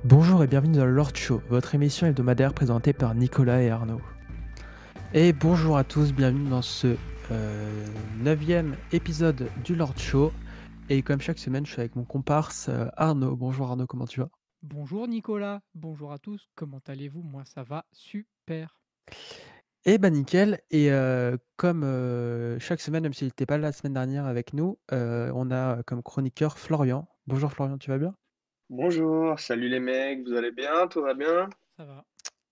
Bonjour et bienvenue dans le Lord Show, votre émission hebdomadaire présentée par Nicolas et Arnaud. Et bonjour à tous, bienvenue dans ce 9e épisode du Lord Show. Et comme chaque semaine, je suis avec mon comparse Arnaud. Bonjour Arnaud, comment tu vas? Bonjour Nicolas, bonjour à tous, comment allez-vous? Moi ça va super. Eh ben nickel. Et comme chaque semaine, même s'il n'était pas là la semaine dernière avec nous, on a comme chroniqueur Florian. Bonjour Florian, tu vas bien? Bonjour, salut les mecs, vous allez bien? Tout va bien? Ça va.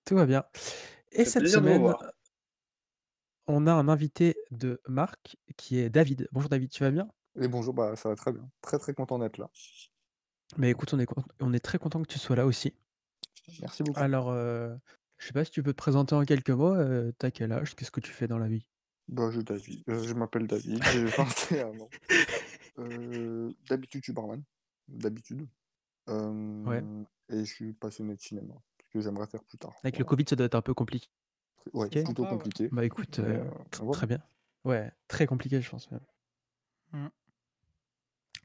Tout va bien. Ça Et fait cette plaisir de vous semaine, voir. on a un invité de marque qui est David. Bonjour David, tu vas bien? Et bonjour, bah, ça va très bien. Très, très content d'être là. Mais écoute, on est très content que tu sois là aussi. Merci beaucoup. Alors, je sais pas si tu peux te présenter en quelques mots, tu as quel âge? Qu'est-ce que tu fais dans la vie? Bah, je m'appelle David, j'ai 21 ans. D'habitude, je suis barman, d'habitude. Ouais, Et je suis passionné de cinéma, ce que j'aimerais faire plus tard. avec le Voilà. covid, ça doit être un peu compliqué? Ouais, C'est plutôt sympa, ouais. compliqué, Bah, écoute, mais, voilà. très bien. Ouais, très compliqué, je pense même. Mm.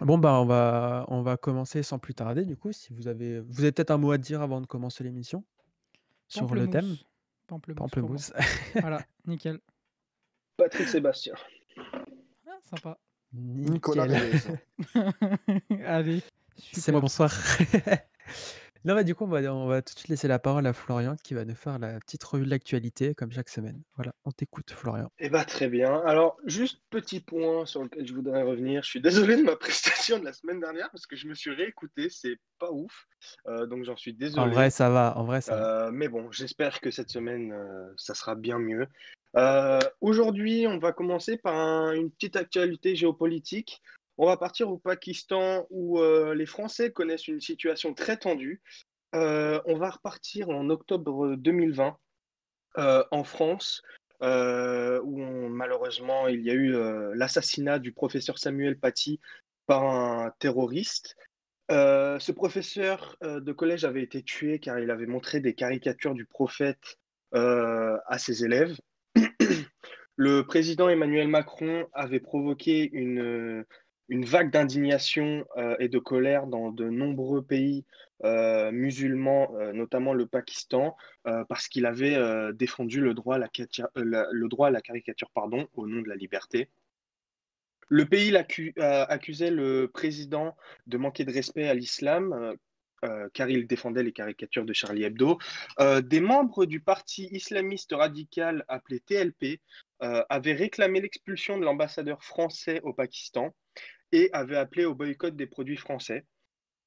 Bon, bah, on va commencer sans plus tarder du coup, si vous avez peut-être un mot à dire avant de commencer l'émission? Sur le thème? Pamplemousse. Pamplemousse pour moi. Pamplemousse. Voilà, nickel. Patrick Sébastien. Ah, sympa. Nicolas Nickel. Reyes. Allez, C'est moi, super. bonsoir. Non, bah, du coup, on va tout de suite laisser la parole à Florian qui va nous faire la petite revue de l'actualité comme chaque semaine. Voilà, on t'écoute Florian. Eh bah très bien. Alors, juste petit point sur lequel je voudrais revenir. Je suis désolé de ma prestation de la semaine dernière parce que je me suis réécouté, c'est pas ouf. Donc j'en suis En vrai, désolé. ça va, en vrai, ça va. Mais bon, j'espère que cette semaine, ça sera bien mieux. Aujourd'hui, on va commencer par une petite actualité géopolitique. On va partir au Pakistan où les Français connaissent une situation très tendue. On va repartir en octobre 2020 en France, où malheureusement il y a eu l'assassinat du professeur Samuel Paty par un terroriste. Ce professeur de collège avait été tué car il avait montré des caricatures du prophète à ses élèves. Le président Emmanuel Macron avait provoqué une vague d'indignation et de colère dans de nombreux pays musulmans, notamment le Pakistan, parce qu'il avait défendu le droit à le droit à la caricature, pardon, au nom de la liberté. Le pays accusait le président de manquer de respect à l'islam, car il défendait les caricatures de Charlie Hebdo. Des membres du parti islamiste radical appelé TLP avaient réclamé l'expulsion de l'ambassadeur français au Pakistan et avaient appelé au boycott des produits français.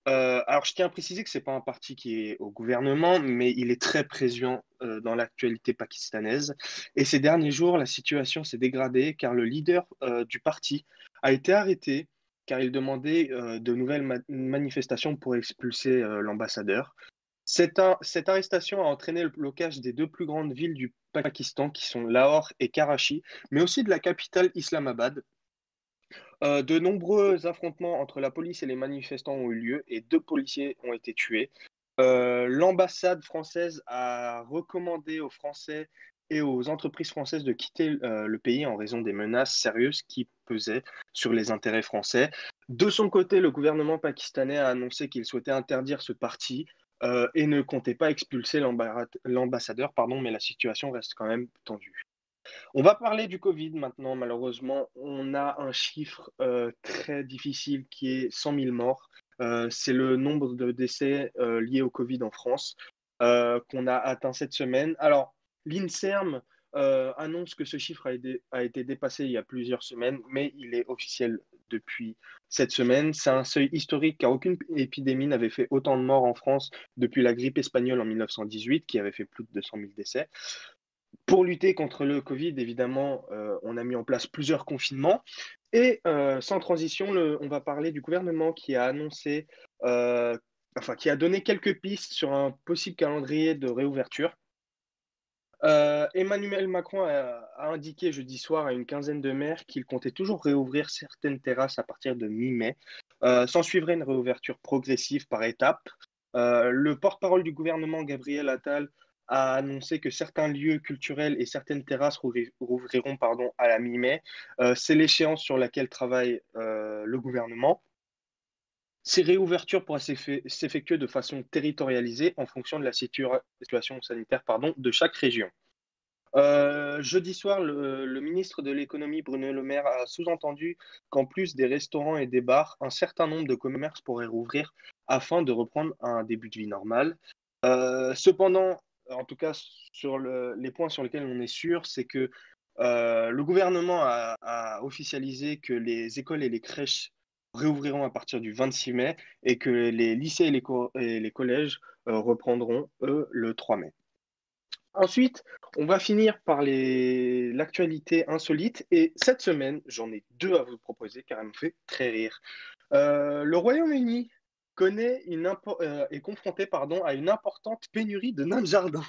Alors, je tiens à préciser que ce n'est pas un parti qui est au gouvernement, mais il est très présent dans l'actualité pakistanaise. Et ces derniers jours, la situation s'est dégradée car le leader du parti a été arrêté car il demandait de nouvelles manifestations pour expulser l'ambassadeur. Cette arrestation a entraîné le blocage des deux plus grandes villes du Pakistan, qui sont Lahore et Karachi, mais aussi de la capitale Islamabad. De nombreux affrontements entre la police et les manifestants ont eu lieu et deux policiers ont été tués. L'ambassade française a recommandé aux Français et aux entreprises françaises de quitter le pays en raison des menaces sérieuses qui pesaient sur les intérêts français. De son côté, le gouvernement pakistanais a annoncé qu'il souhaitait interdire ce parti et ne comptait pas expulser l'ambassadeur, pardon, mais la situation reste quand même tendue. On va parler du Covid maintenant, malheureusement. On a un chiffre très difficile qui est 100 000 morts. C'est le nombre de décès liés au Covid en France qu'on a atteint cette semaine. Alors, l'INSERM annonce que ce chiffre a été dépassé il y a plusieurs semaines, mais il est officiel depuis cette semaine. C'est un seuil historique car aucune épidémie n'avait fait autant de morts en France depuis la grippe espagnole en 1918, qui avait fait plus de 200 000 décès. Pour lutter contre le Covid, évidemment, on a mis en place plusieurs confinements. Et sans transition, on va parler du gouvernement qui a annoncé, enfin, qui a donné quelques pistes sur un possible calendrier de réouverture. Emmanuel Macron a indiqué jeudi soir à une quinzaine de maires qu'il comptait toujours réouvrir certaines terrasses à partir de mi-mai. S'en suivrait une réouverture progressive par étapes. Le porte-parole du gouvernement, Gabriel Attal, a annoncé que certains lieux culturels et certaines terrasses rouvriront pardon, à la mi-mai. C'est l'échéance sur laquelle travaille le gouvernement. Ces réouvertures pourraient s'effectuer de façon territorialisée en fonction de la situation sanitaire de chaque région. Jeudi soir, le ministre de l'économie, Bruno Le Maire, a sous-entendu qu'en plus des restaurants et des bars, un certain nombre de commerces pourraient rouvrir afin de reprendre un début de vie normal. Cependant, en tout cas, sur les points sur lesquels on est sûr, c'est que le gouvernement a officialisé que les écoles et les crèches réouvriront à partir du 26 mai et que les lycées et les collèges reprendront, eux, le 3 mai. Ensuite, on va finir par l'actualité insolite. Et cette semaine, j'en ai deux à vous proposer car elles me fait très rire. Le Royaume-Uni est confronté à une importante pénurie de nains de jardin.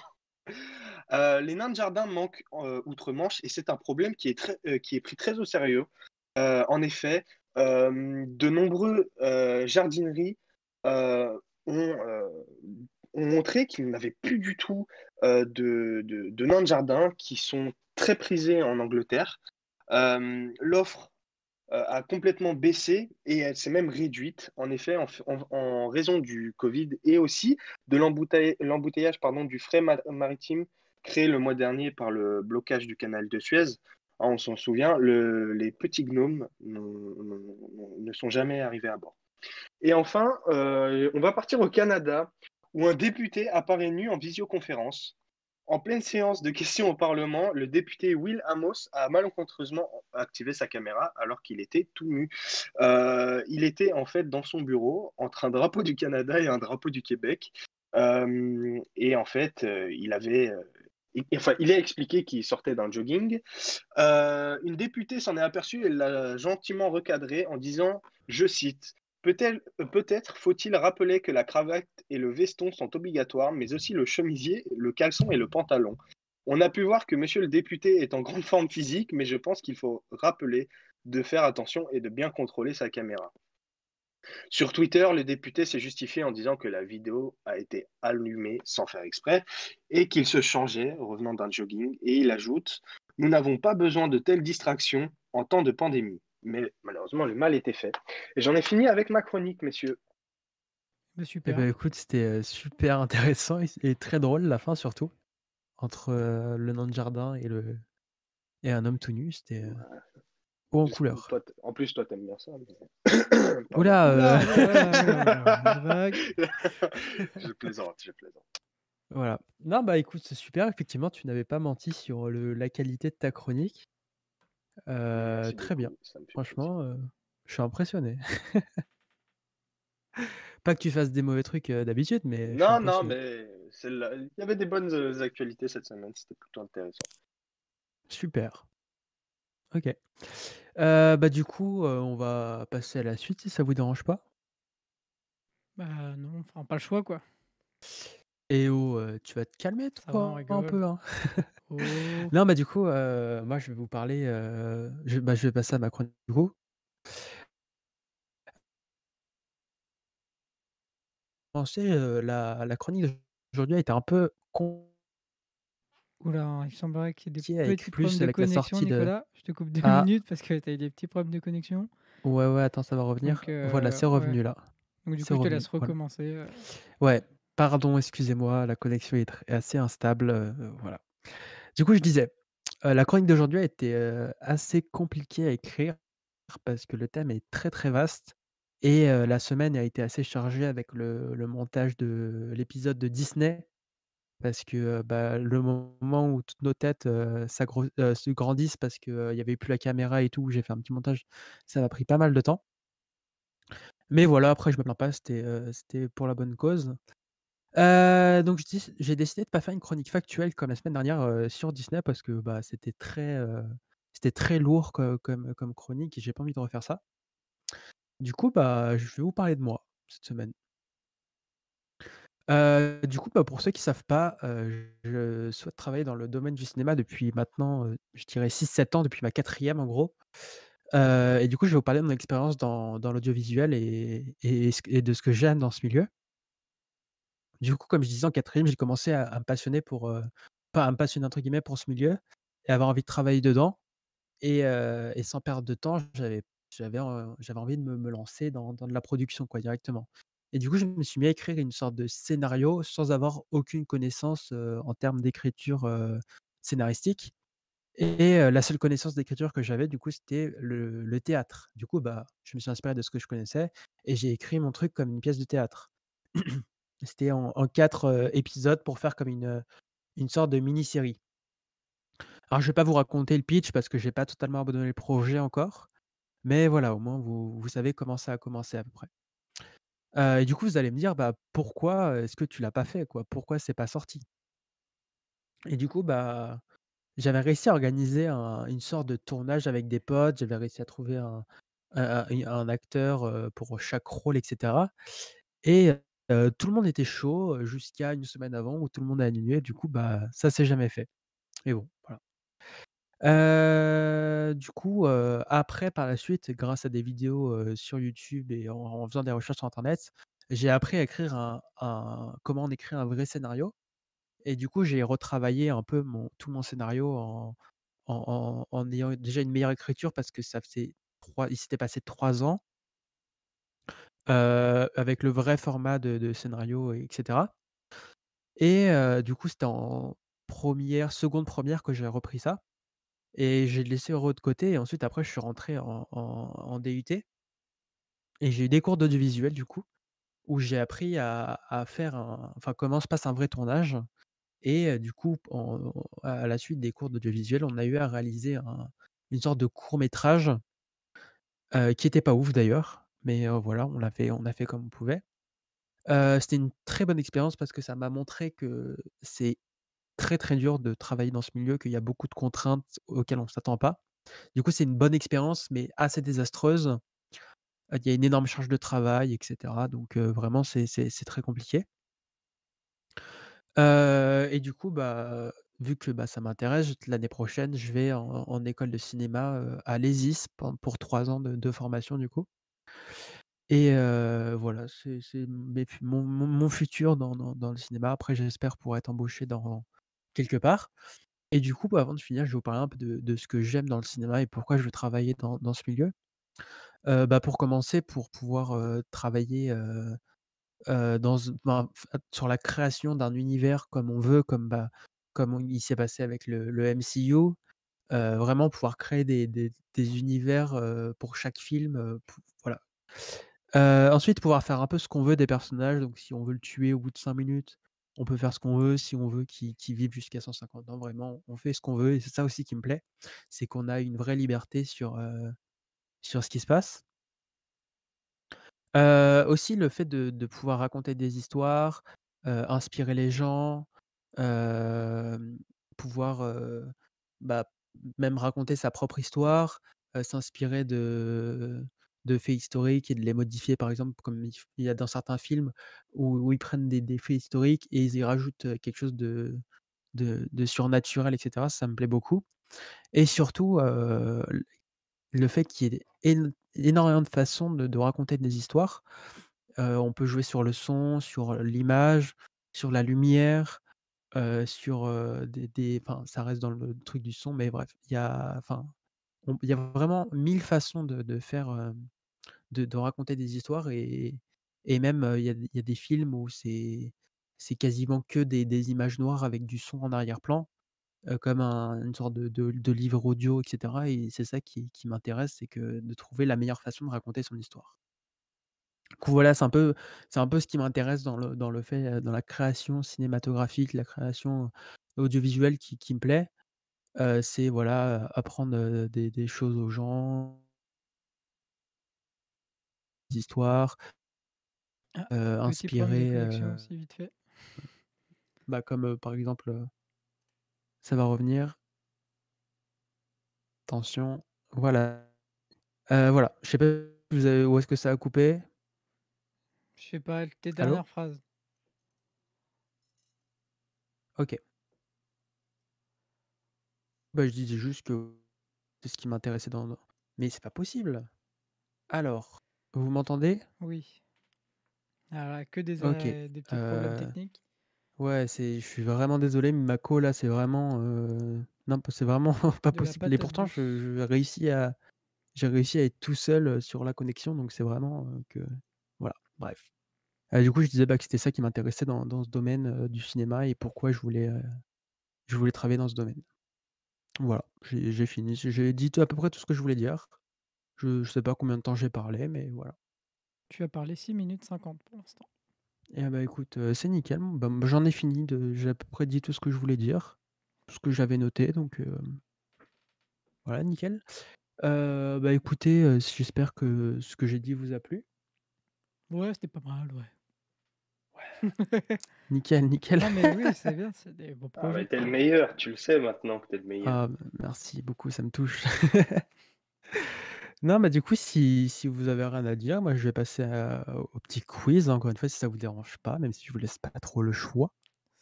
Les nains de jardin manquent outre-Manche et c'est un problème qui est pris très au sérieux. En effet, de nombreux jardineries ont montré qu'ils n'avaient plus du tout de nains de jardin qui sont très prisés en Angleterre. L'offre a complètement baissé et elle s'est même réduite, en effet, en raison du Covid et aussi de l'embouteillage du fret maritime créé le mois dernier par le blocage du canal de Suez. On s'en souvient, les petits gnomes ne sont jamais arrivés à bord. Et enfin, on va partir au Canada, où un député apparaît nu en visioconférence. En pleine séance de questions au Parlement, le député Will Amos a malencontreusement activé sa caméra alors qu'il était tout nu. Il était en fait dans son bureau entre un drapeau du Canada et un drapeau du Québec. Et en fait, il a expliqué qu'il sortait d'un jogging. Une députée s'en est aperçue et l'a gentiment recadré en disant, je cite, Peut-être faut-il rappeler que la cravate et le veston sont obligatoires, mais aussi le chemisier, le caleçon et le pantalon. On a pu voir que monsieur le député est en grande forme physique, mais je pense qu'il faut rappeler de faire attention et de bien contrôler sa caméra. Sur Twitter, le député s'est justifié en disant que la vidéo a été allumée sans faire exprès et qu'il se changeait revenant d'un jogging. Et il ajoute, nous n'avons pas besoin de telles distractions en temps de pandémie. Mais malheureusement, le mal était fait. Et j'en ai fini avec ma chronique, messieurs. Bah, Eh super. ben écoute, c'était super intéressant et très drôle la fin surtout. Entre le nain de jardin et un homme tout nu, c'était haut en couleur. En plus, toi, t'aimes bien ça. Pardon. Oula, Oula, oula, oula, oula, vague. Je plaisante. voilà. Non, bah écoute, c'est super. Effectivement, tu n'avais pas menti sur la qualité de ta chronique. Merci Très bien. beaucoup, ça me fait plaisir. Franchement, je suis impressionné. Pas que tu fasses des mauvais trucs d'habitude, mais je suis Non, impressionné. mais il y avait des bonnes actualités cette semaine, c'était plutôt intéressant. Super. Ok. Bah du coup, on va passer à la suite si ça vous dérange pas. Bah non, enfin pas le choix quoi. Eh oh, tu vas te calmer Ça va, on toi un rigole. peu, hein. Oh, Non, bah du coup, moi je vais vous parler, je vais passer à ma chronique du coup. Pensez, la chronique d'aujourd'hui a été un peu oula, il semblerait qu'il y ait des compliquée avec petits problèmes plus de avec la connexion, sortie de Nicolas. Je te coupe 2 ah, minutes parce que tu as eu des petits problèmes de connexion. ouais, attends, ça va revenir. Donc Voilà, c'est ouais. revenu là. Donc du C'est coup, je te revenu, laisse voilà. recommencer. Ouais, pardon, excusez-moi, la connexion est assez instable, voilà. Du coup, je disais, la chronique d'aujourd'hui a été, assez compliquée à écrire parce que le thème est très, très vaste et la semaine a été assez chargée avec le montage de l'épisode de Disney parce que, bah, le moment où toutes nos têtes, se grandissent parce que, il y avait plus la caméra et tout, j'ai fait un petit montage, ça m'a pris pas mal de temps. Mais voilà, après je me plains pas, c'était pour la bonne cause. Donc j'ai décidé de pas faire une chronique factuelle comme la semaine dernière, sur Disney parce que, bah, c'était très lourd comme chronique et j'ai pas envie de refaire ça. Du coup, bah, je vais vous parler de moi cette semaine. Du coup, bah, pour ceux qui savent pas, je souhaite travailler dans le domaine du cinéma depuis maintenant, je dirais 6-7 ans, depuis ma quatrième en gros. Et du coup, je vais vous parler de mon expérience dans l'audiovisuel et de ce que j'aime dans ce milieu. Du coup, comme je disais en quatrième, j'ai commencé à me passionner pour, pas à me «passionner» entre guillemets pour ce milieu et avoir envie de travailler dedans et sans perdre de temps, j'avais j'avais envie de me lancer dans de la production, quoi, directement. Et du coup, je me suis mis à écrire une sorte de scénario sans avoir aucune connaissance, en termes d'écriture, scénaristique. Et la seule connaissance d'écriture que j'avais, du coup, c'était le théâtre. Du coup, bah, je me suis inspiré de ce que je connaissais et j'ai écrit mon truc comme une pièce de théâtre. C'était en 4, épisodes pour faire comme une sorte de mini-série. Alors, je vais pas vous raconter le pitch parce que j'ai pas totalement abandonné le projet encore, mais voilà, au moins vous savez comment ça a commencé à peu près. Et du coup, vous allez me dire: «Bah, pourquoi est-ce que tu l'as pas fait, quoi? Pourquoi c'est pas sorti?» Et du coup, bah, j'avais réussi à organiser une sorte de tournage avec des potes, j'avais réussi à trouver un acteur, pour chaque rôle et cetera. Et tout le monde était chaud, jusqu'à une semaine avant où tout le monde a annulé. Du coup, bah, ça s'est jamais fait. Mais bon, voilà. Du coup, après par la suite, grâce à des vidéos, sur YouTube et en faisant des recherches sur internet, j'ai appris à écrire comment on écrit un vrai scénario. Et du coup, j'ai retravaillé un peu tout mon scénario en ayant déjà une meilleure écriture parce que il s'était passé 3 ans, avec le vrai format de scénario et cetera. Et du coup, c'était en seconde première que j'ai repris ça et j'ai laissé Euro de côté et ensuite après je suis rentré en DUT et j'ai eu des cours d'audiovisuel du coup, où j'ai appris à faire comment se passe un vrai tournage. Et du coup, à la suite des cours d'audiovisuel, on a eu à réaliser une sorte de court métrage, qui était pas ouf d'ailleurs, mais voilà, on a fait comme on pouvait. C'était une très bonne expérience parce que ça m'a montré que c'est très, très dur de travailler dans ce milieu, qu'il y a beaucoup de contraintes auxquelles on ne s'attend pas. Du coup, c'est une bonne expérience, mais assez désastreuse. Il y a une énorme charge de travail et cetera, donc vraiment c'est très compliqué. Et du coup, bah, vu que, bah, ça m'intéresse, l'année prochaine, je vais en école de cinéma, à l'ESIS pour 3 ans de formation du coup. Et voilà, c'est mon futur dans le cinéma. Après, j'espère pouvoir être embauché dans quelque part. Et du coup, bah, avant de finir, je vais vous parler un peu de ce que j'aime dans le cinéma et pourquoi je veux travailler dans ce milieu. Bah, pour commencer, pour pouvoir, travailler, sur la création d'un univers comme on veut, il s'est passé avec le MCU, vraiment pouvoir créer des univers, pour chaque film, voilà. Ensuite, pouvoir faire un peu ce qu'on veut des personnages, donc si on veut le tuer au bout de 5 minutes, on peut faire ce qu'on veut. Si on veut qu'il vive jusqu'à 150 ans, vraiment, on fait ce qu'on veut et c'est ça aussi qui me plaît, c'est qu'on a une vraie liberté sur ce qui se passe. Aussi le fait de pouvoir raconter des histoires, inspirer les gens, hem, pouvoir, bah, même raconter sa propre histoire, s'inspirer de faits historiques et de les modifier, par exemple, comme il y a dans certains films où ils prennent des faits historiques et ils y rajoutent, quelque chose de surnaturel et cetera, ça me plaît beaucoup. Et surtout, le fait qu'il y ait énormément de façons de raconter des histoires. On peut jouer sur le son, sur l'image, sur la lumière, sur, ça reste dans le truc du son, mais bref, il y a vraiment 1000 façons de faire, de raconter des histoires. Et même, il y a des films où c'est quasiment que des images noires avec du son en arrière-plan, comme une sorte de livre audio et cetera. Et c'est ça qui m'intéresse, c'est que de trouver la meilleure façon de raconter son histoire. Du coup, voilà, c'est un peu ce qui m'intéresse dans le fait, dans la création cinématographique, la création audiovisuelle qui me plaît. C'est voilà, apprendre, des choses aux gens, des histoires, Ah, petit problème de inspirer, connexion aussi, vite fait. bah, comme, par exemple, ça va revenir, attention, voilà. Voilà, je sais pas où est-ce que ça a coupé? Je sais pas, tes Allô? dernières phrases. OK. Bah, je disais juste que c'est ce qui m'intéressait mais c'est pas possible! Alors, vous m'entendez? Oui. Ah que OK, des petits problèmes heu, techniques. ouais, je suis vraiment désolé, mais ma là, c'est vraiment, non, c'est vraiment pas De la possible et patate pourtant douce. je réussis à j'ai réussi à être tout seul sur la connexion, donc c'est vraiment que voilà, bref. Du coup, je disais que c'était ça qui m'intéressait dans ce domaine du cinéma et pourquoi je voulais travailler dans ce domaine. Voilà, j'ai fini. J'ai dit à peu près tout ce que je voulais dire. Je sais pas combien de temps j'ai parlé, mais voilà. Tu as parlé 6 minutes 50 pour l'instant. Et bah, écoute, c'est nickel. Bah, j'en ai fini j'ai à peu près dit tout ce que je voulais dire, tout ce que j'avais noté, donc voilà, nickel. Bah, écoutez, j'espère que ce que j'ai dit vous a plu. Ouais, c'était pas mal, ouais. Nickel, nickel. Non, mais oui, c'est bien, c'est des beaux Ah, mais projets. t'es le meilleur, tu le sais maintenant que t'es le meilleur. Ah, merci beaucoup, ça me touche. Non, bah, du coup, si vous avez rien à dire, moi, je vais passer au petit quiz, encore une fois, si ça vous dérange pas, même si je vous laisse pas trop le choix.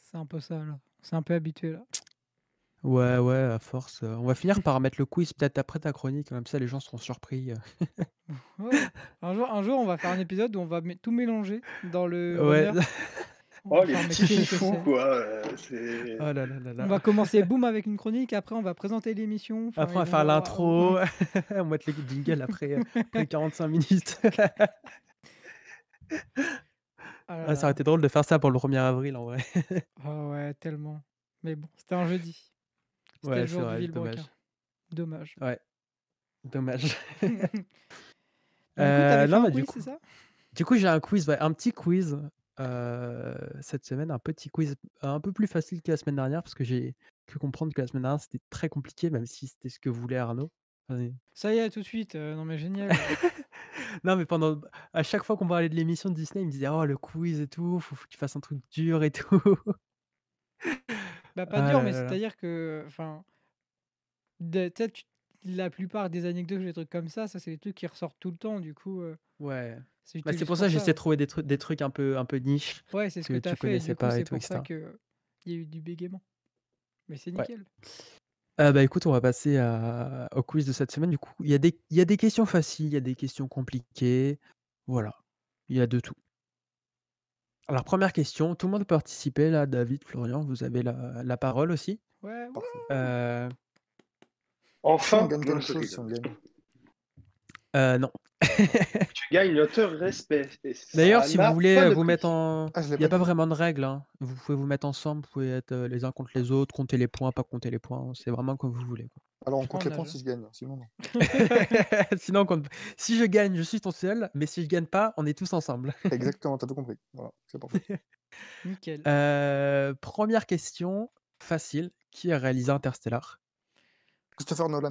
C'est un peu ça, là. C'est un peu habitué, là. Ouais, ouais, à force, on va finir par mettre le quiz peut-être après ta chronique, comme ça les gens seront surpris. Ouais. Un jour, on va faire un épisode où on va tout mélanger dans le Ouais. runner. On Oh, va les faire petits quel que fifous, c'est. quoi. C'est... Oh là là là On là. va commencer boum avec une chronique, après on va présenter l'émission. Enfin, Après, on ils va vont faire voir. l'intro, on va mettre les jingles après 45 minutes. Ah là Ah, ça aurait là. été drôle de faire ça pour le 1er avril, en vrai. Ah ouais, tellement. Mais bon, c'était un jeudi. C'était Ouais, le c'est jour du vrai, vilebrequin. dommage. Dommage. Ouais, dommage. Du coup, t'avais fait Non, un bah, quiz, c'est ça? du coup, j'ai un quiz, ouais, un petit quiz, cette semaine, un petit quiz un peu plus facile que la semaine dernière parce que j'ai pu comprendre que la semaine dernière, c'était très compliqué, même si c'était ce que voulait Arnaud. Enfin, Ça y est, tout de suite. Non mais génial. non, mais à chaque fois qu'on parlait de l'émission de Disney, il me disait: «Oh, le quiz et tout, faut que tu fasses un truc dur et tout». Bah pas Ah dur, là mais là là. c'est-à-dire que, enfin, tu sais, la plupart des anecdotes, des trucs comme ça, c'est des trucs qui ressortent tout le temps. Du coup, Ouais. c'est Bah, c'est juste pour ça pour que j'essaie ça. de trouver des trucs un peu niche Ouais, c'est ce que que t'as tu fait. Et connaissais du coup, pas et c'est tout et pour ça cetera. que il y a eu du bégaiement. Mais c'est Ouais. nickel. Bah, écoute, on va passer au quiz de cette semaine. Du coup, il y a des questions faciles, il y a des questions compliquées. Voilà, il y a de tout. Alors, première question, tout le monde peut participer là, David, Florian, vous avez la parole aussi. Ouais, ouais. Parfait. Heu, Si on Enfin, gagne non, quelque je chose, si on rigole. gagne. non. Tu gagnes notre respect. Et D'ailleurs, ça si vous n'a voulez, pas de vous mettre prix. en Ah, je l'ai il y a pas pas dit. vraiment de règles, hein. Vous pouvez vous mettre ensemble, vous pouvez être, les uns contre les autres, compter les points, pas compter les points, c'est vraiment comme vous voulez, quoi. Alors, on Je prends compte en les points nage. si je gagne, sinon non. Sinon, si je gagne, je suis ton seul, mais si je gagne pas, on est tous ensemble. Exactement, t'as tout compris. Voilà, c'est parfait. Nickel. 1re question, facile, qui a réalisé Interstellar? Christopher Nolan.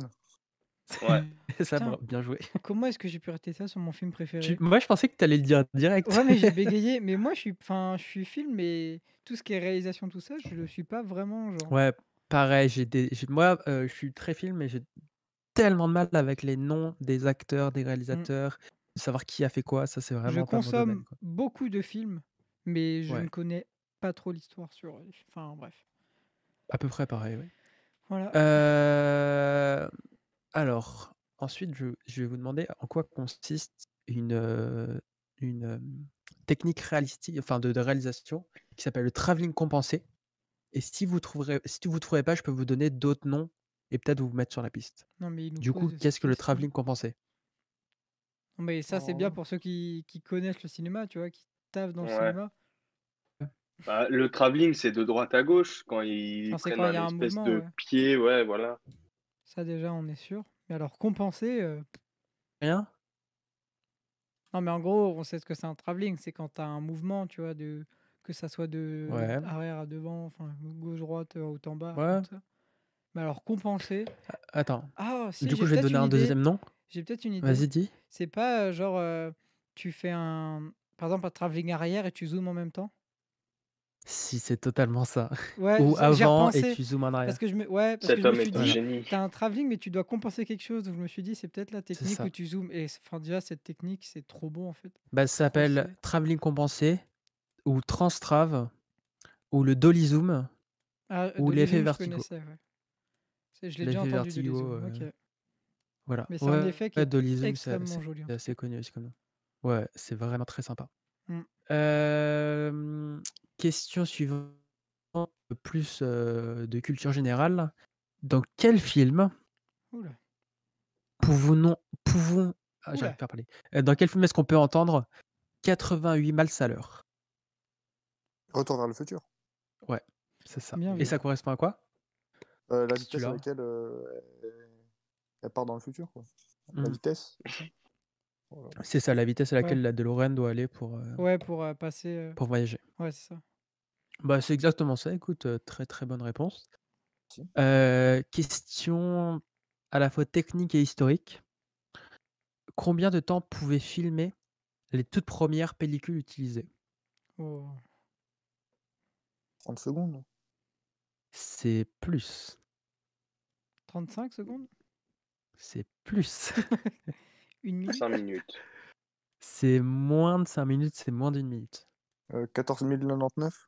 Ouais. Ça, Putain, bien joué. comment est-ce que j'ai pu rater ça sur mon film préféré? Moi, je pensais que tu allais le dire direct. Ouais, mais j'ai bégayé. Mais moi, je suis film, mais tout ce qui est réalisation, tout ça, je le suis pas vraiment, genre. Ouais, pareil, moi, je suis très film, mais j'ai tellement de mal avec les noms des acteurs, des Mm. réalisateurs, de savoir qui a fait quoi, ça, c'est Je vraiment pas mon domaine, consomme quoi. beaucoup de films, mais je ne Ouais, connais pas trop l'histoire sur. Enfin, bref. à peu près pareil, ouais. Voilà. Alors, ensuite, je vais vous demander en quoi consiste une technique réalistique, enfin de réalisation qui s'appelle le travelling compensé et si vous trouvez pas, je peux vous donner d'autres noms et peut-être vous mettre sur la piste. Non, mais il nous Du pose coup, des qu'est-ce que le questions. travelling compensé? Non, mais ça, c'est bien Oh. pour ceux qui connaissent le cinéma, tu vois, qui taffent dans le Ouais. cinéma. Bah, le travelling, c'est de droite à gauche, quand ils Enfin, c'est prennent quand il y un a un espèce mouvement, de ouais. pied, ouais, voilà. Ça, déjà, on est sûr. Mais alors, compenser. Rien? Non, mais en gros, on sait ce que c'est un travelling. C'est quand tu as un mouvement, tu vois, que ça soit de Ouais, arrière à devant, enfin, gauche-droite, haut en bas, enfin, ouais. tout ça. Mais alors, compenser. Attends, Ah, si, du coup, j'ai je vais te peut-être donner une un idée. deuxième nom. J'ai peut-être une idée. Vas-y, dis. C'est pas genre, tu fais par exemple, un travelling arrière et tu zoomes en même temps? Si, c'est totalement ça. Ouais, Ou j'y avant et repensais tu zoomes en parce arrière. que Cet je me homme suis est un dit: Voilà, génie. «Tu as un travelling, mais tu dois compenser quelque chose», donc je me suis dit: «C'est peut-être la c'est technique où ça. tu zoomes» et enfin, déjà, cette technique, c'est trop bon, en fait. Bah, ça Trop s'appelle stylé. travelling compensé ou transtrave ou le dolly zoom Ah, ou Dolly l'effet Zoom, je vertigo. connaissais, ouais. Je l'ai déjà L'effet entendu, Dolly vertigo, Zoom, OK. voilà. Mais c'est un Ouais, effet qui ouais, est dolly zoom, extrêmement joli, en c'est tout cas. assez connu aussi comme nom. Ouais, c'est vraiment très sympa. Mmh. Hem, question suivante, plus, de culture générale. Dans quel film Ouh là. pouvons Oula. j'arrive pas à parler. Dans quel film est-ce qu'on peut entendre 88 miles à l'heure? Retour vers le futur. Ouais, c'est ça. Bien Et vu. ça correspond à quoi? La Si tu vitesse à l'as. laquelle elle part dans le futur, quoi. La Mmh. vitesse, c'est ça? Voilà. C'est ça, la vitesse à laquelle Ouais. la DeLorean doit aller Ouais, pour passer. pour voyager. Ouais, c'est ça. Bah, c'est exactement ça, écoute, très, très bonne réponse. Si. Question à la fois technique et historique. Combien de temps pouvaient filmer les toutes premières pellicules utilisées? Oh. 30 secondes. C'est plus. 35 secondes? C'est plus. 1 minute? 5 minutes. C'est moins de 5 minutes, c'est moins d'1 minute. 14 099.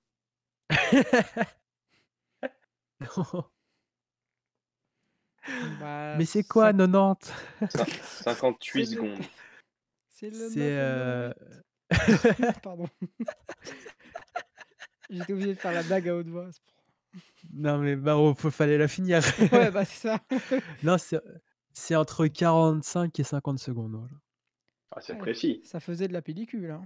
Non. Bah, Mais c'est quoi 90? 58 C'est le- secondes. c'est le 9 C'est et le 8. Pardon. J'étais obligé de faire la blague à haute voix. c'est pour- Non mais bah, fallait la finir. Ouais, bah c'est ça. Non, c'est entre 45 et 50 secondes, voilà. Ah, c'est Ouais, précis. ça faisait de la pellicule, hein.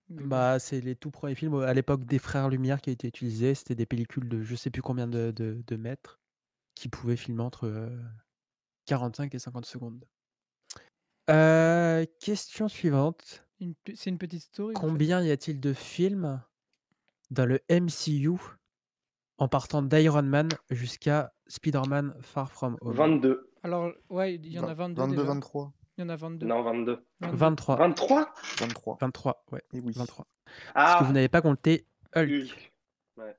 Mais bon. Bah, c'est les tout premiers films, à l'époque des Frères Lumière qui a été utilisé. C'était des pellicules de je sais plus combien de mètres qui pouvaient filmer entre 45 et 50 secondes. Question suivante. C'est une petite story, en fait. Combien y a-t-il de films dans le MCU en partant d'Iron Man jusqu'à Spider-Man Far From Home? 22. Alors, ouais, il y en a 22 22, déjà. 23. Il y en a 22. Non, 22. 23. 23? 23. 23, ouais. Et oui. 23. Parce que vous Ah, n'avez pas compté Hulk. Hulk. Ouais.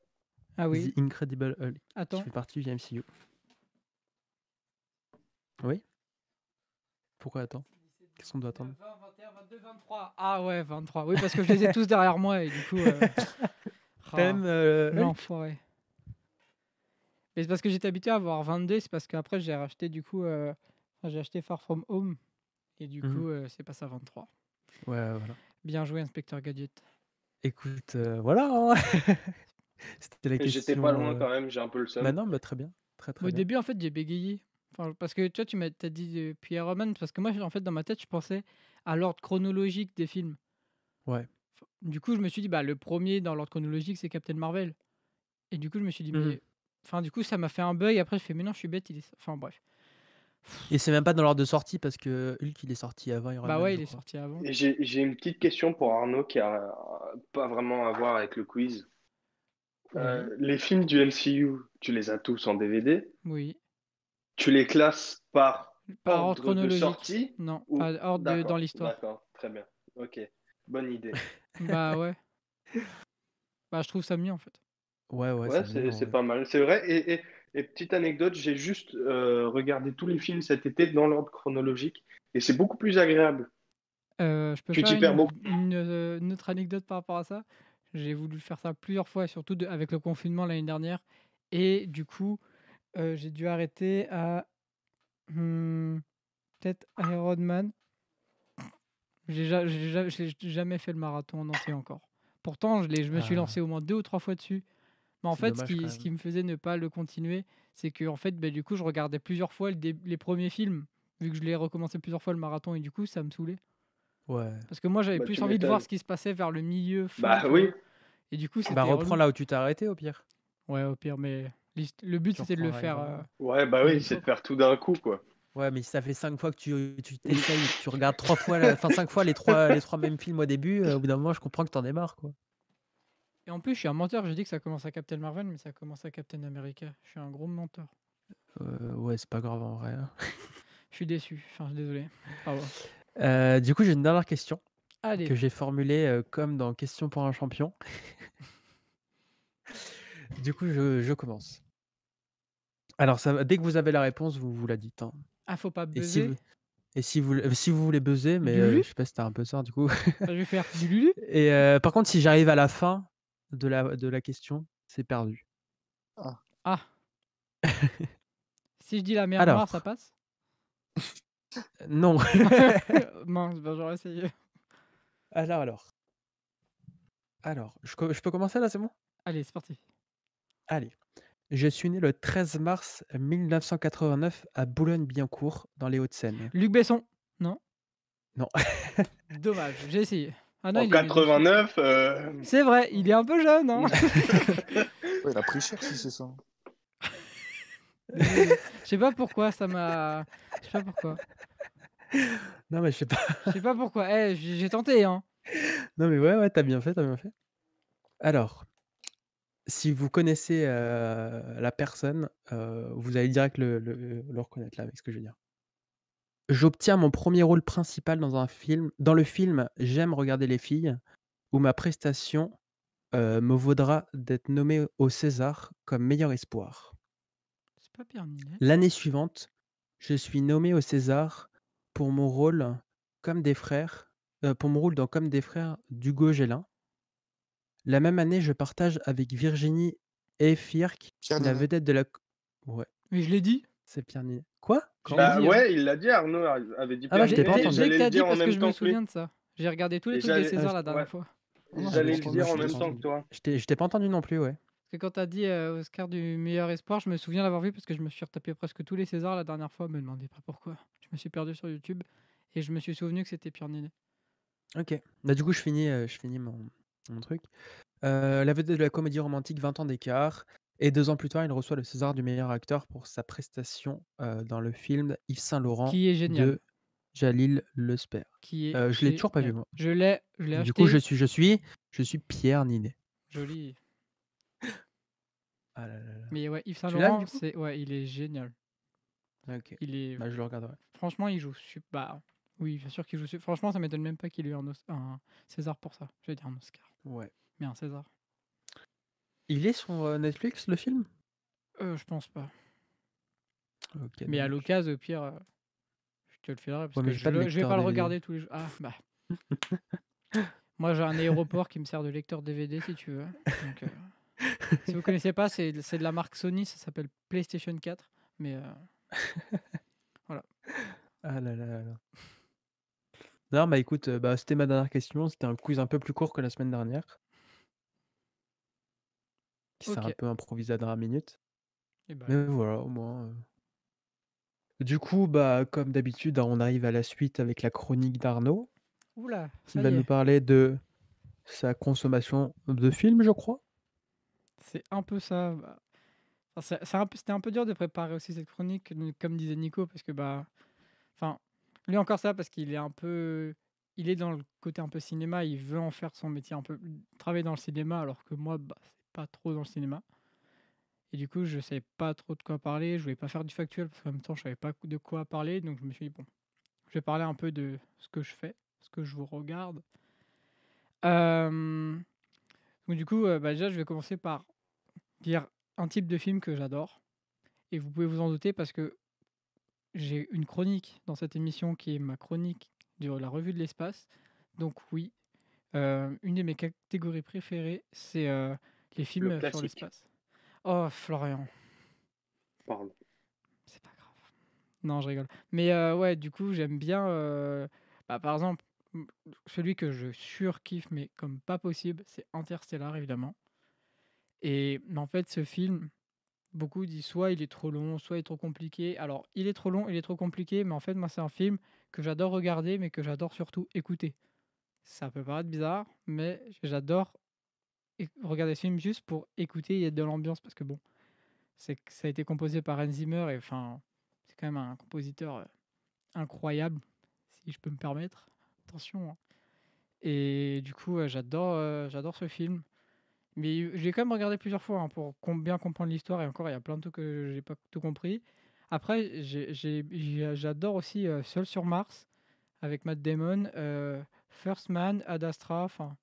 Ah oui. The Incredible Hulk, qui Attends. fait partie du MCU. Oui? Pourquoi attends? Qu'est-ce qu'on doit attendre? 20, 21, 22, 23. Ah ouais, 23. Oui, parce que je les ai tous derrière moi et du coup. Même Hulk? L'enfoiré. Mais c'est parce que j'étais habitué à avoir 22, c'est parce qu'après j'ai racheté du coup. J'ai acheté Far From Home et du coup c'est passé à 23. Ouais, voilà. Bien joué, Inspecteur Gadget. Écoute, voilà, hein. C'était la Et question. j'étais pas loin quand même, j'ai un peu le seum. Bah non, bah très bien. Très Au bien. début, en fait, j'ai bégayé. Enfin, parce que tu vois, t'as dit depuis Iron Man, parce que moi, en fait, dans ma tête, je pensais à l'ordre chronologique des films. Ouais. Du coup, je me suis dit, bah, le premier dans l'ordre chronologique, c'est Captain Marvel. Et du coup, je me suis dit, Mhm. mais. Enfin, du coup, ça m'a fait un bug. Après, je fais, mais non, je suis bête. Enfin, bref. Et c'est même pas dans l'ordre de sortie parce que Hulk il est sorti avant Iron Bah Man, ouais, je il est crois. sorti avant. Et j'ai une petite question pour Arnaud qui a pas vraiment à voir avec le quiz. Les films du MCU, tu les as tous en DVD. Oui. Tu les classes par Par ordre ordre de chronologique. sortie Non, ou... pas ordre dans D'accord, l'histoire. d'accord, très bien. Ok, bonne idée. Bah ouais. Bah, je trouve ça mieux, en fait. Ouais, Ouais, c'est mieux, en c'est vrai. pas mal, c'est vrai. Et petite anecdote, j'ai juste regardé tous les films cet été dans l'ordre chronologique et c'est beaucoup plus agréable. Je peux Tu faire t'y perds beaucoup. une autre anecdote par rapport à ça. J'ai voulu faire ça plusieurs fois, surtout avec le confinement l'année dernière. Et du coup, j'ai dû arrêter à peut-être Iron Man. J'ai jamais fait le marathon en entier encore. Pourtant, je me suis lancé au moins 2 ou 3 fois dessus. Mais en C'est fait, dommage, quand ce qui même. me faisait ne pas le continuer, c'est que en fait, bah, du coup, je regardais plusieurs fois les premiers films, vu que je l'ai recommencé plusieurs fois le marathon, et du coup, ça me saoulait. Ouais. Parce que moi, j'avais Bah, plus tu envie de voir m'étonnes. ce qui se passait vers le milieu, fin, Bah tu oui, vois. Et du coup, c'était Bah reprends relou. là où tu t'es arrêté au pire. Ouais, au pire, mais le but, Tu c'était de le reprends faire Iron Man. ouais, bah une oui, fois, c'est de quoi. faire tout d'un coup, quoi. Ouais, mais si ça fait 5 fois que tu t'essayes et que tu regardes 3 fois, enfin 5 fois les trois mêmes films au début, au bout d'un moment, je comprends que t'en aies marre, quoi. Et en plus, je suis un menteur. J'ai dit que ça commence à Captain Marvel, mais ça commence à Captain America. Je suis un gros menteur. Ouais, c'est pas grave en vrai, hein. Je suis déçu. Enfin, désolé. Ah ouais. Du coup, j'ai une dernière question Allez. que j'ai formulée comme dans Question pour un champion. Du coup, je commence. Alors, dès que vous avez la réponse, vous la dites, hein. Ah, faut pas Et si buzzer. vous, si vous voulez buzzer, mais Lulu je sais pas si t'as un peu ça du coup. Bah, je vais faire du Lulu. Et par contre, si j'arrive à la fin de la question, c'est perdu. Ah. Si je dis la mer Noire, ça Alors, passe? non. Mince, bah, j'aurais essayé. Alors, je peux commencer là, c'est bon? Allez, c'est parti. Allez. Je suis né le 13 mars 1989 à Boulogne-Billancourt, dans les Hauts-de-Seine. Luc Besson. Non? Non. Dommage, j'ai essayé. Ah non, En il est né dessus. 89, C'est vrai, il est un peu jeune, hein. Ouais, il a pris cher si c'est ça. Désolé. Je sais pas pourquoi ça m'a. Je sais pas pourquoi. Non, mais je sais pas. Je sais pas pourquoi. Eh, j'ai tenté, hein. Non, mais ouais, t'as bien fait, t'as bien fait. Alors, si vous connaissez la personne, vous allez direct le reconnaître là avec ce que je veux dire. J'obtiens mon premier rôle principal dans le film J'aime regarder les filles, où ma prestation me vaudra d'être nommé au César comme meilleur espoir. C'est pas Pierre Ninet. L'année suivante, je suis nommé au César pour mon rôle comme des frères, pour mon rôle dans Comme des frères d'Hugo Gélin. La même année, je partage avec Virginie Efirk Pierre la Ninet. vedette de la ouais, Mais je l'ai dit. c'est Pierre Ninet. Quoi? Je l'ai bah dit, hein. ouais, il l'a dit, Arnaud avait dit Ah bah, Pierre je t'ai pas Ninet, et entendu. Dès que j'allais t'as le dit, dire en parce que même je me temps que lui. souviens de ça. J'ai regardé tous les Et trucs des j'allais, Césars la ouais. dernière fois. Oh non, j'allais j'ai le pas dire en entendu, même je l'ai temps entendu. que toi. Je t'ai pas entendu non plus, ouais. Parce que quand t'as dit Oscar du meilleur espoir, je me souviens l'avoir vu parce que je me suis retapé presque tous les Césars la dernière fois. Me demandez pas pourquoi. Je me suis perdu sur YouTube et je me suis souvenu que c'était Pierre Ninet. OK. Bah, du coup, je finis mon truc. La vedette de la comédie romantique 20 ans d'écart et 2 ans plus tard, il reçoit le César du meilleur acteur pour sa prestation, dans le film Yves Saint Laurent Qui est génial. de Jalil Lespert. Qui est Je l'ai toujours pas vu, génial. moi. Je l'ai Du coup, acheté. je suis Pierre Ninet. Joli. Ah là là là. Mais ouais, Yves Saint Tu l'as, Laurent, du coup? ouais, il est génial. OK. Il est Bah, je le regarderai. franchement, il joue bah oui, bien sûr qu'il joue franchement, ça m'étonne même pas qu'il ait eu un César pour ça. Je vais dire un Oscar, Ouais. mais un César. Il est sur, Netflix, le film? Je pense pas. OK, Mais à dommage. l'occasion, au pire, je te le filerai parce Ouais, mais que j'ai pas de je vais lecteur pas le DVD. regarder tous les jours. Ah bah. Moi, j'ai un aéroport qui me sert de lecteur DVD si tu veux. Donc, si vous connaissez pas, c'est de la marque Sony, ça s'appelle PlayStation 4. Mais voilà. Ah là là là là. Non, bah, écoute, bah, c'était ma dernière question. C'était un quiz un peu plus court que la semaine dernière. Qui s'est un Ok. peu improvisé à la dernière minute. Et bah, Mais voilà, au moins. Du coup, bah, comme d'habitude, on arrive à la suite avec la chronique d'Arnaud, oula, qui ça va y nous est. parler de sa consommation de films, je crois. C'est un peu ça. Bah. Enfin, c'était un peu dur de préparer aussi cette chronique, comme disait Nico, parce que bah, enfin, lui encore ça, parce qu'il est un peu, il est dans le côté un peu cinéma, il veut en faire son métier, un peu travailler dans le cinéma, alors que moi, bah, c'est pas trop dans le cinéma. Et du coup, je savais pas trop de quoi parler, je voulais pas faire du factuel, parce qu'en même temps, je savais pas de quoi parler, donc je me suis dit, bon, je vais parler un peu de ce que je fais, ce que je vous regarde. Euh, Donc du coup, bah, déjà, je vais commencer par dire un type de film que j'adore. Et vous pouvez vous en douter parce que j'ai une chronique dans cette émission qui est ma chronique de la revue de l'espace. Donc oui, une de mes catégories préférées, c'est les Le films sur classique. l'espace. Oh, Florian, Pardon. c'est pas grave. Non, je rigole. Mais ouais, du coup, j'aime bien, bah, par exemple, celui que je surkiffe, mais comme pas possible, c'est Interstellar, évidemment. Et en fait, ce film, beaucoup disent soit il est trop long, soit il est trop compliqué. Alors, il est trop long, il est trop compliqué, mais en fait, moi, c'est un film que j'adore regarder, mais que j'adore surtout écouter. Ça peut paraître bizarre, mais j'adore regarder ce film juste pour écouter et être dans l'ambiance, parce que bon, ça a été composé par Hans Zimmer, et enfin, c'est quand même un compositeur incroyable, si je peux me permettre. Attention, hein. Et du coup, j'adore ce film. Mais je l'ai quand même regardé plusieurs fois, hein, pour bien comprendre l'histoire. Et encore, il y a plein de trucs que j'ai pas tout compris. Après, j'adore aussi Seul sur Mars avec Matt Damon, First Man, Ad Astra. Enfin,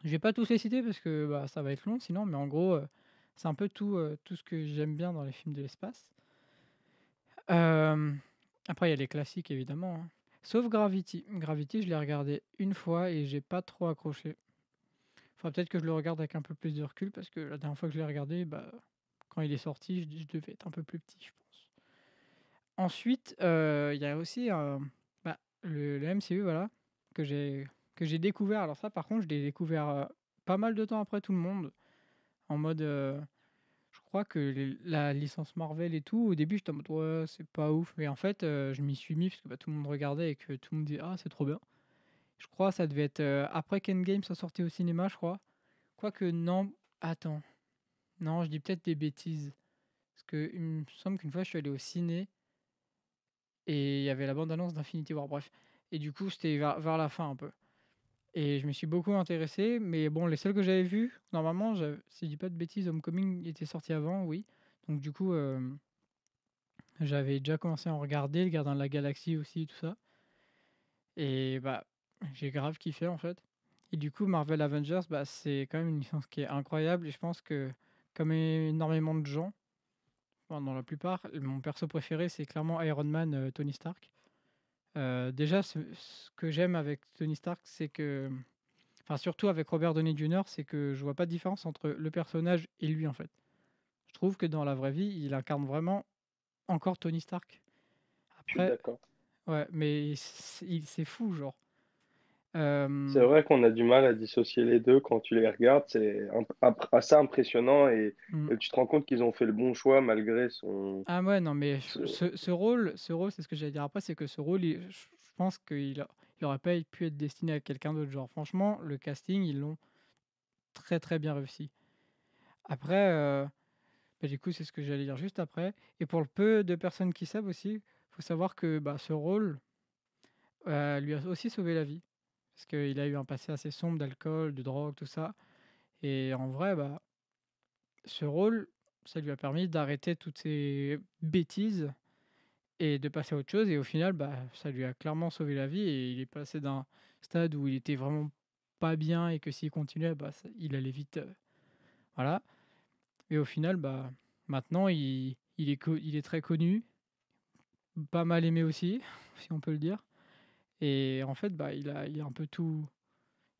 je vais pas tous les citer parce que bah, ça va être long sinon. Mais en gros, c'est un peu tout ce que j'aime bien dans les films de l'espace. Après, il y a les classiques évidemment, hein. Sauf Gravity. Gravity, je l'ai regardé une fois et j'ai pas trop accroché. Faudra peut-être que je le regarde avec un peu plus de recul parce que la dernière fois que je l'ai regardé, bah, quand il est sorti, je devais être un peu plus petit, je pense. Ensuite, il y a aussi bah, le MCU, voilà, que j'ai découvert. Alors ça, par contre, je l'ai découvert pas mal de temps après tout le monde. En mode, je crois que la licence Marvel et tout, au début, j'étais en mode ouais, c'est pas ouf. Mais en fait, je m'y suis mis parce que tout le monde regardait et que tout le monde disait ah, c'est trop bien. Je crois que ça devait être après qu'Endgame soit sorti au cinéma, je crois. Quoique, non, attends. Non, je dis peut-être des bêtises. Parce que il me semble qu'une fois, je suis allé au ciné et il y avait la bande-annonce d'Infinity War, bref. Et du coup, c'était vers la fin un peu. Et je me suis beaucoup intéressé, mais bon, les seuls que j'avais vus, normalement, si je dis pas de bêtises, Homecoming était sorti avant, oui. Donc du coup, j'avais déjà commencé à en regarder, le Gardien de la Galaxie aussi, tout ça. Et bah, j'ai grave kiffé en fait. Et du coup, Marvel Avengers, bah, c'est quand même une licence qui est incroyable. Et je pense que, comme énormément de gens, enfin, dans la plupart, mon perso préféré, c'est clairement Iron Man, Tony Stark. Déjà, ce que j'aime avec Tony Stark, c'est que, enfin, surtout avec Robert Downey Jr., c'est que je vois pas de différence entre le personnage et lui en fait. Je trouve que dans la vraie vie, il incarne vraiment encore Tony Stark. Je suis Après, d'accord. ouais, mais c'est fou, genre. C'est Euh, vrai qu'on a du mal à dissocier les deux quand tu les regardes. C'est assez impressionnant hmm. et tu te rends compte qu'ils ont fait le bon choix malgré son... Ah ouais, non, mais ce- ce rôle, c'est ce que j'allais dire après, c'est que ce rôle, je pense il aurait pas pu être destiné à quelqu'un d'autre. Genre, franchement, le casting, ils l'ont très très bien réussi. Après, bah, du coup, c'est ce que j'allais dire juste après. Et pour le peu de personnes qui savent aussi, faut savoir que bah, ce rôle lui a aussi sauvé la vie. Parce qu'il a eu un passé assez sombre d'alcool, de drogue, tout ça. Et en vrai, bah, ce rôle, ça lui a permis d'arrêter toutes ces bêtises et de passer à autre chose. Et au final, bah, ça lui a clairement sauvé la vie. Et il est passé d'un stade où il était vraiment pas bien et que s'il continuait, bah, il allait vite. Voilà. Et au final, bah, maintenant, il est très connu, pas mal aimé aussi, si on peut le dire. Et en fait, bah, il a un peu tout.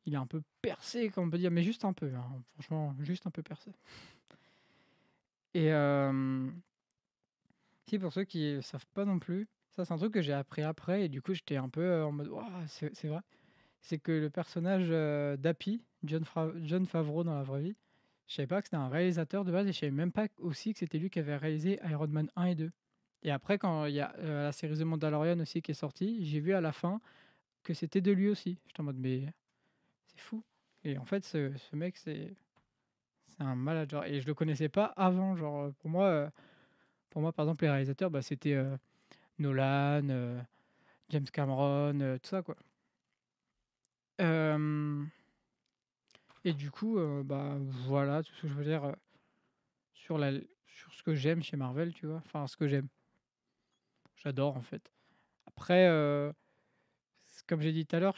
Il a un peu percé, comme on peut dire, mais juste un peu, hein, franchement, juste un peu percé. Et si pour ceux qui savent pas non plus, ça c'est un truc que j'ai appris après, et du coup j'étais un peu en mode, waouh, c'est vrai. C'est que le personnage d'Happy, John Favreau dans la vraie vie, je savais pas que c'était un réalisateur de base, et je savais même pas aussi que c'était lui qui avait réalisé Iron Man 1 et 2. Et après, quand il y a la série The Mandalorian aussi qui est sortie, j'ai vu à la fin que c'était de lui aussi. J'étais en mode, mais c'est fou. Et en fait, ce mec, c'est un malade. Genre, et je le connaissais pas avant. Genre, pour moi, par exemple, les réalisateurs, bah, c'était Nolan, James Cameron, tout ça, quoi. Euh, et du coup, bah, voilà tout ce que je veux dire sur ce que j'aime chez Marvel, tu vois. Enfin, ce que j'aime. J'adore, en fait. Après, comme j'ai dit tout à l'heure,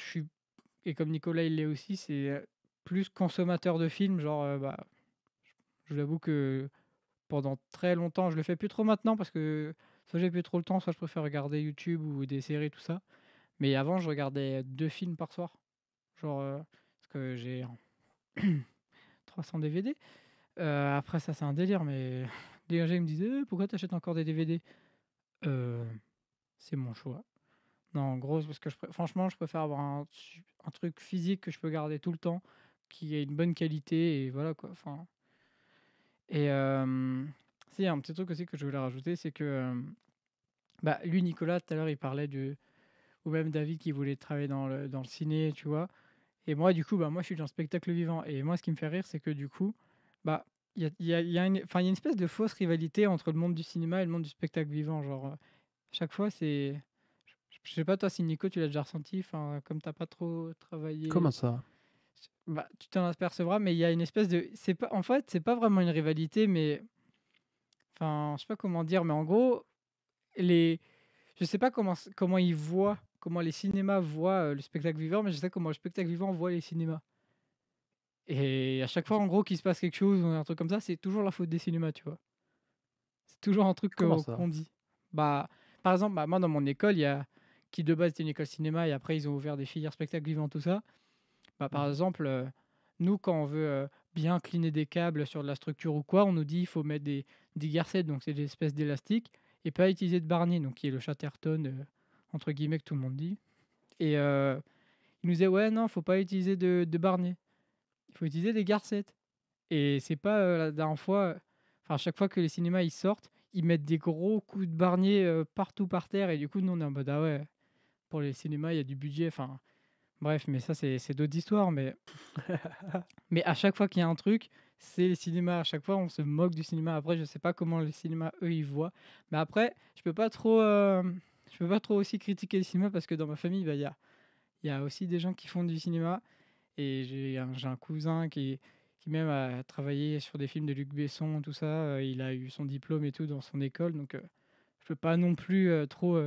et comme Nicolas, il l'est aussi, c'est plus consommateur de films. Genre, bah, je vous avoue que pendant très longtemps, je le fais plus trop maintenant parce que soit j'ai plus trop le temps, soit je préfère regarder YouTube ou des séries, tout ça. Mais avant, je regardais 2 films par soir. Genre, parce que j'ai 300 DVD. Après ça, c'est un délire, mais les gens ils me disaient: «Pourquoi t'achètes encore des DVD?» Heu, c'est mon choix. Non, en gros, c'est parce que franchement, je préfère avoir un truc physique que je peux garder tout le temps, qui a une bonne qualité et voilà quoi, enfin. Et si, il y a un petit truc aussi que je voulais rajouter, c'est que, bah, lui, Nicolas, tout à l'heure, il parlait ou même David qui voulait travailler dans le ciné, tu vois? Et moi, du coup, bah, moi, je suis dans le spectacle vivant. Et moi, ce qui me fait rire, c'est que du coup, bah, il y a une espèce de fausse rivalité entre le monde du cinéma et le monde du spectacle vivant. Genre, chaque fois, c'est. Je sais pas, toi, si Nico, tu l'as déjà ressenti, enfin, comme t'as pas trop Comment travaillé, ça? bah, tu t'en apercevras, mais il y a une espèce de. C'est pas, en fait, c'est pas vraiment une rivalité, mais. Enfin, je sais pas comment dire, mais en gros, les. Je sais pas comment ils voient, comment les cinémas voient le spectacle vivant, mais je sais comment le spectacle vivant voit les cinémas. Et à chaque fois, en gros, qu'il se passe quelque chose ou un truc comme ça, c'est toujours la faute des cinémas, tu vois? C'est toujours un truc Comment ça? qu'on dit. Bah, par exemple, bah, moi, dans mon école, qui de base était une école cinéma et après, ils ont ouvert des filières spectacle vivant, tout ça. Bah, par Mmh. exemple, nous, quand on veut bien cliner des câbles sur de la structure ou quoi, on nous dit il faut mettre des garcettes, donc c'est des espèces d'élastiques, et pas utiliser de barnier, donc qui est le Chatterton, entre guillemets, que tout le monde dit. Et ils nous disaient ouais, non, faut pas utiliser de barnier, il faut utiliser des garcettes. Et c'est pas la dernière fois. Enfin, à chaque fois que les cinémas ils sortent, ils mettent des gros coups de barnier partout par terre. Et du coup, nous, on est en mode ah ouais, pour les cinémas, il y a du budget. Enfin, bref, mais ça, c'est d'autres histoires. Mais à chaque fois qu'il y a un truc, c'est les cinémas. À chaque fois, on se moque du cinéma. Après, je sais pas comment les cinémas, eux, ils voient. Mais après, je peux pas trop aussi critiquer le cinéma parce que dans ma famille, bah, il y a aussi des gens qui font du cinéma. Et j'ai un cousin qui même a travaillé sur des films de Luc Besson, tout ça. Il a eu son diplôme et tout dans son école. Donc, je peux pas non plus trop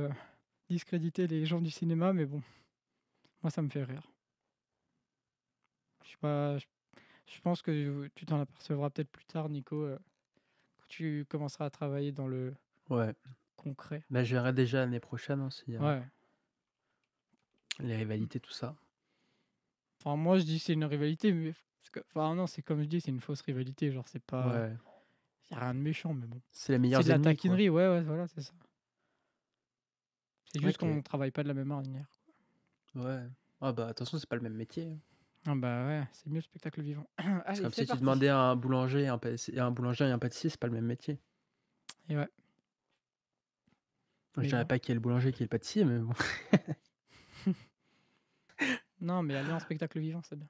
discréditer les gens du cinéma. Mais bon, moi, ça me fait rire. Je sais pas, je pense que tu t'en apercevras peut-être plus tard, Nico, quand tu commenceras à travailler dans le Ouais. concret. Bah, je verrai déjà l'année prochaine aussi, Ouais. les rivalités, tout ça. Enfin, moi, je dis c'est une rivalité, mais enfin non, c'est comme je dis, c'est une fausse rivalité. Genre, c'est pas, Ouais. y a rien de méchant, mais bon. C'est les C'est meilleurs de la ennemis, quoi. taquinerie, ouais, voilà, c'est ça. C'est juste Ok. qu'on travaille pas de la même manière. Ouais. Ah bah, attention, c'est pas le même métier. Ah bah ouais, c'est mieux le spectacle vivant. C'est Allez, comme c'est si tu parti. demandais à un boulanger et un boulanger et un pâtissier, c'est pas le même métier. Et ouais. Je Mais dirais bon. pas qui est le boulanger, qui est le pâtissier, mais bon. Non, mais aller en spectacle vivant, c'est bien.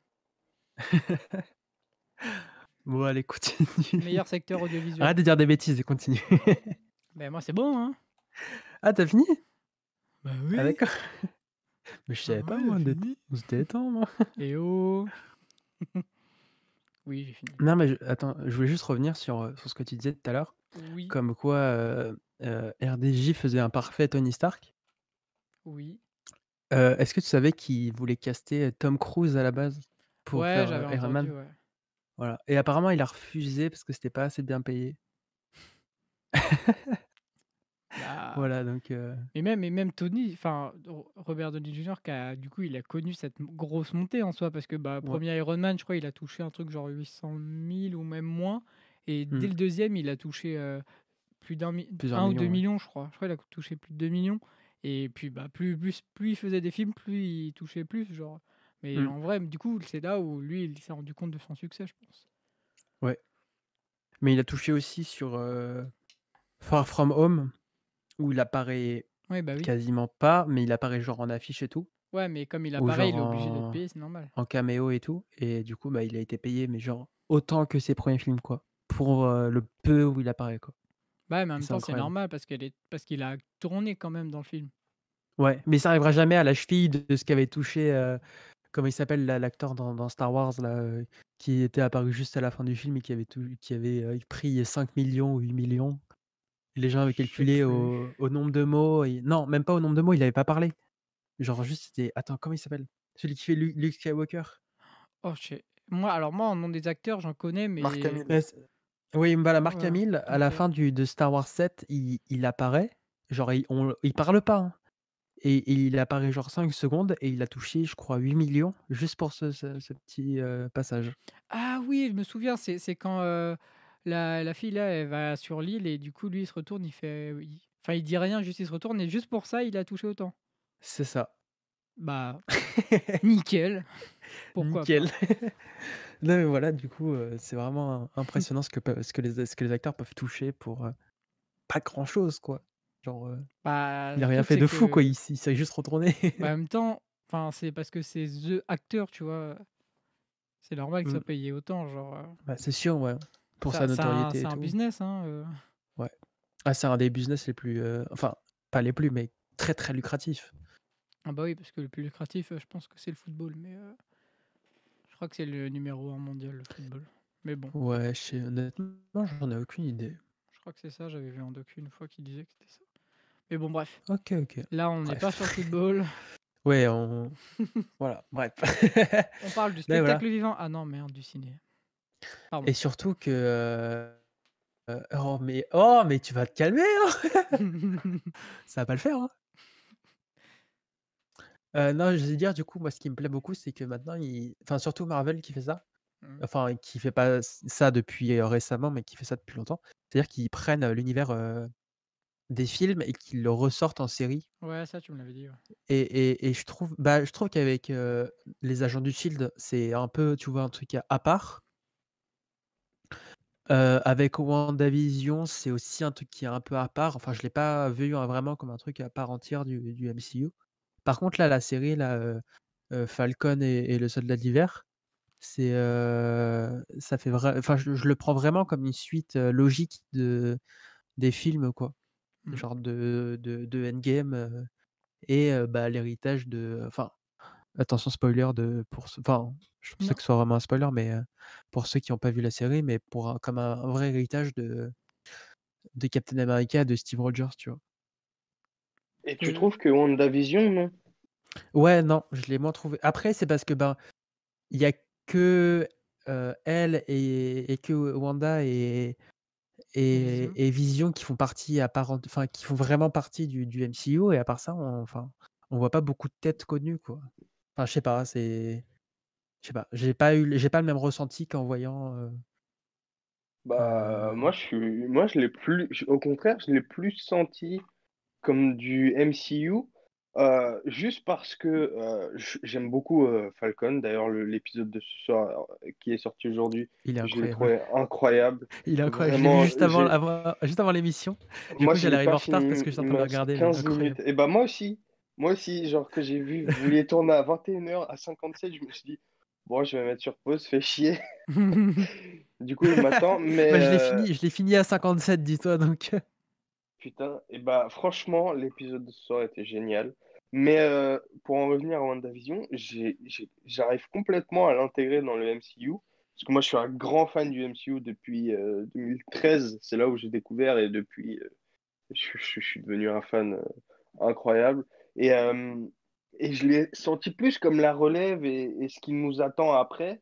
Bon, allez, continue. Meilleur secteur audiovisuel. Arrête de dire des bêtises et continue. Ben moi, c'est bon, hein. Ah, t'as fini? Bah Ah, oui. d'accord. Mais je savais pas, ouais, moi, j'ai de fini. on se détend, moi. Et oh. Oui, j'ai fini. Non, mais attends, je voulais juste revenir sur ce que tu disais tout à l'heure, Oui, comme quoi RDJ faisait un parfait Tony Stark. oui. Est-ce que tu savais qu'il voulait caster Tom Cruise à la base pour Ouais, faire j'avais Iron entendu, Man? ouais. Voilà. Et apparemment, il a refusé parce que c'était pas assez bien payé. Bah, Voilà, donc et même Tony, enfin Robert Downey Jr. Du coup, il a connu cette grosse montée en soi parce que bah, ouais. premier Iron Man, je crois, il a touché un truc genre 800 000 ou même moins. Et Mmh. dès le deuxième, il a touché plus Plusieurs 1 ou 2 millions, ouais. millions, je crois. Je crois qu'il a touché plus de 2 millions. Et puis, bah, plus il faisait des films, plus il touchait plus, genre. Mais Mmh. en vrai, du coup, c'est là où lui, il s'est rendu compte de son succès, je pense. Ouais. Mais il a touché aussi sur Far From Home, où il apparaît Ouais, bah oui. quasiment pas, mais il apparaît genre en affiche et tout, Ouais, mais comme il ou apparaît, il genre est obligé d'être payé, c'est normal. en caméo et tout. Et du coup, bah, il a été payé, mais genre autant que ses premiers films, quoi. Pour le peu où il apparaît, quoi. Bah, mais en Et même c'est temps, c'est incroyable. normal parce qu'il a tourné quand même dans le film. Ouais, mais ça arrivera jamais à la cheville de ce qu'avait touché, comment il s'appelle l'acteur dans Star Wars, là, qui était apparu juste à la fin du film et qui avait pris 5 millions ou 8 millions. Et les gens avaient Je sais calculé plus. au nombre de mots. Non, même pas au nombre de mots, il avait pas parlé. Genre juste, c'était. Attends, comment il s'appelle? Celui qui fait Luke Skywalker. Oh, moi, en nom des acteurs, j'en connais, Marc mais Hamill. Ouais, oui, voilà, Mark ouais, Hamill, à la OK. fin de Star Wars 7, il apparaît. Genre, il parle pas, hein. Et il apparaît genre 5 secondes et il a touché, je crois, 8 millions juste pour ce petit passage. Ah oui, je me souviens, c'est quand, la fille là, elle va sur l'île et du coup, lui, il se retourne, il fait enfin, il dit rien, juste il se retourne et juste pour ça, il a touché autant. C'est ça. Bah, nickel, pourquoi pas. Nickel. Non, mais voilà, du coup, c'est vraiment impressionnant ce que les acteurs peuvent toucher pour pas grand-chose, quoi. Genre, Bah, il le a rien truc, fait c'est de fou, quoi. que, Il s'est juste retourné. bah, en même temps, enfin, c'est parce que c'est the acteur, tu vois? C'est normal qu'il Mmh. soit payé autant, genre, Bah, c'est sûr, ouais. Pour sa ça notoriété c'est et un tout. business, hein, Ouais. Ah, c'est un des business les plus, enfin, pas les plus, mais très, très lucratifs. Ah bah oui, parce que le plus lucratif, je pense que c'est le football, mais je crois que c'est le numéro 1 mondial, le football. Mais bon, Ouais, honnêtement, j'en ai aucune idée. je crois que c'est ça, j'avais vu un docu une fois qui disait que c'était ça. Mais bon, bref, OK, OK. là, on n'est pas Bref. sur le football, Ouais, voilà, bref. on parle du Là, voilà. spectacle vivant. Ah non, merde, du ciné. Pardon. Et surtout que, oh mais tu vas te calmer, hein! Ça va pas le faire, hein! Non, je veux dire, du coup, moi, ce qui me plaît beaucoup, c'est que maintenant, enfin, surtout Marvel qui fait ça, Mmh. enfin, qui fait pas ça depuis récemment, mais qui fait ça depuis longtemps. C'est-à-dire qu'ils prennent l'univers des films et qu'ils le ressortent en série. Ouais, ça, tu me l'avais dit, ouais. Et je trouve qu'avec les Agents du Shield, c'est un peu, tu vois, un truc à part. Avec WandaVision, c'est aussi un truc qui est un peu à part. Enfin, je l'ai pas vu, vraiment comme un truc à part entière du MCU. Par contre, là, la série là, Falcon et le Soldat de l'Hiver, ça fait enfin, je le prends vraiment comme une suite, logique des films, quoi. Mmh. Genre de Endgame, et bah, l'héritage enfin, attention spoiler enfin, je pensais Non. que ce soit vraiment un spoiler, mais pour ceux qui ont pas vu la série, mais comme un vrai héritage de Captain America, de Steve Rogers, tu vois? Et tu Heu, trouves que WandaVision, non? Ouais, non, je l'ai moins trouvé. Après, c'est parce que, ben, il y a que, elle et que Wanda Vision. et Vision qui font partie à part enfin, qui font vraiment partie du MCU, et à part ça, on voit pas beaucoup de têtes connues, quoi. Enfin, je sais pas, je sais pas, j'ai pas le même ressenti qu'en voyant, Bah, heu moi, je l'ai plus, au contraire, je l'ai plus senti comme du MCU, juste parce que j'aime beaucoup Falcon. D'ailleurs, l'épisode de ce soir qui est sorti aujourd'hui, il est je l'ai incroyable. trouvé incroyable. Il est incroyable. Je l'ai vu Vraiment, juste avant l'émission. Du moi, coup, je j'allais l'ai arriver pas en retard parce fini. que j'étais en Il train de me le reste regarder, mais 15 minutes. incroyable. Et bah, moi aussi, genre que j'ai vu, vous vouliez tourner à 21h, à 57, je me suis dit, bon, je vais mettre sur pause, fait chier. Du coup, il m'attend, mais Bah, je l'ai fini à 57, dis-toi, donc putain, et bah franchement, l'épisode de ce soir était génial. Mais pour en revenir à WandaVision, j'arrive complètement à l'intégrer dans le MCU. Parce que moi, je suis un grand fan du MCU depuis 2013. C'est là où j'ai découvert et depuis, je suis devenu un fan incroyable. Et, euh, et je l'ai senti plus comme la relève et ce qui nous attend après,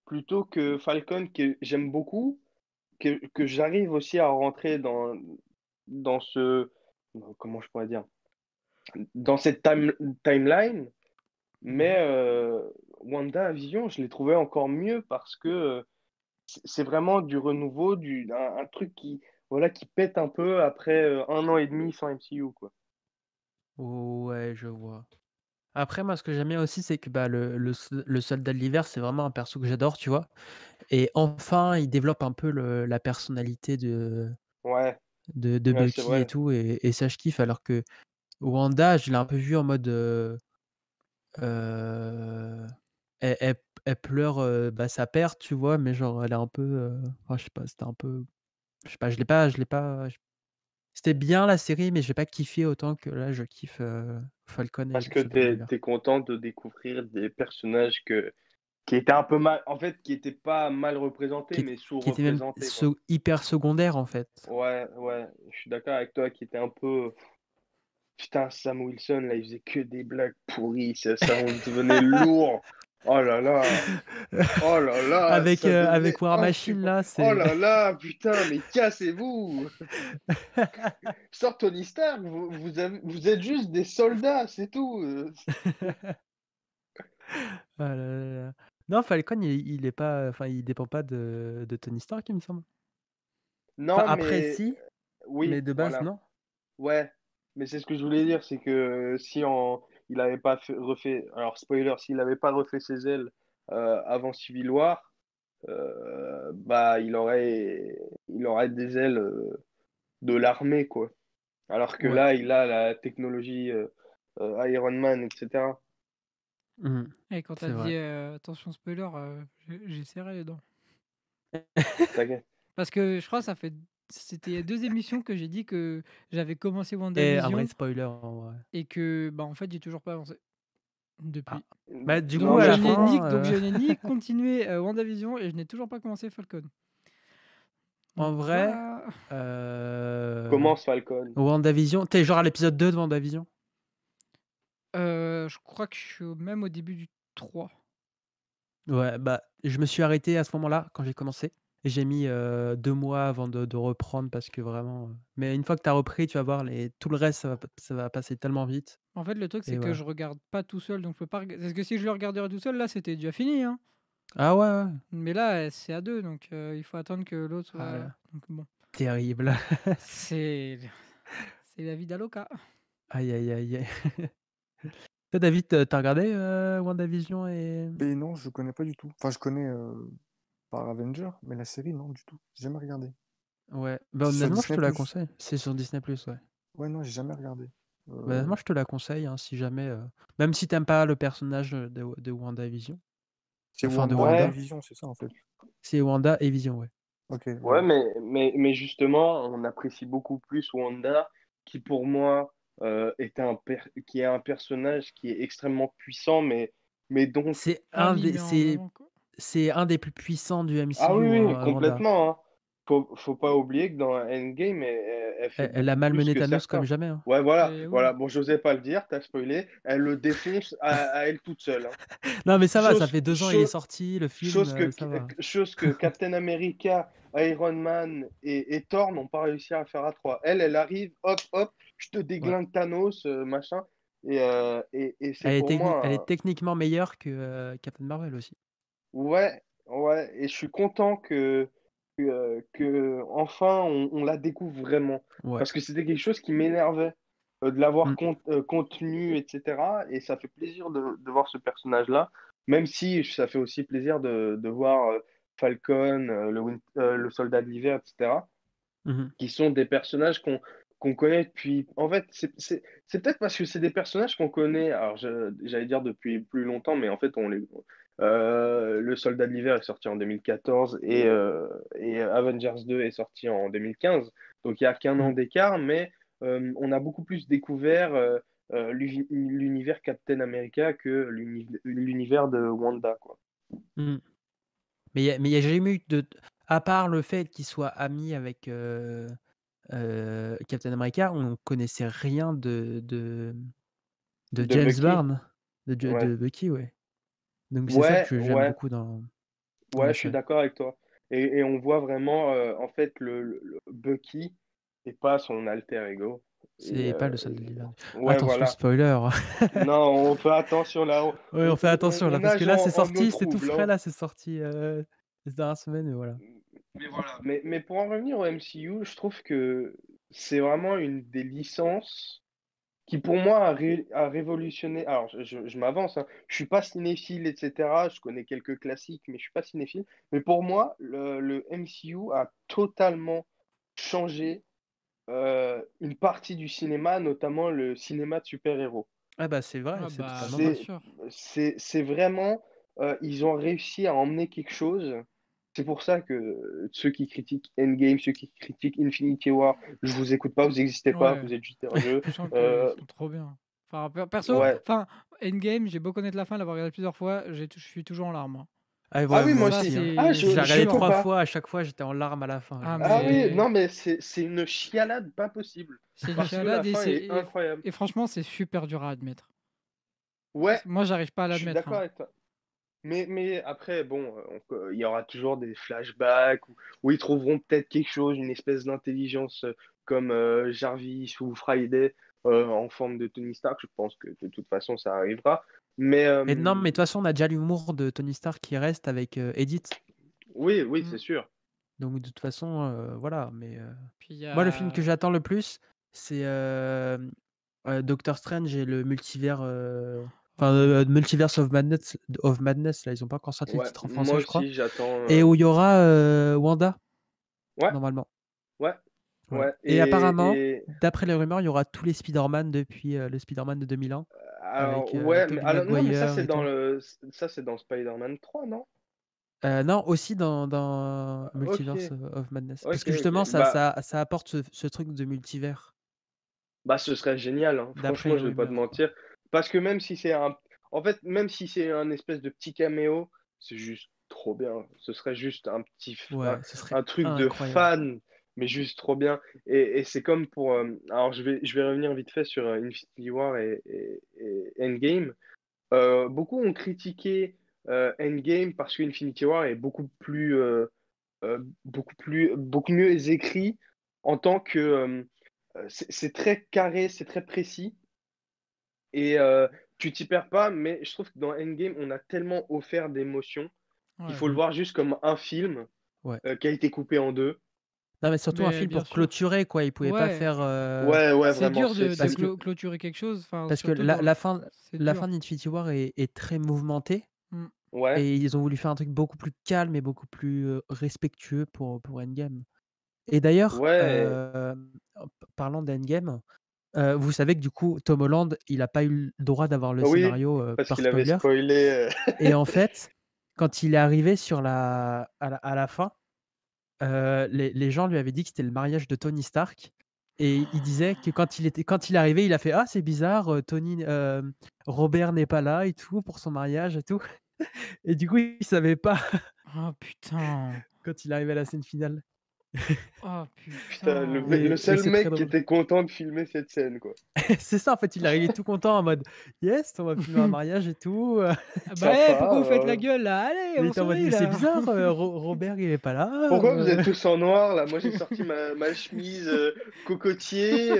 plutôt que Falcon, que j'aime beaucoup, que j'arrive aussi à rentrer dans comment je pourrais dire, dans cette timeline, mais Mmh. WandaVision, je l'ai trouvé encore mieux parce que c'est vraiment du renouveau, un truc voilà, qui pète un peu après 1 an et demi sans MCU, quoi. ouais, je vois. Après, moi, ce que j'aime bien aussi, c'est que, bah, le Soldat de l'Hiver, c'est vraiment un perso que j'adore, tu vois? Et enfin, il développe un peu la personnalité Ouais, de ouais, c'est Bucky et vrai. tout, et ça, je kiffe. Alors que Wanda, je l'ai un peu vue en mode, heu, elle pleure, bah, sa perte, tu vois? Mais genre, elle est un peu, enfin, je sais pas, c'était un peu, je sais pas, je l'ai pas c'était bien la série, mais j'ai pas kiffé autant que là, je kiffe, Falcon et Parce le que Soldat de t'es, l'Hiver. t'es content de découvrir des personnages qui étaient un peu mal, en fait, qui étaient pas mal représentés, Qui ét mais qui était même sous-représentés, quoi. hyper secondaire, en fait. Ouais, ouais, je suis d'accord avec toi, qui était un peu. Putain, Sam Wilson, là, il faisait que des blagues pourries, ça en devenait lourd. Oh là là, oh là là, ça Avec devenait War Machine insupportable. là, Oh c'est là là, putain, mais cassez-vous! Sort Tony Stark, vous êtes juste des soldats, c'est tout. Ah là là là. Non, Falcon, il est pas, enfin, il dépend pas de Tony Stark, il me semble. Enfin, Non, après mais si, mais oui, de base voilà. non. Ouais, mais c'est ce que je voulais dire, c'est que si il avait pas refait, alors spoiler, s'il avait pas refait ses ailes avant Civil War, bah il aurait des ailes de l'armée, quoi. Alors que Ouais. là, il a la technologie Iron Man, etc. Mmh. Et quand tu as C'est dit, vrai. attention spoiler, j'ai serré les dents. T'inquiète. Parce que je crois c'était il y a 2 émissions que j'ai dit que j'avais commencé Et un vrai WandaVision spoiler, en vrai. et que, bah, en fait, j'ai toujours pas avancé Ah. depuis. Bah, du Non, coup, à mais la je comprends. fin, Je n'ai ni continué, WandaVision et je n'ai toujours pas commencé Falcon. Donc en vrai, voilà. heu, Commence Falcon. WandaVision, tu es genre à l'épisode 2 de WandaVision? Je crois que je suis même au début du 3. Ouais, bah, je me suis arrêté à ce moment-là, quand j'ai commencé. Et j'ai mis, 2 mois avant de reprendre parce que vraiment, mais une fois que tu as repris, tu vas voir tout le reste, ça va passer tellement vite, En fait, le truc, et c'est que voilà. je regarde pas tout seul, donc je peux pas parce que si je le regarderais tout seul, là, c'était déjà fini, hein. Ah ouais, ouais. Mais là, c'est à 2, donc il faut attendre que l'autre Ah soit là, donc bon. terrible. C'est c'est la vie d'Aloca. Aïe, aïe, aïe, aïe. Toi, David, tu regardé, WandaVision et Et non, je connais pas du tout. Enfin, je connais, par Avenger, mais la série, non, du tout. J'ai jamais regardé. Ouais. Bah, C'est sur honnêtement, je te Disney+. la conseille. C'est sur Disney+, ouais. Ouais, non, j'ai jamais regardé. Bah, honnêtement, je te la conseille, hein, si jamais... Même si t'aimes pas le personnage de WandaVision. C'est Enfin, de Wanda et Ouais, Wanda. Vision, c'est ça, en fait. C'est Wanda et Vision, ouais. Ok, ouais, ouais. mais justement, on apprécie beaucoup plus Wanda, qui pour moi qui est un personnage qui est extrêmement puissant, mais dont... C'est Pas un mis des, en avant, quoi. c'est un des plus puissants du Ah oui, MCU, oui, Wanda. complètement, hein. Faut pas oublier que dans Endgame, elle fait Elle a beaucoup plus malmené que Thanos comme certains. jamais, hein. Ouais, voilà, Et oui. voilà. Bon, j'osais pas le dire, t'as spoilé. Elle le défonce à elle toute seule, hein. Non, mais ça va, ça Chose, fait 2 ans, il est chose, sorti, le film, chose que, ça va. chose que Captain America, Iron Man et Thor n'ont pas réussi à faire à trois. Elle arrive, hop, hop, je te Ouais. déglingue Thanos, machin. Et c'est Elle est, pour elle est moi, techniquement meilleure que Captain Marvel aussi. ouais, ouais, et je suis content que enfin on la découvre vraiment. Ouais. Parce que c'était quelque chose qui m'énervait de l'avoir Mm. contenu, etc. Et ça fait plaisir de voir ce personnage-là, même si ça fait aussi plaisir de voir Falcon, le soldat de l'hiver, etc. Mhm. Qui sont des personnages qu'on connaît depuis. En fait, c'est peut-être parce que c'est des personnages qu'on connaît, alors j'allais dire depuis plus longtemps, mais en fait, le Soldat de l'hiver est sorti en 2014 et Avengers 2 est sorti en 2015. Donc il n'y a qu'un an Mm. d'écart, mais on a beaucoup plus découvert l'univers Captain America que l'univers de Wanda, quoi. Mm. Mais il y a jamais eu de... À part le fait qu'il soit ami avec Captain America, on connaissait rien de De James Bucky. Byrne, Ouais. de Bucky, ouais. Donc c'est ça Ouais, que j'aime ouais. beaucoup dans Ouais, la je suis série. d'accord avec toi. Et on voit vraiment, en fait, le Bucky et pas son alter ego. Et, C'est pas le soldat de l'hiver. ouais, Attention, voilà. spoiler. Non, on fait attention là. Ouais, on fait attention On là, parce que nage là c'est en eau sorti, c'est tout trouble, frais hein. là, c'est sorti ces dernières semaines, et voilà. Mais voilà. Mais pour en revenir au MCU, je trouve que c'est vraiment une des licences qui pour moi a révolutionné. Alors, je m'avance, hein. Je suis pas cinéphile, etc. Je connais quelques classiques, mais je suis pas cinéphile. Mais pour moi, le MCU a totalement changé une partie du cinéma, notamment le cinéma de super-héros. Ah bah c'est vrai, Ah c'est bah, totalement bien vrai. C'est, sûr. c'est vraiment, ils ont réussi à emmener quelque chose. C'est pour ça que ceux qui critiquent Endgame, ceux qui critiquent Infinity War, je vous écoute pas, vous n'existez pas, Ouais, vous êtes juste des rageux. je sens qu'ils Euh, sont trop bien. Enfin, perso, ouais. enfin, Endgame, j'ai beau connaître la fin, l'avoir regardé plusieurs fois, je suis toujours en larmes, hein. Ah Ah ouais, oui, moi moi Ça, aussi. aussi, hein. Ah, c'est Je l'ai je regardé peux 3 pas. fois, à chaque fois j'étais en larmes à la fin. Ah, Ah oui, mais non, mais c'est une chialade pas possible. c'est une Parce que la chialade fin est incroyable. et franchement, c'est super dur à admettre. Ouais, Moi, j'arrive pas à je suis l'admettre, d'accord hein. avec toi. Mais après, bon, il y aura toujours des flashbacks où ils trouveront peut-être quelque chose, une espèce d'intelligence comme Jarvis ou Friday en forme de Tony Stark. Je pense que de toute façon, ça arrivera. Mais Mais non, mais de toute façon, on a déjà l'humour de Tony Stark qui reste avec Edith. oui, oui, Mm. c'est sûr. Donc de toute façon, voilà. Mais Puis il y moi, le film que a... j'attends le plus, c'est Doctor Strange et le multivers. Enfin, Oh. Multiverse of Madness, là, ils ont pas encore sorti le Ouais, titre en moi français, je crois. aussi, j'attends. Et où il y aura Wanda, Ouais, normalement. ouais, Voilà. ouais. Et apparemment, Et d'après les rumeurs, il y aura tous les Spider-Man depuis le Spider-Man de 2001, alors, avec ouais, mais Tobey alors, non, mais Maguire et tout. ça, c'est dans Spider-Man 3, non? Non, aussi dans Ok, Multiverse of Madness. Parce ok, que justement, ok. Bah, ça apporte ce truc de multivers, ce serait génial, hein. d'après Franchement, les je vais pas te rumeurs, quoi. mentir. Parce que même si c'est en fait, même si c'est un espèce de petit caméo, c'est juste trop bien. Ce serait juste Ouais, ce serait un truc de incroyable. fan, mais juste trop bien. Et c'est comme pour. Alors, je vais revenir vite fait sur Infinity War et Endgame. Beaucoup ont critiqué Endgame parce que Infinity War est beaucoup mieux écrit en tant que c'est très carré, c'est très précis et tu t'y perds pas. Mais je trouve que dans Endgame, on a tellement offert d'émotions qu'il Ouais, faut le Mm. voir juste comme un film Ouais. qui a été coupé en deux. Non, mais surtout un mais film bien pour sûr. clôturer, quoi. Ils pouvaient pas Ouais, faire. Ouais, ouais, c'est vraiment. dur de Parce que, clôturer quelque chose, enfin, parce que surtout dans le... C'est la fin dur. d'Infinity War est très mouvementée. Mm. Ouais, et ils ont voulu faire un truc beaucoup plus calme et beaucoup plus, respectueux pour Endgame. Et d'ailleurs, ouais, en parlant d'Endgame, vous savez que du coup, Tom Holland, il a pas eu le droit d'avoir le oui, scénario, parce par qu'il avait spoiler. spoilé. Et en fait, quand il est arrivé sur à la fin, les gens lui avaient dit que c'était le mariage de Tony Stark et il disait que quand il est arrivé, il a fait: «Ah, c'est bizarre, Robert n'est pas là et tout pour son mariage et tout». Et du coup, il savait pas Oh putain! quand il est arrivé à la scène finale. Oh Putain, putain! le Et seul c'est très mec qui drôle. était content de filmer cette scène, quoi. C'est ça, en fait, il est arrivé tout content en mode: «Yes, on va filmer un mariage et tout», Ah bah, hey, Sympa, pourquoi vous faites la gueule là? Allez, il on était en mode: sourit «Mais c'est là! bizarre, Robert il est pas là, pourquoi vous êtes tous en noir, là? Moi, j'ai sorti ma chemise, cocotier,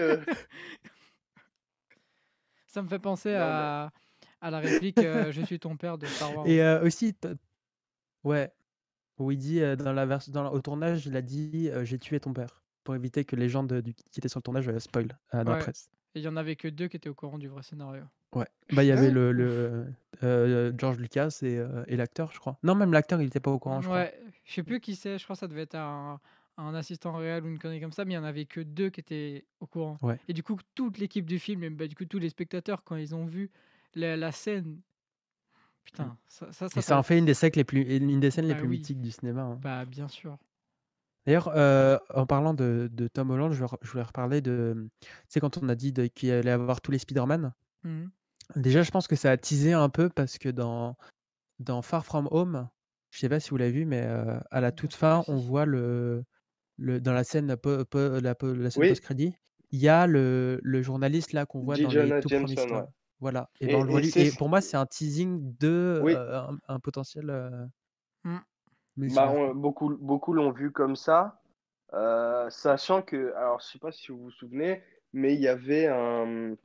Ça me fait penser Non, mais à la réplique, «Je suis ton père» de Star Wars. et aussi ouais, où il dit, au tournage, il a dit, «J'ai tué ton père», pour éviter que les gens qui étaient sur le tournage, spoil, dans la Ouais, presse. et il y en avait que 2 qui étaient au courant du vrai scénario. Ouais, bah, il y avait ouf. George Lucas et l'acteur, je crois. Non, même l'acteur, il était pas au courant, je crois. Ouais, je sais plus qui c'est, je crois que ça devait être un assistant réel ou une connerie comme ça, mais il y en avait que 2 qui étaient au courant. Ouais. Et du coup, toute l'équipe du film et bah, du coup, tous les spectateurs, quand ils ont vu la scène, Mmh. putain, ça Et ça t'a en fait une des scènes les bah plus oui, mythiques du cinéma, hein. bah bien sûr. D'ailleurs, en parlant de Tom Holland, je voulais reparler tu sais, quand on a dit qu'il allait avoir tous les Spider-Man, Mmh. déjà, je pense que ça a teasé un peu parce que dans Far From Home, je sais pas si vous l'avez vu, mais à la Bien toute sûr que fin, on si. voit dans la scène la scène Oui, post-crédit, il y a le journaliste là qu'on voit J. dans les Jonah tout premiers Jameson, ouais. Spider-Man. Voilà, et ben, on le voit Et lui c'est et ce pour moi, c'est un teasing de, oui, un potentiel, Mmh. bah, multivers, quoi. beaucoup l'ont vu comme ça, sachant que alors je sais pas si vous vous souvenez, mais il y avait une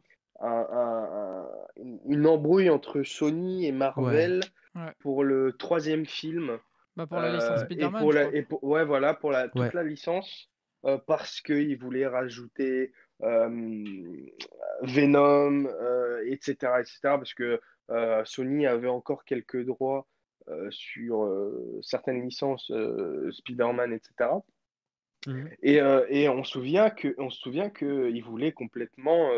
embrouille entre Sony et Ouais. Marvel Ouais. pour le troisième film, Bah, pour la licence et Spider-Man, pour je crois. ouais, voilà, pour toute Ouais. la licence, parce qu'ils voulaient rajouter, Venom, et cetera, parce que, Sony avait encore quelques droits, sur, certaines licences, Spider-Man, et cetera. Mmh mh. Et on se souvient qu'ils voulaient complètement,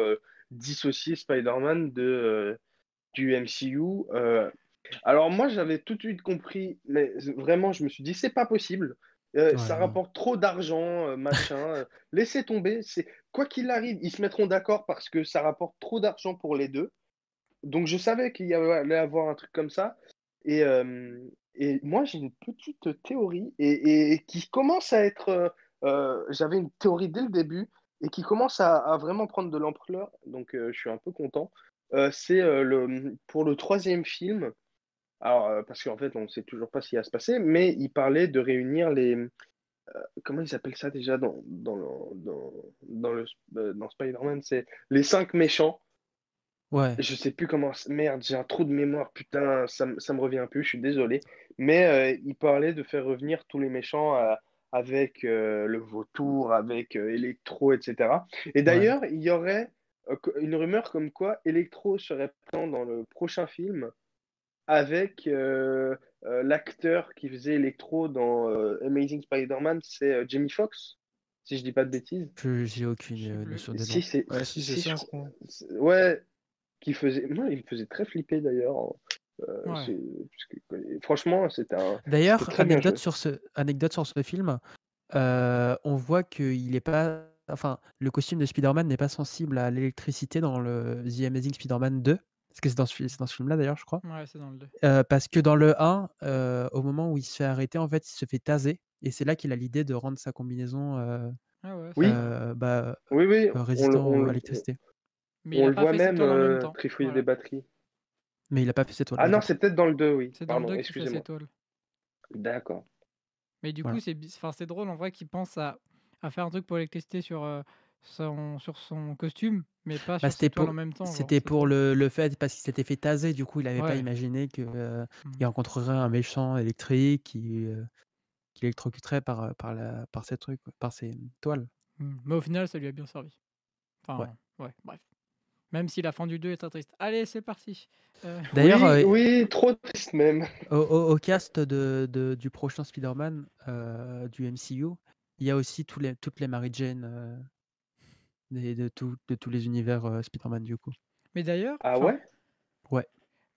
dissocier Spider-Man du MCU. Alors moi, j'avais tout de suite compris, mais vraiment, je me suis dit: «C'est pas possible, ça Ouais, non. rapporte trop d'argent, machin, laissez tomber, c'est quoi qu'il arrive, ils se mettront d'accord parce que ça rapporte trop d'argent pour les 2». Donc je savais qu'il y allait avoir un truc comme ça, et moi, j'ai une petite théorie, et qui commence à être, j'avais une théorie dès le début et qui commence à vraiment prendre de l'ampleur, donc je suis un peu content. C'est, pour le troisième film, alors, parce qu'en fait, on ne sait toujours pas ce qui va se passer, mais il parlait de réunir comment ils appellent ça déjà dans Spider-Man? C'est les 5 méchants. Ouais. Je sais plus comment. Merde, j'ai un trou de mémoire, putain, ça me revient plus, je suis désolé. Mais il parlait de faire revenir tous les méchants, avec, le vautour, avec, Electro, etc. Et Ouais. d'ailleurs, il y aurait, une rumeur comme quoi Electro serait présent dans le prochain film avec, l'acteur qui faisait Electro dans, Amazing Spider-Man, c'est, Jamie Foxx, si je dis pas de bêtises. J'ai aucune, Je sais plus. notion des Si noms. c'est, Ouais, si, c'est si je ça, je crois, crois. ouais, qui faisait, moi, il me faisait très flipper d'ailleurs, hein. Ouais. Parce franchement, c'était D'ailleurs, très bien joué. anecdote sur ce film, on voit qu'il est pas enfin, le costume de Spider-Man n'est pas sensible à l'électricité dans le The Amazing Spider-Man 2, parce que c'est dans ce film-là d'ailleurs, je crois. Ouais, c'est dans le 2. Parce que dans le 1, au moment où il se fait arrêter, en fait, il se fait taser et c'est là qu'il a l'idée de rendre sa combinaison, Ah ouais, c'est Oui, vrai. bah, oui, oui, résistant à l'électricité. Mais il on a le pas voit fait ses même, toiles en même temps. trifouiller des Voilà. batteries. Mais il a pas fait ses toiles, Ah ouais, non, du c'est coup. peut-être dans le 2, oui. C'est dans le Pardon, 2 qu'il fait ses excusez-moi. toiles. D'accord. Mais du coup, Voilà. c'est drôle en vrai qu'il pense à faire un truc pour l'électricité sur son costume, mais pas Bah, sur ses toiles en même temps, genre, c'était c'est pour drôle. le fait parce qu'il s'était fait taser, du coup, il avait pas Ouais. imaginé que, Mmh. il rencontrerait un méchant électrique qui l'électrocuterait par ces trucs, quoi, par ces toiles. Mmh. Mais au final, ça lui a bien servi. Ouais. Enfin, ouais, bref. Même si la fin du 2 est très triste. Allez, c'est parti. D'ailleurs, Oui, trop triste même. au cast du prochain Spider-Man du MCU, il y a aussi toutes les Mary Jane de tous les univers Spider-Man du coup. Mais d'ailleurs, Ah enfin, ouais? Ouais.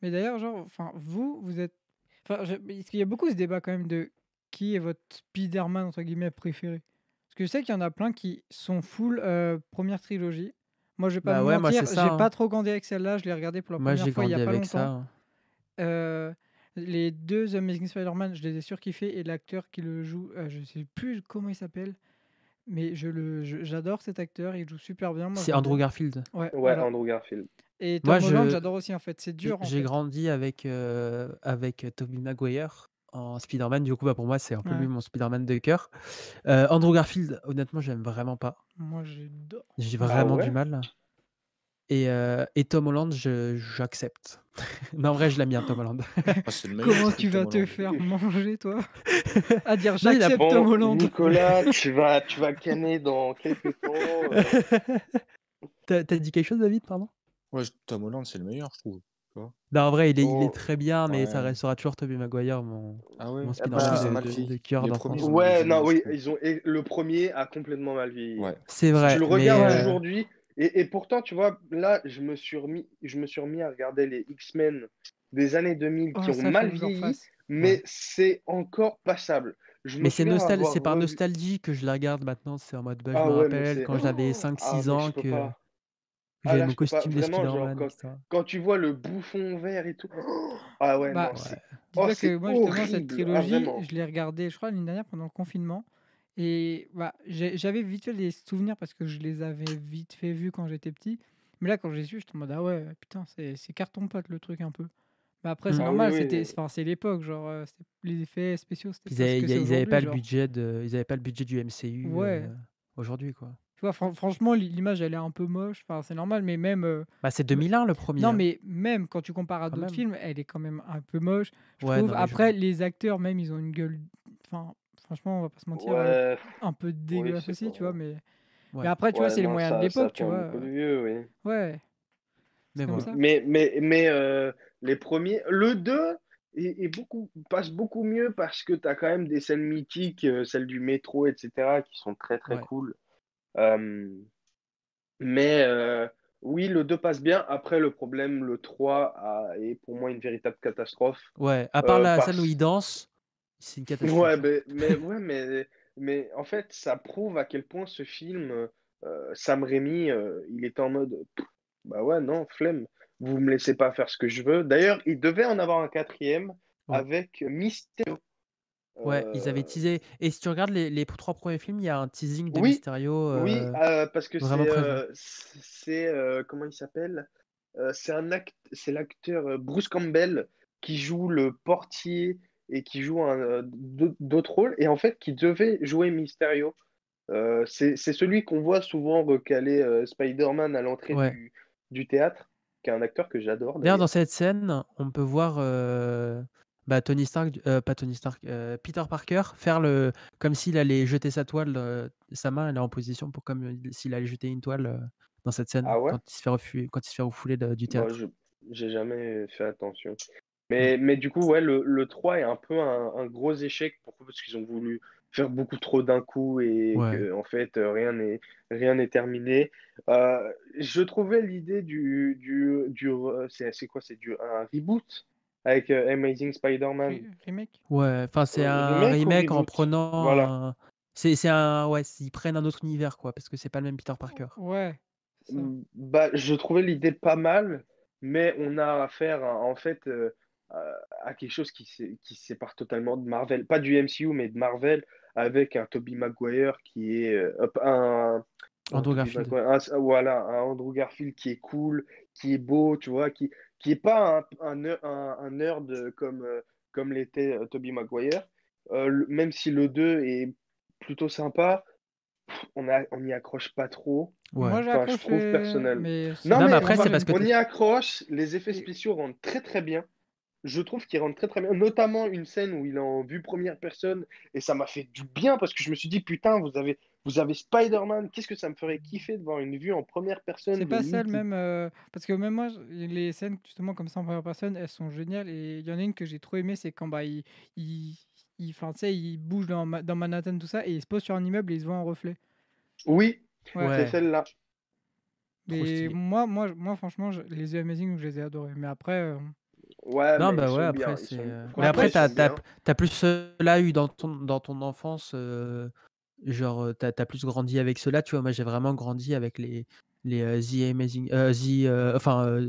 mais d'ailleurs, genre, enfin, vous êtes, enfin, parce qu'il y a beaucoup ce débat quand même de qui est votre Spider-Man entre guillemets préféré. Parce que je sais qu'il y en a plein qui sont full première trilogie. Moi, je vais pas Bah me ouais, moi mentir, c'est ça. j'ai hein. pas trop grandi avec celle-là. Je l'ai regardée pour la Moi première j'ai fois il y a grandi pas avec ça. longtemps. hein. Les deux Amazing Spider-Man, je les ai surkiffés et l'acteur qui le joue, je sais plus comment il s'appelle, mais j'adore cet acteur, il joue super bien, moi je C'est l'aime Andrew bien. Garfield. Ouais, Ouais, voilà. Andrew Garfield. Et Moi Tom Holland, j'adore aussi en fait. C'est dur en j'ai fait. grandi avec Tobey Maguire en Spider-Man. Du coup, bah, pour moi, c'est un peu Ouais. lui mon Spider-Man de cœur. Andrew Garfield, honnêtement, j'aime vraiment pas. Moi j'adore. J'ai Ah vraiment du ouais? mal. Et Tom Holland, j'accepte. Non, en vrai, je l'aime bien, Tom Holland. Ah, c'est le meilleur, Comment je tu trouve, vas Tom te Holland. faire manger toi? À dire Non, il a- j'accepte Tom Bon, Holland. Nicolas, tu vas canner dans quelques temps. T'as dit quelque chose, David, pardon? Ouais, Tom Holland, c'est le meilleur, je trouve. Tu vois. Non, en vrai, il est Oh, très bien, mais ça Ouais. restera toujours Tobey Maguire, mon Ah ouais? mon eh Je trouve Spider-Man que ça a ben, mal de vieilli. cœur Les premiers, d'enfance. ils ont mal ouais, vieilli, non, je oui, trouve. le premier a complètement mal vieilli. Ouais. C'est Je vrai, le mais regarde Ouais. aujourd'hui et pourtant, tu vois, là, je me suis remis à regarder les X-Men des années 2000 qui Oh, ont ça, faut mal que je le vieilli, refasse. mais ouais. c'est encore passable. Je me Mais c'est souviens avoir par revu. nostalgie que je la regarde maintenant. C'est en mode, bah, je Ah me ouais, mais rappelle c'est. quand j'avais Ah, 5-6 mais je ans peux que pas. Ah j'avais là, mon je peux pas. costume de Vraiment, genre, Spider-Man, etc. quand tu vois le bouffon vert et tout. Ah ouais, Bah, non, Ouais. Oh, dis-toi que c'est moi justement cette horrible. Ah, trilogie, vraiment. je l'ai regardée, je crois l'année dernière pendant le confinement. Et bah, j'avais vite fait des souvenirs parce que je les avais vite fait vus quand j'étais petit. Mais là, quand j'ai su, j'étais en mode ah ouais, putain, c'est carton-pâte le truc un peu. Mais après, c'est Mm. Ah oui, normal, oui. enfin, c'est l'époque, genre, les effets spéciaux, c'était Ils pas ce avaient, que c'est ils avaient aujourd'hui, pas le genre. budget ils avaient pas le budget du MCU Ouais, aujourd'hui, quoi. tu vois, franchement, l'image, elle est un peu moche, enfin, c'est normal, mais même. Bah, c'est m- 2001 le premier, non, hein, mais même quand tu compares à quand d'autres même. films, elle est quand même un peu moche, je Ouais, trouve. non, mais je Après, vois. les acteurs, même, ils ont une gueule. Enfin, franchement, on va pas se mentir, Ouais, un peu oui, dégueulasse c'est aussi, pas. tu vois, mais Ouais, après, tu vois, Ouais, c'est les non, moyens de ça l'époque, tu fait un vois. beaucoup de vieux, oui. Ouais, mais c'est comme voilà. ça. Mais les premiers, le 2 passe beaucoup mieux parce que tu as quand même des scènes mythiques, celles du métro, etc., qui sont très très Ouais. cool. Euh, mais oui, le 2 passe bien. Après, le problème, le 3 est pour moi une véritable catastrophe. Ouais, à part la scène où il Parce danse, c'est une Ouais, catastrophe. hein. ouais, mais en fait, ça prouve à quel point ce film, Sam Raimi, il était en mode, bah ouais, non, flemme, vous me laissez pas faire ce que je veux. D'ailleurs, il devait en avoir un quatrième Ouais. avec Mysterio. Ouais, ils avaient Euh, teasé. Et si tu regardes les 3 premiers films, il y a un teasing de oui, Mysterio oui, parce que vraiment présent. comment il s'appelle? C'est l'acteur Bruce Campbell qui joue le portier et qui joue d'autres rôles et en fait qui devait jouer Mysterio. C'est celui qu'on voit souvent recaler Spider-Man à l'entrée Ouais. du théâtre, qui est un acteur que j'adore D'ailleurs, dans d'ailleurs. cette scène, on peut voir Tony Stark, pas Tony Stark, Peter Parker faire comme s'il allait jeter sa toile, sa main, elle est en position pour comme s'il allait jeter une toile dans cette scène Ah ouais? quand il se fait refouler du Bah, théâtre. j'ai jamais fait attention. Mm. Mais du coup, ouais, le 3 est un peu un gros échec. Pourquoi? Parce qu'ils ont voulu faire beaucoup trop d'un coup et Ouais. que, en fait, rien n'est terminé. Je trouvais l'idée c'est quoi? C'est un reboot avec Amazing Spider-Man. Remake? Ouais, enfin, c'est un Remake ou remake en reboot? Voilà. prenant un. C'est un. Ouais, ils prennent un autre univers, quoi, parce que c'est pas le même Peter Parker. Ouais, c'est ça. Bah, je trouvais l'idée pas mal, mais on a affaire en fait à quelque chose qui se sépare totalement de Marvel, pas du MCU, mais de Marvel, avec un Tobey Maguire qui est un Andrew Tobey Garfield. Maguire, voilà, un Andrew Garfield qui est cool, qui est beau, tu vois, qui est pas un nerd comme l'était Tobey Maguire. Même si le 2 est plutôt sympa, on n'y accroche pas trop. Ouais. Moi, j'ai Enfin, je trouve accroché, personnel. mais Non, Non, mais mais c'est après, c'est normal. parce que on y accroche, les effets Et spéciaux rendent très très bien. je trouve qu'il rentre très très bien, notamment une scène où il est en vue première personne, et ça m'a fait du bien parce que je me suis dit, putain, vous avez Spider-Man, qu'est-ce que ça me ferait kiffer de voir une vue en première personne C'est de pas lui celle qui. même, parce que même moi, les scènes justement comme ça en première personne, elles sont géniales et il y en a une que j'ai trop aimée, c'est quand bah il, enfin, tu sais, il bouge dans Manhattan tout ça et il se pose sur un immeuble et il se voit en reflet. Oui, Ouais. c'est Ouais, celle-là. trop Mais stylé. moi franchement, les The Amazing, je les ai adorés. Mais après, Ouais, Non, mais ils bah ouais, sont après, bien. Ils c'est. sont... Mais bah Franchement, après, après, ils sont bien. t'as plus cela eu dans ton enfance. Genre, t'as plus grandi avec cela, tu vois. Moi, j'ai vraiment grandi avec les The Amazing.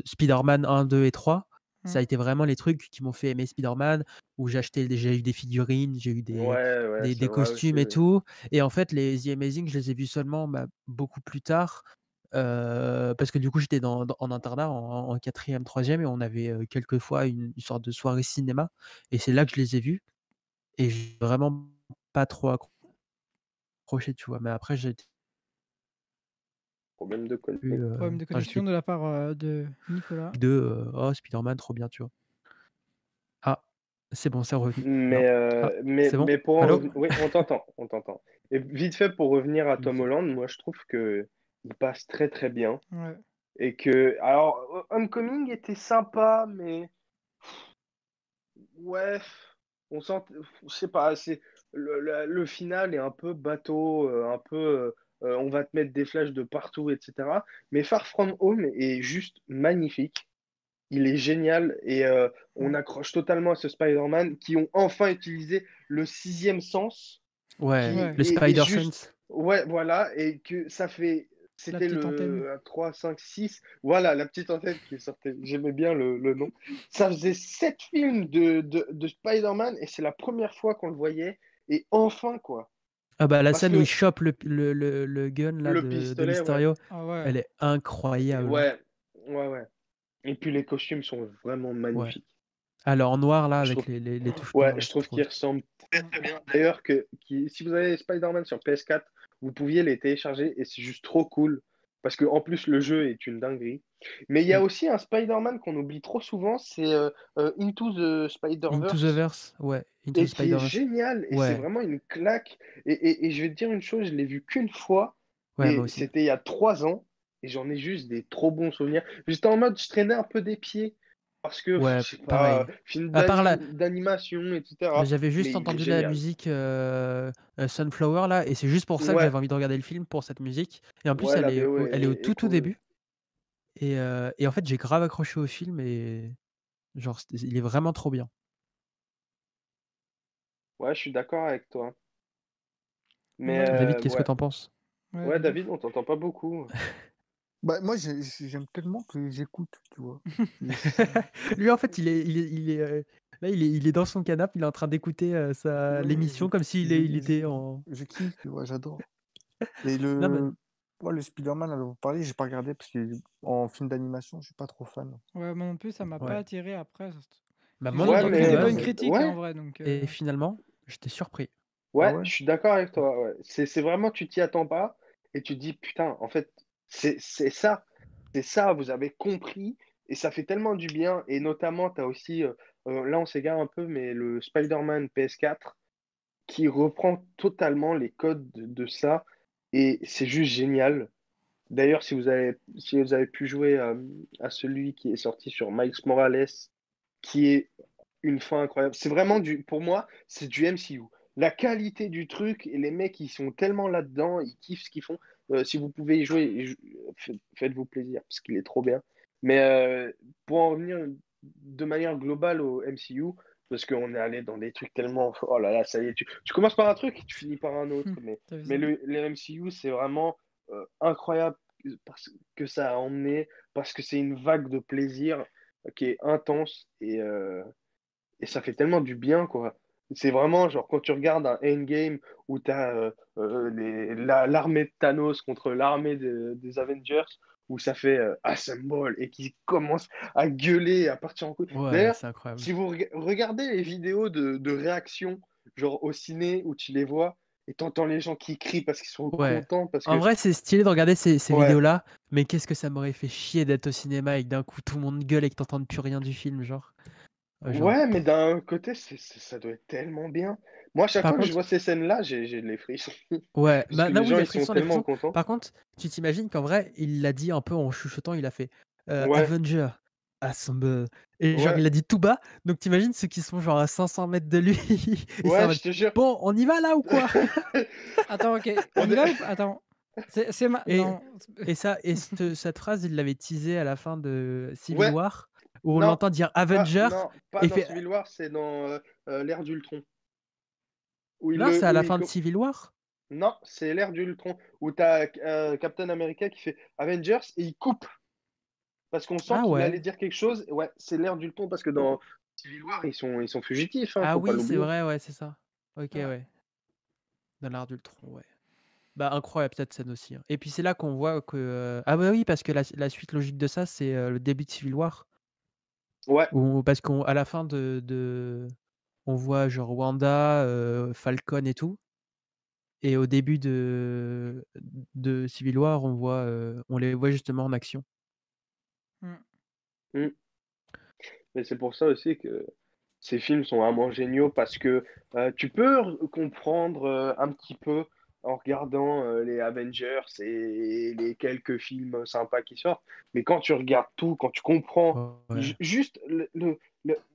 Spider-Man 1, 2 et 3. Ça a été vraiment les trucs qui m'ont fait aimer Spider-Man, où j'ai eu des figurines, j'ai eu Ouais, ouais, c'est des vrai aussi. costumes et tout. Et en fait, les The Amazing, je les ai vus seulement beaucoup plus tard. Parce que du coup, j'étais en internat en quatrième, troisième, et on avait quelquefois une sorte de soirée cinéma. Et c'est là que je les ai vus. Et j'ai vraiment pas trop accroché, tu vois. Mais après, j'ai Problème de vu, connexion. problème de quand j'étais connexion de la part de Nicolas. de oh, Spider-Man, trop bien, tu vois. Ah, c'est bon, c'est revenu. Non. Mais, Ah, euh, mais, c'est bon? mais pour en Allô? revenir. Oui, on t'entend, on t'entend. Et vite fait, pour revenir à Tom Nickel. Holland, moi, je trouve que il passe très très bien. Ouais. Et que. Alors, Homecoming était sympa, mais. Ouais, on sent. Je sais pas, le final est un peu bateau, un peu. On va te mettre des flashs de partout, etc. Mais Far From Home est juste magnifique. Il est génial et on Mm. accroche totalement à ce Spider-Man qui ont enfin utilisé le sixième sens Ouais, qui Ouais. le est juste. Spider-Sense. Ouais, voilà, et que ça fait. La C'était petite antenne. le 3, 5, 6. Voilà, la petite antenne qui sortait. J'aimais bien le nom. Ça faisait 7 films de Spider-Man et c'est la première fois qu'on le voyait. Et enfin, quoi. Ah bah la Parce scène où il que chope le gun là le de pistolet, ouais. Mysterio, Ah ouais. elle est incroyable, hein. Ouais, ouais, ouais. Et puis les costumes sont vraiment Ouais. magnifiques. Alors en noir là Je avec trouve. les touches Ouais, noires, je c'est trouve trop qu'il stylé. ressemble très très bien. D'ailleurs, si vous avez Spider-Man sur PS4, vous pouviez les télécharger et c'est juste trop cool. Parce que en plus, le jeu est une dinguerie. Mais il y a Mm. aussi un Spider-Man qu'on oublie trop souvent, c'est Into the Into the Spider-Verse. Verse, ouais, Into the Et qui est Spider-Verse. génial. Et c'est Ouais, vraiment une claque. Et je vais te dire une chose, je l'ai vu qu'une fois. ouais, moi Et aussi. c'était il y a 3 ans. Et j'en ai juste des trop bons souvenirs. J'étais en mode, je traînais un peu des pieds. Parce que, Ouais, je sais pas, pareil. film À part là, d'animation, bah, etc. j'avais Mais juste il est entendu la génial. musique Sunflower là, et c'est juste pour ça que Ouais, j'avais envie de regarder le film, pour cette musique. Et en plus, ouais, la BO elle est au est tout cool. début. Et en fait, j'ai grave accroché au film et genre, il est vraiment trop bien. Ouais, je suis d'accord avec toi. Mais Ouais. David, qu'est-ce que ouais, t'en penses? Ouais, ouais, de David, ouf. on t'entend pas beaucoup. Bah, moi, j'aime tellement que j'écoute, tu vois. Lui, en fait, là, il est dans son canapé, il est en train d'écouter Oui, l'émission comme s'il il était en. je kiffe, tu vois, j'adore. Et Non, mais le Spider-Man, dont vous parlez, j'ai pas regardé parce qu'en film d'animation, je suis pas trop fan. Ouais, moi non plus, ça m'a pas ouais. attiré après. Bah, J'ai moi juste non Ouais, plus entendu de des mais bonnes base, critiques en ouais, vrai, donc et finalement, j'étais surpris. Ah ouais, ouais? je suis d'accord avec toi. Ouais. C'est vraiment, tu t'y attends pas et tu te dis, putain, en fait, c'est ça. C'est ça, vous avez compris et ça fait tellement du bien. Et notamment, tu as aussi, là, on s'égare un peu, mais le Spider-Man PS4 qui reprend totalement les codes de ça et c'est juste génial. D'ailleurs, si vous avez pu jouer à celui qui est sorti sur Miles Morales, qui est une fin incroyable, c'est vraiment pour moi, c'est du MCU. La qualité du truc et les mecs, ils sont tellement là-dedans, ils kiffent ce qu'ils font. Si vous pouvez y jouer, faites-vous plaisir parce qu'il est trop bien. Mais pour en revenir de manière globale au MCU, parce qu'on est allé dans des trucs tellement. Oh là là, ça y est, tu commences par un truc et tu finis par un autre. Mais, t'as vu mais ça? le MCU, c'est vraiment incroyable parce que ça a emmené, parce que c'est une vague de plaisir qui est intense et ça fait tellement du bien, quoi. C'est vraiment genre quand tu regardes un Endgame où tu as l'armée de Thanos contre l'armée des Avengers, où ça fait Assemble et qui commence à gueuler, à partir en couille. Ouais, D'ailleurs, c'est incroyable. si vous regardez les vidéos de réaction, genre au ciné où tu les vois et t'entends les gens qui crient parce qu'ils sont Ouais. contents, parce En que, vrai, c'est stylé de regarder ces ouais, vidéos-là, mais qu'est-ce que ça m'aurait fait chier d'être au cinéma et que d'un coup tout le monde gueule et que t'entends plus rien du film, genre. Genre. Ouais, mais d'un côté, ça doit être tellement bien. Moi, à chaque Par fois que je contre, vois ces scènes-là, j'ai les frissons. ouais, Parce que non, les oui, gens, les ils sont frissons, les tellement frissons. contents. Par contre, tu t'imagines qu'en vrai, il l'a dit un peu en chuchotant, il a fait Ouais, Avenger, assemble. Et genre, ouais, il l'a dit tout bas. Donc, t'imagines ceux qui sont genre à 500 mètres de lui. Et c'est en ouais, mode je te jure. bon, on y va là ou quoi? Attends, ok, On on y est- va ou pas? Attends. C'est ma. Et, Non. cette phrase, il l'avait teasée à la fin de Civil Ouais, War, où on non, l'entend dire Avenger. non, Et pas il dans fait Civil War, c'est dans l'ère d'Ultron. non, c'est à Où la il, fin de Civil War. Non, c'est l'ère d'Ultron, où t'as Captain America qui fait Avengers et il coupe, parce qu'on sent Ah qu'il ouais. allait dire quelque chose. Ouais, c'est l'ère d'Ultron, parce que dans Civil War, ils sont fugitifs, hein, Ah faut pas oui, c'est l'oublier. vrai, ouais, c'est ça. Ok, Ouais. ouais. Dans l'art d'Ultron, ouais. Bah, incroyable cette scène aussi, hein. Et puis c'est là qu'on voit que ah bah oui, parce que la suite logique de ça, c'est le début de Civil War, Ouais, parce qu'à la fin on voit genre Wanda, Falcon et tout, et au début de Civil War, on les voit justement en action. Hmm. mm. Mais c'est pour ça aussi que ces films sont vraiment géniaux, parce que tu peux comprendre un petit peu en regardant les Avengers et les quelques films sympas qui sortent, mais quand tu regardes tout, quand tu comprends Ouais. juste il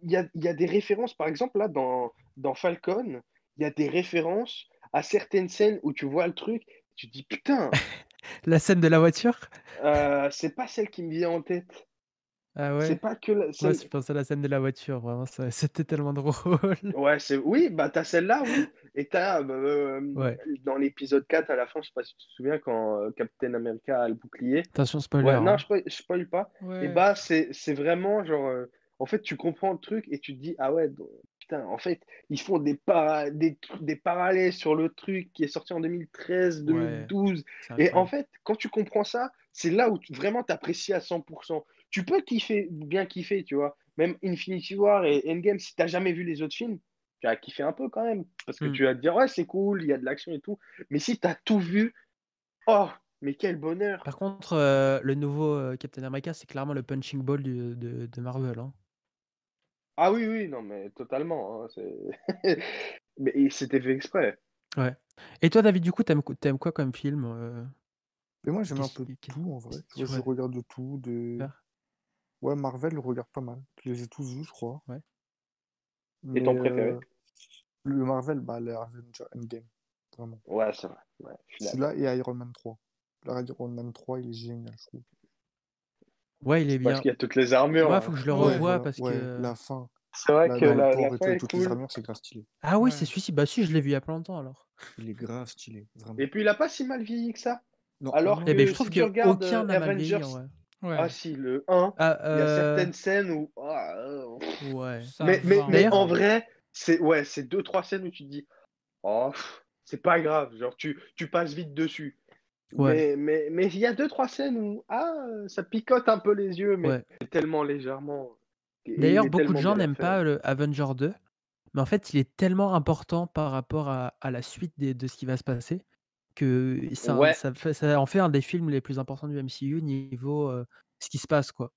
y a des références, par exemple là dans Falcon, il y a des références à certaines scènes où tu vois le truc, tu te dis putain, La scène de la voiture? c'est pas celle qui me vient en tête, Ah c'est ouais? pas que Moi, celle. je pense à la scène de la voiture, vraiment, c'était tellement drôle. Ouais, oui, bah t'as celle-là, oui. Et t'as Ouais. dans l'épisode 4 à la fin, je sais pas si tu te souviens, quand Captain America a le bouclier. Attention spoiler, Ouais, non, hein. je spoil pas. Et Ouais. bah c'est vraiment genre en fait tu comprends le truc et tu te dis ah ouais putain, en fait, ils font des parallèles sur le truc qui est sorti en 2013, Ouais, 2012. c'est Et en incroyable. fait, quand tu comprends ça, c'est là où vraiment t'apprécies à 100%. Tu peux bien kiffer, tu vois. Même Infinity War et Endgame, si t'as jamais vu les autres films, tu vas kiffer un peu quand même. Parce que Mmh. tu vas te dire, ouais, c'est cool, il y a de l'action et tout. Mais si t'as tout vu, oh, mais quel bonheur! Par contre, le nouveau, Captain America, c'est clairement le punching ball de Marvel, hein. Ah oui, oui, non, mais totalement, hein, mais c'était fait exprès. Ouais. Et toi, David, du coup, t'aimes quoi comme film, Et moi, j'aime un qu'est-ce peu qui qu'est tout en vrai. Tu vois, tu je ouais, regarde de tout. super, Ouais, Marvel, je regarde pas mal. Je les ai tous vus, je crois. ouais. Et Mais ton préféré? le Marvel, bah, les Avengers Endgame. Vraiment. Ouais, c'est vrai, ouais, je suis Celui-là d'accord. et Iron Man 3. Iron Man 3, il est génial, je trouve. Ouais, il est C'est parce bien. qu'il y a toutes les armures, Moi, hein. faut que je le Ouais, Ouais. revoie voilà. parce Ouais, que la fin. C'est vrai Là, que dans le la port et fin tout, est toutes les cool. armures, c'est grave stylé. ah oui, c'est Ouais. celui-ci. Bah si, je l'ai vu il y a pas longtemps alors. Il est grave stylé, vraiment. Et puis il a pas si mal vieilli que ça. Non, Alors vraiment Eh ben, que je trouve si tu que regardes aucun n'a mal Avengers, vieilli en vrai. ah Ouais. si, le 1, Ah, il y a certaines scènes où. ouais. Ça Mais va D'ailleurs en encore. vrai, c'est deux, trois scènes où tu te dis, oh, c'est pas grave, genre tu passes vite dessus. ouais, Mais il y a deux, trois scènes où ça picote un peu les yeux, mais ouais. tellement légèrement. Et il D'ailleurs, est beaucoup de tellement gens bien n'aiment fait, hein. pas le Avenger 2, mais en fait, il est tellement important par rapport à la suite de ce qui va se passer que Ouais, ça en fait un des films les plus importants du MCU niveau, ce qui se passe, quoi.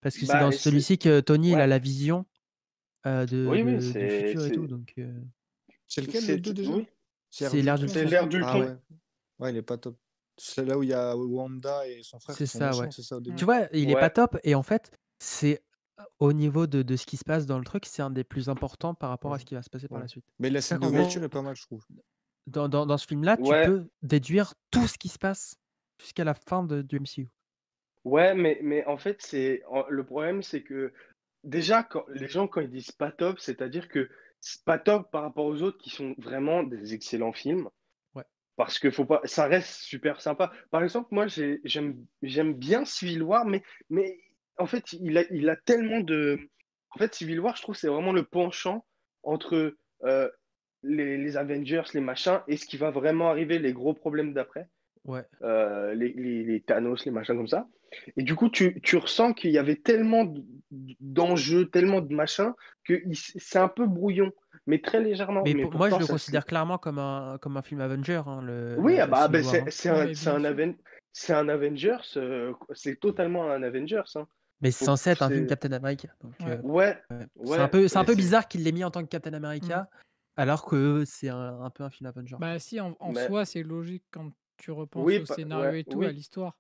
Parce que c'est bah, dans celui-ci que Tony, il ouais, a la vision, oui, oui, du futur et tout, donc c'est lequel le 2 déjà? oui, C'est Ère c'est l'ère d'Ultron, c'est c'est d'Ultron. ça? l'ère Ah d'Ultron. ouais. Ouais, il est pas top. C'est là où il y a Wanda et son frère C'est qui sont ça, méchants, ouais. c'est ça au Tu début? vois, il est pas Ouais, top et en fait, c'est au niveau de ce qui se passe dans le truc, c'est un des plus importants par rapport Ouais, à ce qui va se passer par ouais. la suite. Mais la C'est-à-dire scène de qu'en voiture gros, est pas mal, je trouve. dans ce film-là, tu ouais, peux déduire tout ce qui se passe jusqu'à la fin du MCU. ouais, mais en fait, le problème, c'est que déjà, les gens, quand ils disent pas top, c'est-à-dire que c'est pas top par rapport aux autres qui sont vraiment des excellents films. Ouais. Parce que faut pas, ça reste super sympa. Par exemple, moi, j'aime bien Civil War, mais en fait, il a tellement de. En fait, Civil War, je trouve, c'est vraiment le penchant entre les Avengers, les machins, et ce qui va vraiment arriver, les gros problèmes d'après, Ouais. les Thanos, les machins comme ça. Et du coup, tu ressens qu'il y avait tellement d'enjeux, tellement de machins, que c'est un peu brouillon, mais très légèrement. Mais Mais pour moi, je pourtant, le ça, considère clairement comme un film Avenger, hein, oui, ah bah, Civil ben, War, hein. c'est Non, un, mais c'est bien un, sûr. c'est un Avengers, c'est totalement un Avengers, hein. Mais c'est Faut- censé être un film c'est- Captain America. Donc, Ouais. Ouais, ouais. ouais. C'est un mais peu bizarre qu'il l'ait mis en tant que Captain America, Mm. alors que c'est un peu un film Avenger. Bah si, en mais- soi, c'est logique quand tu repenses Oui, au scénario ouais, et tout, à oui. l'histoire.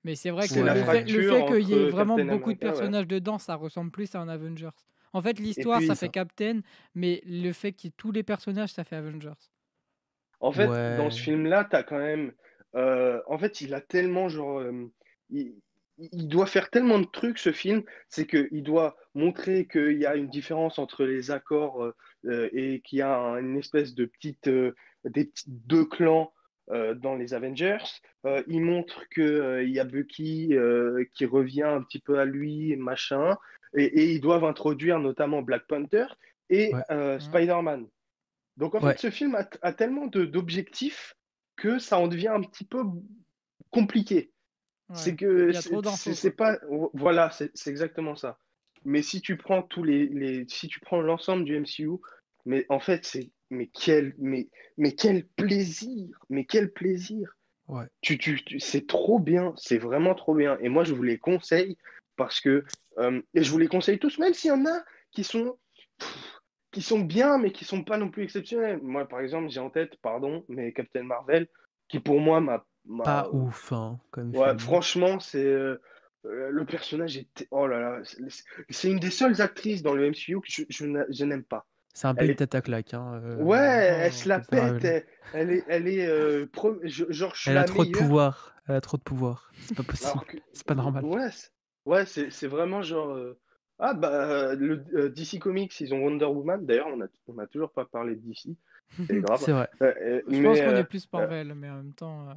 Mais c'est vrai que C'est la Ouais. le fracture fait qu'il y ait entre vraiment Captain beaucoup de America, ouais. personnages dedans, ça ressemble plus à un Avengers. En fait, Et l'histoire, puis, ça C'est fait ça. Captain, mais le fait qu'il y ait tous les personnages, ça fait Avengers. en fait, dans ce Ouais. film-là, t'as quand même. En fait, il a tellement, genre. Il, il doit faire tellement de trucs, ce film. C'est qu'il doit montrer qu'il y a une différence entre les accords et qu'il y a une espèce de deux clans dans les Avengers. Il montre qu'il y a Bucky qui revient un petit peu à lui, machin. Et ils doivent introduire notamment Black Panther et Ouais. Mhm. Spider-Man. Donc en Ouais. fait, ce film a tellement d'objectifs que ça en devient un petit peu compliqué. C'est Ouais. que Il y a trop d'infos, c'est quoi. pas voilà, c'est exactement ça. Mais si tu prends si tu prends l'ensemble du MCU, mais en fait c'est mais quel plaisir, mais quel plaisir. Ouais. C'est trop bien, c'est vraiment trop bien. Et moi je vous les conseille parce que et je vous les conseille tous, même s'il y en a qui sont qui sont bien, mais qui sont pas non plus exceptionnels. Moi, par exemple, j'ai en tête, pardon, mais Captain Marvel, qui pour moi Pas ouf, hein, comme ouais, film. franchement, c'est le personnage était, oh là là, c'est une des seules actrices dans le MCU que je n'aime pas. C'est un peu Elle une est, tête à claque, hein, ouais, elle Oh. se la Captain pète, Marvel. elle est, genre, je suis Elle a la trop de meilleure, pouvoir. Elle a trop de pouvoir. C'est pas possible. alors que, C'est pas normal. ouais, ouais, c'est vraiment genre, ah bah, le DC Comics, ils ont Wonder Woman. D'ailleurs, on a toujours pas parlé de DC, c'est grave. C'est vrai. Je pense Mais qu'on est plus Marvel, mais en même temps.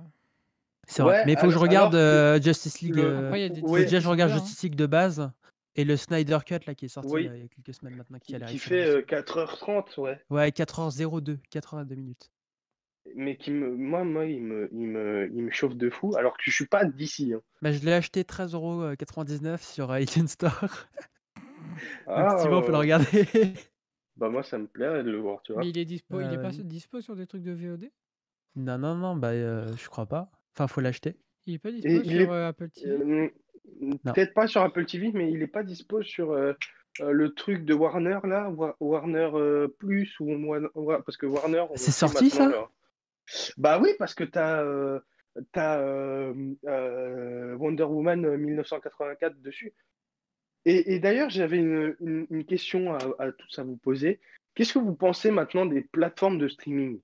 C'est vrai. ouais, Mais il faut que je regarde alors que Justice League. le, Après, il y a des oui, DC Déjà, qui je sont regarde bien. Hein. Justice League de base et le Snyder Cut là qui est sorti oui, il y a quelques semaines maintenant qui a l'air qui excellent fait aussi. 4h30, ouais. Ouais, 4h02, 4h02 minutes. Mais moi il me chauffe de fou, alors que je suis pas d'ici. Hein. Bah, je l'ai acheté 13,99€ sur iTunes Store. Donc si Ah, tu veux, on peut le regarder. bah moi ça me plairait de le voir, tu Mais vois. il est pas Euh, dispo sur des trucs de VOD? non, bah je crois pas. Enfin, faut l'acheter. Il est pas Et dispo il sur est Apple TV? euh, Non. peut-être pas sur Apple TV, mais il est pas dispo sur le truc de Warner là, Warner Plus parce que Warner on C'est sait sorti maintenant ça? leur. Bah oui, parce que t'as Wonder Woman 1984 dessus. Et d'ailleurs, j'avais une question à tous à vous poser. Qu'est-ce que vous pensez maintenant des plateformes de streaming?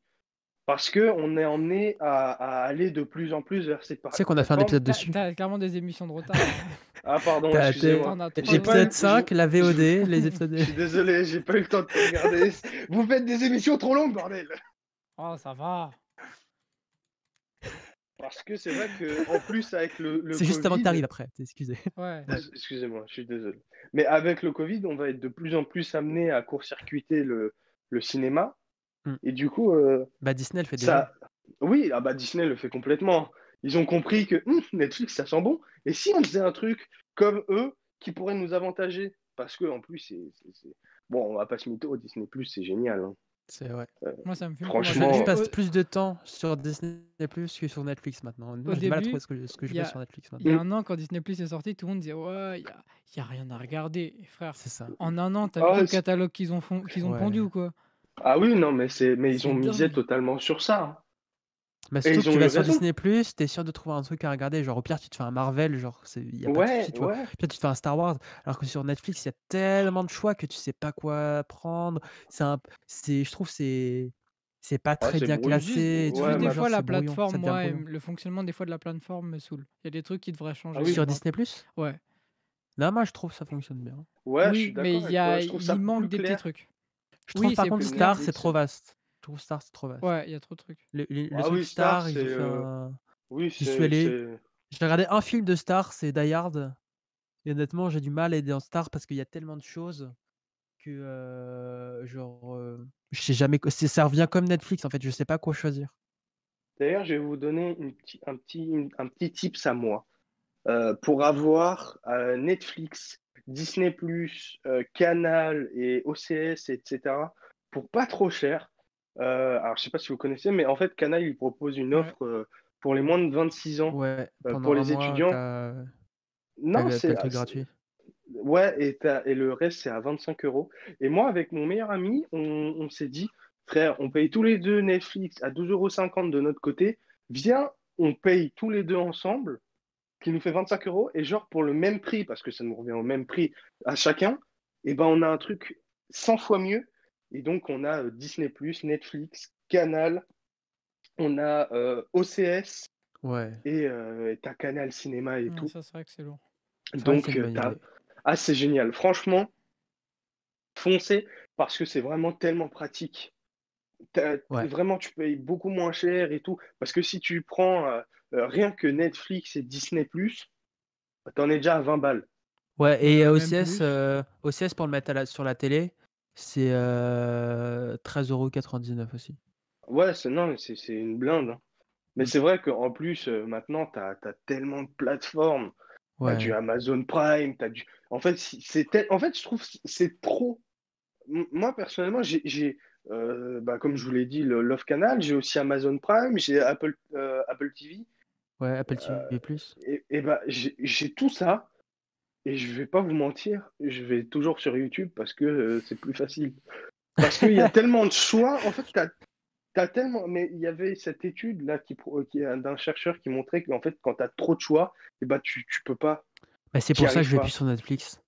Parce qu'on est emmené à aller de plus en plus vers ces Tu sais qu'on a fait un plateformes. épisode dessus. T'as clairement des émissions de retard. Hein. Ah, pardon, T'as excusez-moi. T'en as J'ai 3 pas épisode eu, 5, la VOD, les je épisodes. suis désolé, j'ai pas eu le temps de tout regarder. Vous faites des émissions trop longues, bordel! Oh, ça va. Parce que c'est vrai que en plus avec le C'est juste avant que Covid, t'arrives après, excusez. Ouais. excusez-moi, je suis désolé. Mais avec le Covid, on va être de plus en plus amené à court-circuiter le cinéma. Hmm. Et du coup, Bah Disney le fait déjà. ça, oui, ah bah Disney le fait complètement. Ils ont compris que Netflix, ça sent bon. Et si on faisait un truc comme eux qui pourrait nous avantager? Parce que en plus, bon, on va pas se mytho, Disney Plus, c'est génial. Hein. C'est vrai. Moi, ça me fume. Franchement, Je passe plus de temps sur Disney Plus que sur Netflix maintenant. Moi, j'ai du mal à début, trouver ce que je il y veux a- sur Netflix Il y maintenant. a un an, quand Disney Plus est sorti, tout le monde disait ouais, il y a rien à regarder. Et frère, C'est ça. en un an, t'as vu Ah, tout le catalogue qu'ils ont Ouais. pondu ou quoi? ah oui, non, mais ils C'est ont misé dingue. totalement sur ça. Hein. Bah, Et surtout ils que ont tu eu vas sur raison. Disney Plus, t'es sûr de trouver un truc à regarder. Genre, au pire, tu te fais un Marvel, genre, y a pas de Ouais, souci, tu vois. ouais. Puis tu te fais un Star Wars. Alors que sur Netflix, il y a tellement de choix que tu sais pas quoi prendre. Je trouve c'est pas Ouais, très c'est bien brouillon. classé et Juste Ouais, tout. des ma- fois, Genre, la c'est brouillon. plateforme, Ça devient moi, brouillon. le fonctionnement des fois de la plateforme me saoule. Il y a des trucs qui devraient changer. Ah oui. Sur pour moi. Disney Plus? Ouais. Non, moi, je trouve que ça fonctionne bien. Ouais, je suis Oui, mais d'accord avec toi. Je trouve ça il manque plus des petits clair. trucs. Je trouve Oui, par c'est contre plus que clair. Star, c'est Netflix. trop vaste. Je trouve Star, c'est trop vaste. Ouais, il y a trop de trucs. Le Ah truc oui, Star, Star, ils ont fait un. oui, J'y suis allé. J'ai regardé un film de Star, c'est Die Hard. Et honnêtement, j'ai du mal à aider en Star parce qu'il y a tellement de choses que je sais jamais. Ça revient comme Netflix en fait, je sais pas quoi choisir. D'ailleurs, je vais vous donner un petit tips à moi. Pour avoir Netflix, Disney+, Canal et OCS, etc., pour pas trop cher. Alors, je sais pas si vous connaissez, mais en fait, Canal, il propose une Ouais. offre pour les moins de 26 ans Ouais, pendant pour un les mois, étudiants. t'as Non, le truc gratuit. Ouais, et le reste, c'est à 25 euros. Et moi, avec mon meilleur ami, on s'est dit, frère, on paye tous les deux Netflix à 12,50 € de notre côté. Viens, on paye tous les deux ensemble, qui nous fait 25 euros. Et genre, pour le même prix, parce que ça nous revient au même prix à chacun, et ben, on a un truc 100 fois mieux. Et donc, on a Disney+, Netflix, Canal, on a OCS Ouais. et t'as Canal Cinéma et Ouais, tout. ça, c'est vrai que c'est lourd. C'est vrai que c'est Donc, une bonne idée. ah, c'est génial. Franchement, foncez parce que c'est vraiment tellement pratique. Ouais. Vraiment, tu payes beaucoup moins cher et tout. Parce que si tu prends rien que Netflix et Disney+, t'en es déjà à 20 balles. Ouais, et Même plus. OCS pour le mettre sur la télé, c'est 13,99 € aussi. Ouais, non, mais c'est une blinde, hein. Mais Mm. c'est vrai qu'en plus, maintenant, t'as tellement de plateformes. T'as du Ouais. Amazon Prime, t'as du... En fait, en fait, je trouve que c'est trop. Moi, personnellement, comme je vous l'ai dit, le Love Canal, j'ai aussi Amazon Prime, j'ai Apple TV, Ouais, Apple euh, TV+. et bah, j'ai tout ça, et je vais pas vous mentir, je vais toujours sur YouTube parce que c'est plus facile. Parce qu'il y a tellement de choix, en fait, t'as tellement... Mais il y avait cette étude là d'un chercheur qui montrait qu'en fait, quand t'as trop de choix, et bah, tu peux pas, Bah, c'est t'y pour ça que je arrives vais plus pas. sur Netflix.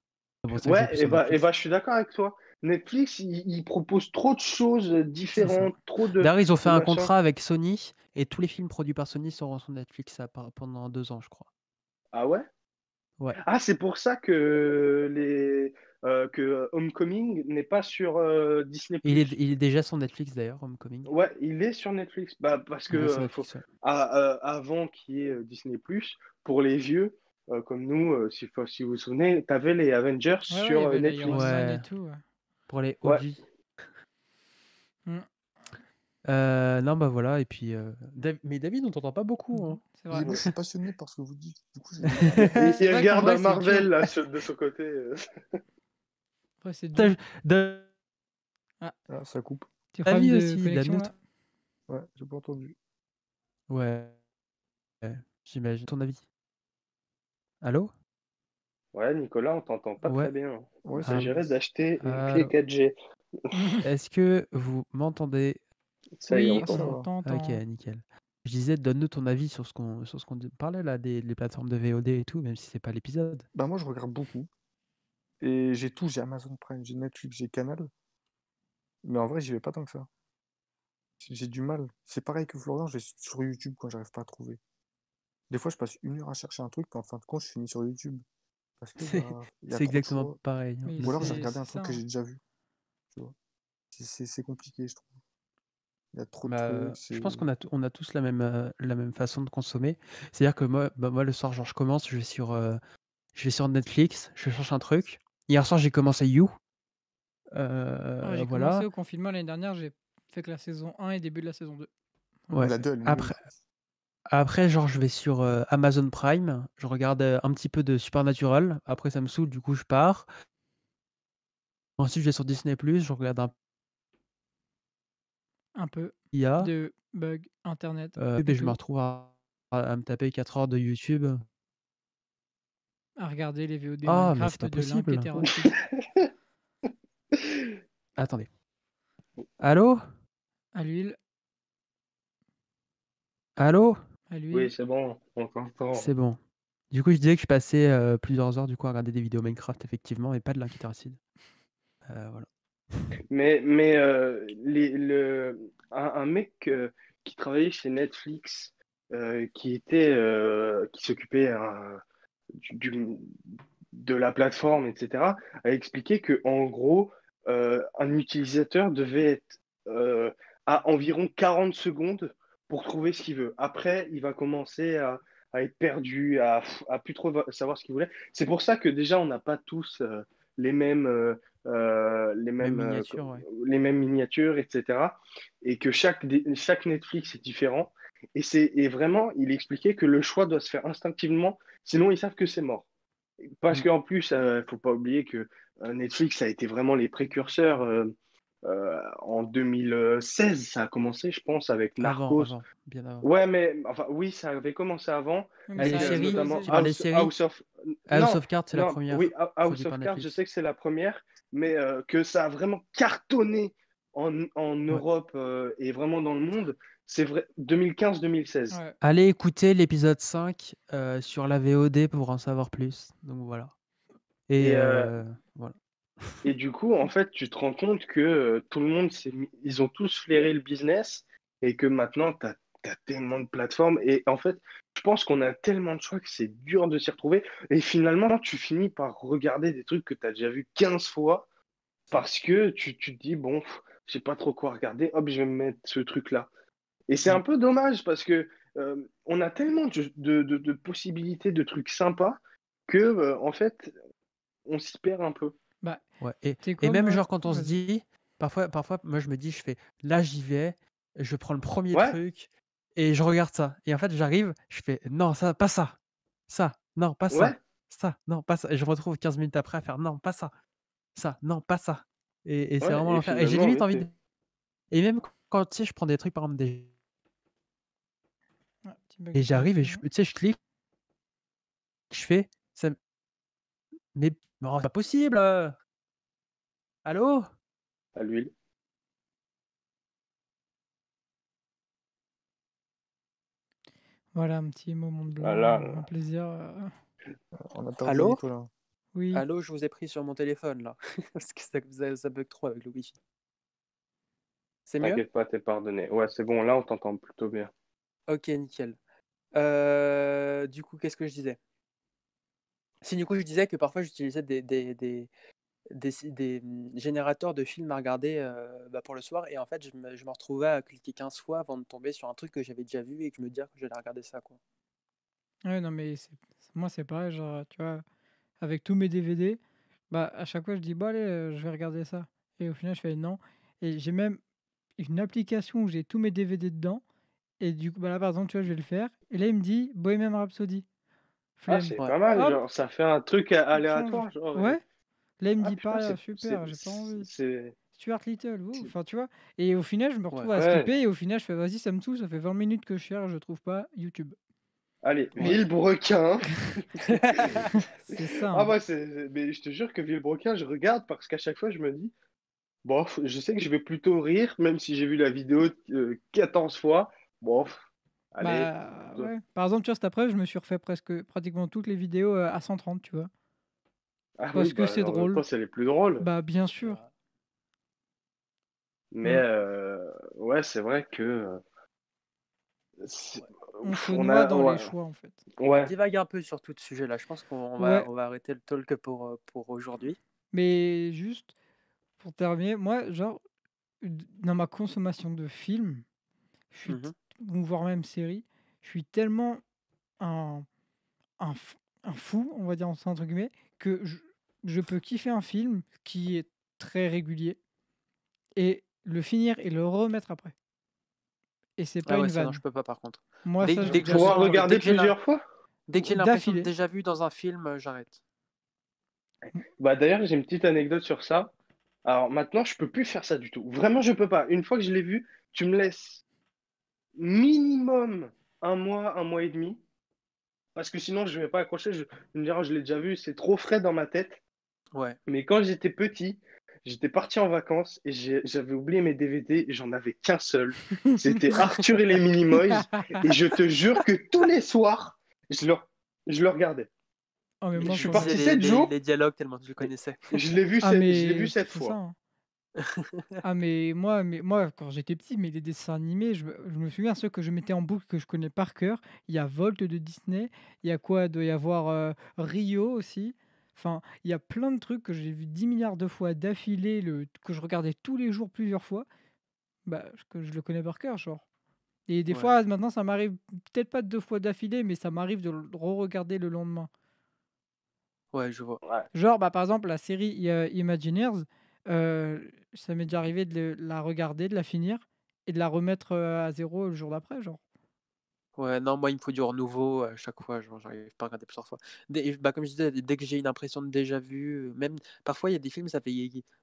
C'est pour ça que je vais Ouais, plus sur Netflix. je suis d'accord avec toi. Netflix, il propose trop de choses C'est ça. différentes, trop D'ailleurs, ils ont fait de un machins. contrat avec Sony et tous les films produits par Sony seront sur Netflix pendant 2 ans, je crois. Ah ouais? Ouais. Ah, c'est pour ça que Homecoming n'est pas sur Disney+. Il est déjà sur Netflix d'ailleurs, Homecoming. Ouais, il est sur Netflix. Bah, parce que Il est sur Netflix, ouais. avant qu'il y ait Disney+, pour les vieux comme nous, si vous vous souvenez, t'avais les Avengers Ouais, ouais, il y sur avait l'Iron Netflix. Man et Ouais, tout. Ouais. pour les Ouais. OG. Mm, Non, bah voilà, et puis... Mais David, on t'entend pas beaucoup, hein. c'est vrai. Moi, je suis passionné par ce que vous dites. Du coup, Il C'est vrai qu'en regarde vrai, un c'est Marvel dur. là, de son côté. Après, c'est dur. Ah, ah, ça coupe. tu as David de aussi, connexion donne-nous là? Ouais, j'ai pas entendu. Ouais, j'imagine. Ton avis? Allô? Ouais, Nicolas, on t'entend pas très Ouais. bien. Ouais, Il ça s'agirait baisse. d'acheter une clé Allô? 4G. Est-ce que vous m'entendez? Ça y est, on Oui, Ah, ça t'entend. on va. Ok, t'entend. nickel. Je disais, donne-nous ton avis sur ce qu'on parlait là, des plateformes de VOD et tout, même si c'est pas l'épisode. Bah, moi, je regarde beaucoup. Et j'ai tout. J'ai Amazon Prime, j'ai Netflix, j'ai Canal. Mais en vrai, j'y vais pas tant que ça. J'ai du mal. C'est pareil que Florian, je vais sur YouTube quand j'arrive pas à trouver. Des fois, je passe 1 heure à chercher un truc, puis en fin de compte, je finis sur YouTube. Parce que C'est bah, il y a c'est trop de exactement choix. pareil, hein. Mais Ou alors j'ai c'est regardé un ça. truc que Hein. j'ai déjà vu. Tu vois. C'est compliqué, je trouve. Il y a trop de Bah, trucs. je pense on a tous la même façon de consommer. C'est-à-dire que moi, le soir, genre, je commence, je vais sur Netflix, je cherche un truc. Hier soir, j'ai commencé You. Ouais, j'ai commencé Voilà. au confinement l'année dernière, j'ai fait que la saison 1 et début de la saison 2. Ouais. La 2, elle est nulle. Après, genre, je vais sur Amazon Prime, je regarde un petit peu de Supernatural. Après, ça me saoule, du coup, je pars. Ensuite, je vais sur Disney+, je regarde un Un peu IA. de bug internet Et et je me tout. retrouve à me taper 4 heures de YouTube. À regarder les VOD Ah, mais c'est Minecraft pas de Link et possible. TerraSud. Attendez. Allô? À l'huile, Allô? à Oui, l'huile. c'est bon, on t'entend. C'est bon. Du coup, je disais que je passais plusieurs heures du coup à regarder des vidéos Minecraft, effectivement, et pas de l'inquiétaracide. Voilà. Mais un mec qui travaillait chez Netflix, qui s'occupait du- de la plateforme, etc., a expliqué que en gros, un utilisateur devait être à environ 40 secondes pour trouver ce qu'il veut. Après, il va commencer à être perdu, à plus trop savoir ce qu'il voulait. C'est pour ça que déjà, on n'a pas tous les mêmes, Même miniature, ouais. les mêmes miniatures, etc. Et que chaque Netflix est différent. Et vraiment, il expliquait que le choix doit se faire instinctivement, sinon ils savent que c'est mort. Parce Mm. qu'en plus, faut pas oublier que Netflix a été vraiment les précurseurs en 2016, ça a commencé, je pense, avec Narcos. Bien avant. Ouais, mais enfin, oui, ça avait commencé avant, Oui, mais Ah, les ça a séries, notamment tu parles des explosé. séries? House of. House Non, of Cards, c'est la non, première, oui, House produit of par Cards, je Netflix. sais que c'est la première, mais que ça a vraiment cartonné en Ouais. Europe et vraiment dans le monde, c'est vrai, 2015-2016. Ouais. Allez écouter l'épisode 5 sur la VOD pour en savoir plus. Donc voilà. Et voilà. Et du coup, en fait, tu te rends compte que tout le monde, ils ont tous flairé le business et que maintenant, tu as tellement de plateformes. Et en fait, je pense qu'on a tellement de choix que c'est dur de s'y retrouver. Et finalement, tu finis par regarder des trucs que tu as déjà vus 15 fois parce que tu te dis, bon, je sais pas trop quoi regarder, hop, je vais me mettre ce truc-là. Et c'est un peu dommage parce que on a tellement de possibilités, de trucs sympas que, en fait, on s'y perd un peu. Bah, Ouais. tu sais Et quoi, même moi? genre quand on se Vas-y. dit, parfois, moi je me dis, je fais, là j'y vais, je prends le premier Ouais, truc et je regarde ça. Et en fait j'arrive, je fais, non, ça, pas ça. Ça, non, pas ça. ouais. Ça, non, pas ça. Et je me retrouve 15 minutes après à faire, non, pas ça. Ça, non, pas ça. Et c'est Ouais, vraiment et l'enfer. Et j'ai finalement, limite envie arrêtez. de... Et même quand, tu sais, je prends des trucs, par exemple, Ah, petit bug et de j'arrive et connexion. tu sais, je clique, je fais, ça... mais non, c'est pas possible. Allô? À l'huile. Voilà, un petit moment de blanc, Voilà. un plaisir. On a perdu Allô? Nicolas. Oui. Allô, je vous ai pris sur mon téléphone là. Parce que ça bug trop avec le Wi-Fi. C'est mieux? T'inquiète pas, t'es pardonné. Ouais, c'est bon, là, on t'entend plutôt bien. Ok, nickel. Du coup, qu'est-ce que je disais? Si, du coup, je disais que parfois j'utilisais des générateurs de films à regarder pour le soir, et en fait, je me retrouvais à cliquer 15 fois avant de tomber sur un truc que j'avais déjà vu et que je me disais que j'allais regarder ça, quoi. Ouais, non, mais moi, c'est pareil. Genre, tu vois, avec tous mes DVD, bah, à chaque fois, je dis, bon, allez, je vais regarder ça. Et au final, je fais non. Et j'ai même une application où j'ai tous mes DVD dedans. Et du coup, bah, là, par exemple, tu vois, je vais le faire. Et là, il me dit Bohemian Rhapsody. Ah, Flemme. c'est Ouais. pas mal, Hop, genre, ça fait un truc change. aléatoire, genre. Ouais. Là, il me Ah, dit putain, pas, super, j'ai pas envie. c'est. Stuart Little, enfin, tu vois. Et au final, je me retrouve Ouais. à Ouais. skipper. Et au final, je fais, vas-y, ça me saoule. Ça fait 20 minutes que je cherche, je trouve pas YouTube. Allez, Ouais. Villebrequin. C'est ça. Ah, Hein. moi, mais je te jure que Villebrequin, je regarde parce qu'à chaque fois, je me dis, bon, je sais que je vais plutôt rire, même si j'ai vu la vidéo 14 fois. Bon, allez. Bah ouais. Par exemple, tu vois, cet après, je me suis refait pratiquement toutes les vidéos à 130, tu vois. Ah oui, Parce que bah, c'est en même drôle. temps, c'est les plus drôles. Bah bien sûr. Mais Mm. ouais, c'est vrai que c'est- On se on noie a dans les ouais, choix, en fait. On ouais. divague un peu sur tout ce sujet-là. Je pense Ouais, on va arrêter le talk pour aujourd'hui. mais juste pour terminer, moi, genre, dans ma consommation de films, je suis, Mhm. ou voire même séries, je suis tellement un, un fou, on va dire entre guillemets, que je peux kiffer un film qui est très régulier et le finir et le remettre après. Et c'est pas Ah ouais, une ça non, je vanne. peux pas par contre. Moi, ça, Dès que je j'arrive Pouvoir sens, pas. regarder plusieurs fois? dès que j'ai l'impression de D'affilée. déjà vu dans un film, j'arrête. Bah d'ailleurs, j'ai une petite anecdote sur ça. Alors maintenant, je peux plus faire ça du tout. Vraiment, je peux pas. Une fois que je l'ai vu, tu me laisses minimum un mois et demi, parce que sinon, je vais pas accrocher. Je me dirais, je l'ai déjà vu, c'est trop frais dans ma tête. Ouais. Mais quand j'étais petit, j'étais parti en vacances et j'avais oublié mes DVD et j'en avais qu'un seul. C'était Arthur et les Minimoys. Et je te jure que tous les soirs, je le regardais. Oh, mais Et moi, Je tu suis quand. parti disais 7 jours, les dialogues tellement tu le connaissais. je l'ai vu, Ah, je l'ai vu mais 7 c'est ça. fois. Hein. Ah, mais moi, quand j'étais petit, mais les dessins animés, je me souviens ceux que je mettais en boucle, que je connais par cœur. Il y a Volt de Disney. Il y a quoi? Il doit y avoir Rio aussi. Enfin, il y a plein de trucs que j'ai vu 10 milliards de fois d'affilée, que je regardais tous les jours plusieurs fois. Bah, que je le connais par cœur, genre. Et des Ouais. fois, maintenant, ça m'arrive peut-être pas 2 fois d'affilée, mais ça m'arrive de le re-regarder le lendemain. Ouais, je vois. Ouais. Genre, bah, par exemple, la série Imagineers, ça m'est déjà arrivé de la regarder, de la finir et de la remettre à zéro le jour d'après, genre. Ouais, non, moi, il me faut du renouveau à chaque fois. Genre, j'arrive pas à regarder plusieurs fois. Comme je disais, dès que j'ai une impression de déjà vu, même parfois, il y a des films, ça fait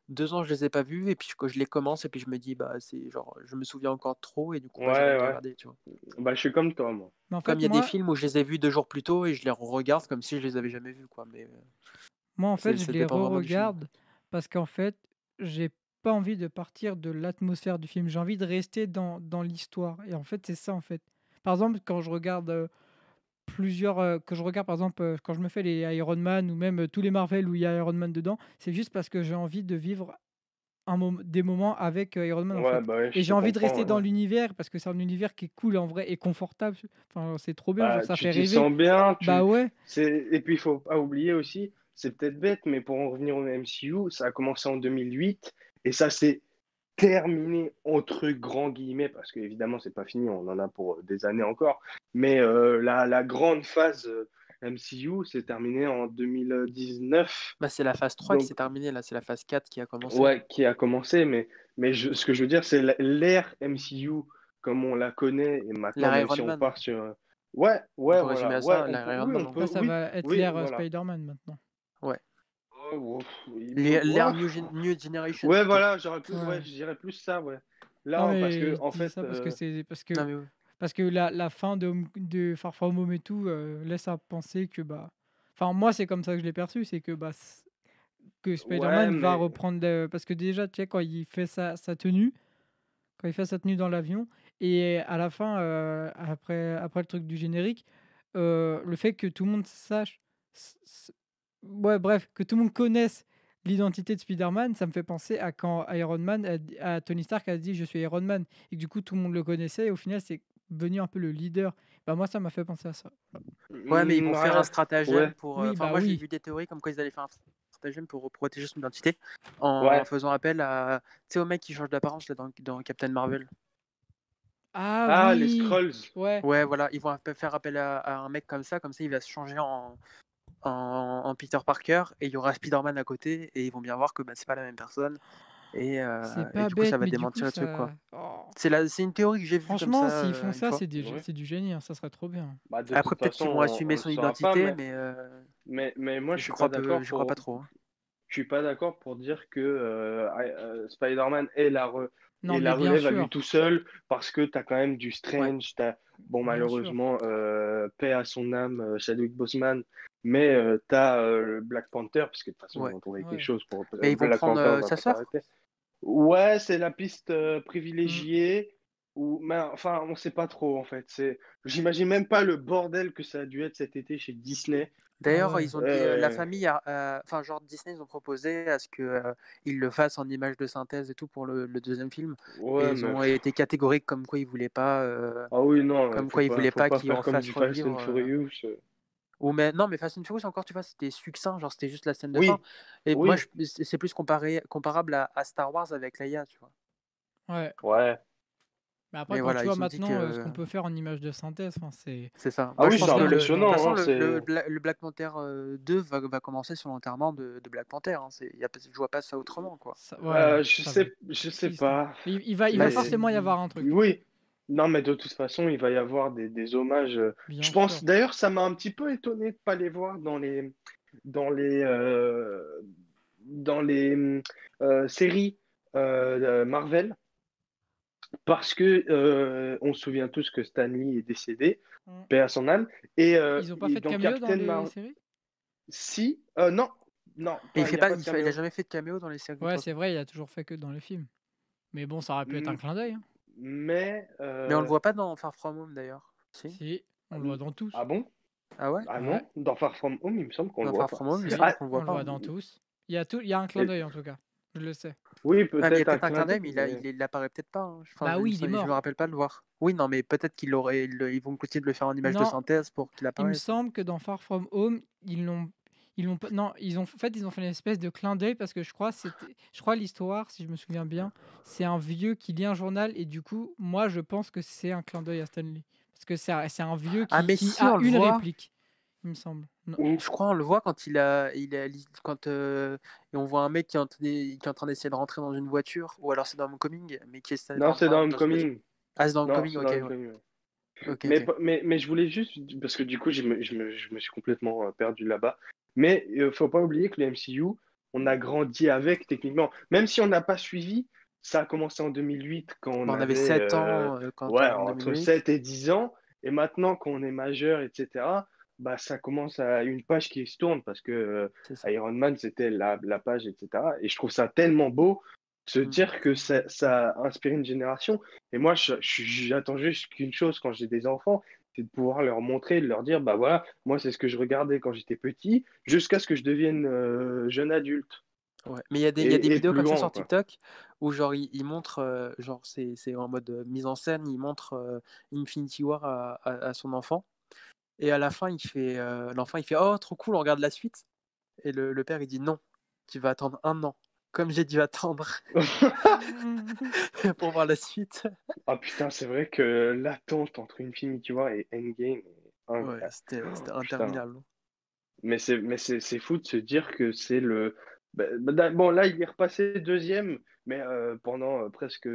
2 ans que je les ai pas vus, et puis que je les commence, et puis je me dis, bah, c'est genre, je me souviens encore trop, et du coup, bah, j'arrête Ouais, de ouais. regarder, tu vois. Bah, je suis comme toi, moi. Mais en Comme fait, il y a des moi, films où je les ai vus 2 jours plus tôt, et je les regarde comme si je les avais jamais vus, quoi. Mais moi, en fait, je ça les dépend vraiment du film. re-regarde parce qu'en fait, j'ai pas envie de partir de l'atmosphère du film. J'ai envie de rester dans l'histoire. Et en fait, c'est ça, en fait. Par exemple, quand je regarde que je regarde, par exemple, quand je me fais les Iron Man ou même tous les Marvel où il y a Iron Man dedans, c'est juste parce que j'ai envie de vivre des moments avec Iron Man, en Ouais, fait. bah ouais, Et je te j'ai envie de comprends. rester dans Ouais. l'univers parce que c'est un univers qui est cool en vrai et confortable. Enfin, c'est trop bien, genre Bah, ça tu fait t'y rêver. sens bien, Bah ouais, et puis il faut pas oublier aussi, c'est peut-être bête, mais pour en revenir au MCU, ça a commencé en 2008 et ça s'est terminé entre grands guillemets, parce qu'évidemment, c'est pas fini, on en a pour des années encore, mais la grande phase MCU s'est terminée en 2019, Bah, c'est la phase 3 qui donc s'est terminée, là, c'est la phase 4 qui a commencé. ouais, qui a commencé, ce que je veux dire, c'est l'ère MCU comme on la connaît, et maintenant, L'ère même si Iron on Man. part sur... Ouais, On ouais, peut résumer voilà, à ouais, ça, l'ère Iron oui, Man, on hein. peut, là ça oui, va être oui, l'ère voilà. Spider-Man maintenant. Ouais. Oh, oui, L'ère ouais, New Generation, ouais, plutôt. voilà, j'aurais plus, ouais, Ouais. je dirais plus ça, ouais. Non Là, parce mais que, je en disais fait, ça Non, mais ouais. parce que la fin de Far From Home et tout laisse à penser que bah, enfin moi c'est comme ça que je l'ai perçu, c'est que bah que ouais, Spider-Man va mais, reprendre parce que déjà tu sais quand il fait sa tenue, quand il fait sa tenue dans l'avion et à la fin après le truc du générique, le fait que tout le monde sache, ouais bref, que tout le monde connaisse l'identité de Spider-Man, ça me fait penser à quand Iron Man à Tony Stark a dit je suis Iron Man et que du coup tout le monde le connaissait et au final c'est devenu un peu le leader. Bah moi ça m'a fait penser à ça. Ouais, mais ils vont faire un ouais, stratagème ouais, pour. Oui Enfin, bah moi, j'ai oui. vu des théories comme quoi ils allaient faire un stratagème pour protéger son identité en ouais. faisant appel à. Tu sais, au mec qui change d'apparence là, dans Captain Marvel. Ah Ah, les oui. Scrolls. Ouais. Ouais, voilà, ils vont faire appel à un mec comme ça il va se changer en Peter Parker et il y aura Spider-Man à côté et ils vont bien voir que bah, c'est pas la même personne C'est et pas du coup, ça bête va mais du coup démentir le truc, quoi. ça oh. C'est une théorie que j'ai vue comme Franchement, ça s'ils font une ça, fois. Ouais. c'est du génie, hein, ça serait trop bien. Bah, de Après, toute peut-être façon, qu'ils vont on assumer le son saura pas, identité, mais moi, j'y crois pas trop, hein. je suis pas d'accord pour dire que Spider-Man est Non, est mais la bien relève à lui sûr, tout seul, parce que tu as quand même du Ouais. Strange, bon, bien sûr. malheureusement, paix à son âme, Chadwick Boseman, mais tu as le Black Panther, parce que de toute façon, ils Ouais. vont trouver quelque Ouais. chose pour... Mais ils vont Black prendre Panther va sa pas sœur. s'arrêter. Ouais, c'est la piste Mm. privilégiée, mais enfin, on sait pas trop, en fait. J'imagine même pas le bordel que ça a dû être cet été chez Disney. Ah D'ailleurs, ouais. ils ont dit, la famille, enfin, genre Disney, ils ont proposé à ce que ils le fassent en image de synthèse et tout pour le deuxième film. Et Ouais, ils mais ont été catégoriques comme quoi ils voulaient pas, ah oui, non, faut pas qu'ils faire comme refassent du Fast and revivre. Furious. Ou mais non, mais Fast and Furious encore, tu vois, c'était succinct, genre c'était juste la scène de fin. Oui, Et moi, oui, c'est plus comparable à Star Wars avec Leia, tu vois. Ouais. ouais. Mais après, Mais quand voilà, tu vois ils ont dit maintenant ce qu'on que peut faire en image de synthèse, enfin, c'est ça. Ah Moi, je oui, c'est pense que considérable, tu de toute vois. impressionnant, façon, hein, le Black Panther 2 va commencer sur l'enterrement de Black Panther, hein. Je vois pas ça autrement, quoi. Ouais, ça va Je être sais triste, hein. pas. Il va Bah, Mais forcément y avoir un truc, oui, non, mais de toute façon, il va y avoir des hommages. Je bien pense, sûr. d'ailleurs, ça m'a un petit peu étonné de pas les voir dans les, euh, dans les séries Marvel, parce que on se souvient tous que Stan Lee est décédé, Mm. paix à son âme, Ils ont pas et fait de dans caméo dans Captain les Marvel, séries? si, non, non, Et il n'y a pas de il a caméo. jamais fait de caméo dans les séries, de toute Ouais, c'est façon. vrai, il a toujours fait que dans les films. Mais bon, ça aurait pu être un M- clin d'œil, hein. Mais, Mais on le voit pas dans Far From Home, d'ailleurs. Si? Si, on le voit dans tous. ah bon? Ah ouais? Ah Ouais, non, dans Far From Home, il me semble qu'on le Dans voit Far pas. From Home, il me si, semble Ah, qu'on le on voit le pas, voit hein. dans tous. Il y a un clin et- d'œil en tout cas. Je le sais. oui, Ah, mais il y a peut-être un peut-être un clin clin d'œil, d'œil, mais mais il apparaît peut-être pas, hein. Enfin, Bah oui, il est je me mort. rappelle pas de le voir. Oui, non, mais peut-être ils vont continuer de le faire en image de Non, synthèse pour qu'il il me apparaisse. semble que dans Far From Home, ils l'ont pas non, ils ont fait une espèce de clin d'œil parce que je crois l'histoire, si je me souviens bien, c'est un vieux qui lit un journal et du coup, moi je pense que c'est un clin d'œil à Stanley. Parce que c'est un vieux Ah, mais qui si, a on le une voit. réplique, il me semble. Non. ou- Je crois on le voit quand quand et on voit un mec qui est en train d'essayer de rentrer dans une voiture, ou alors c'est dans Homecoming, mais qui est non, c'est dans dans une voiture. Homecoming. Ah, c'est dans Non, Homecoming, c'est ok, dans ouais. Homecoming. Ouais. Ok, Mais, ok. mais je voulais juste, parce que du coup, je me suis complètement perdu là-bas. Mais faut pas oublier que le MCU, on a grandi avec techniquement. Même si on n'a pas suivi, ça a commencé en 2008 quand on Bah, on avait avait 7 ans ouais, en entre 2008. 7 et 10 ans. Et maintenant, quand on est majeur, etc., bah, ça commence à une page qui se tourne parce que C'est ça. Iron Man, c'était la page, etc. Et je trouve ça tellement beau de se Mm. dire que ça a inspiré une génération. Et moi, j'attends juste qu'une chose quand j'ai des enfants, c'est de pouvoir leur montrer, de leur dire, bah voilà, moi, c'est ce que je regardais quand j'étais petit, jusqu'à ce que je devienne jeune adulte Ouais. Mais il y a des et vidéos plus comme ça grand, sur quoi. TikTok où genre ils montrent, genre c'est en mode mise en scène, ils montrent Infinity War à son enfant. Et à la fin, l'enfant il fait oh trop cool, on regarde la suite. Et le père il dit non, tu vas attendre 1 an, comme j'ai dû attendre pour voir la suite. Ah putain, c'est vrai que l'attente entre Infinity War et Endgame est Ouais, incroyable. c'était Putain. interminable. Mais c'est fou de se dire que c'est le. Bon, là, il est repassé deuxième, mais pendant presque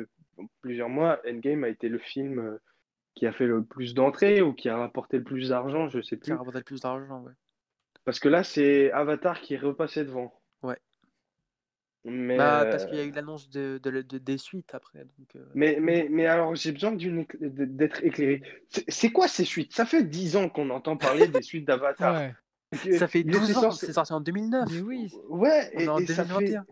plusieurs mois, Endgame a été le film qui a fait le plus d'entrées ou qui a rapporté le plus d'argent, je sais Qui a plus. rapporté le plus d'argent, ouais. Parce que là, c'est Avatar qui est repassé devant. Ouais. Mais, Bah parce qu'il y a eu l'annonce des suites après, donc mais alors, j'ai besoin d'être éclairé. C'est quoi ces suites? Ça fait 10 ans qu'on entend parler des suites d'Avatar. Ouais. ça fait Ils étaient 12 ans, censés. c'est sorti en Mais 2009. oui. Ouais, On est en et ça fait. 2021.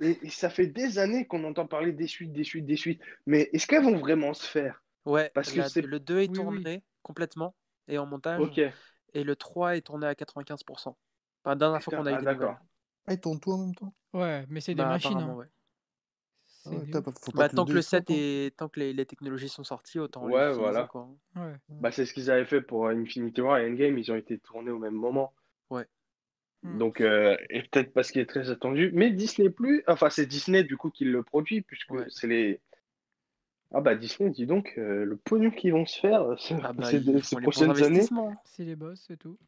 Et ça fait des années qu'on entend parler des suites, des suites, des suites. Mais est-ce qu'elles vont vraiment se faire? Ouais, Parce que c'est. le 2 est Oui, oui. tourné complètement et en montage Ok, et le 3 est tourné à 95%. Enfin, la dernière fois putain, qu'on a eu ah des d'accord. nouvelles. Ah, ils tournent tout en même temps? Ouais, mais c'est des Bah machines, apparemment hein. ouais. Ah C'est ouais, des putain, ouf. faut pas Bah que le tant que 2 le il sorte, 7 hein. et tant que les technologies sont sorties, autant Ouais, l'utiliser voilà. quoi. Ouais. Bah, c'est ce qu'ils avaient fait pour Infinity War et Endgame, ils ont été tournés au même moment. Ouais. Mm. Donc, et peut-être parce qu'il est très attendu. Mais Disney plus, enfin c'est Disney du coup qui le produit, puisque Ouais. c'est les. Ah bah Disney, dis donc, le pognon qu'ils vont se faire Ah bah ils ces font les bons prochaines années. investissements. C'est les boss, c'est tout.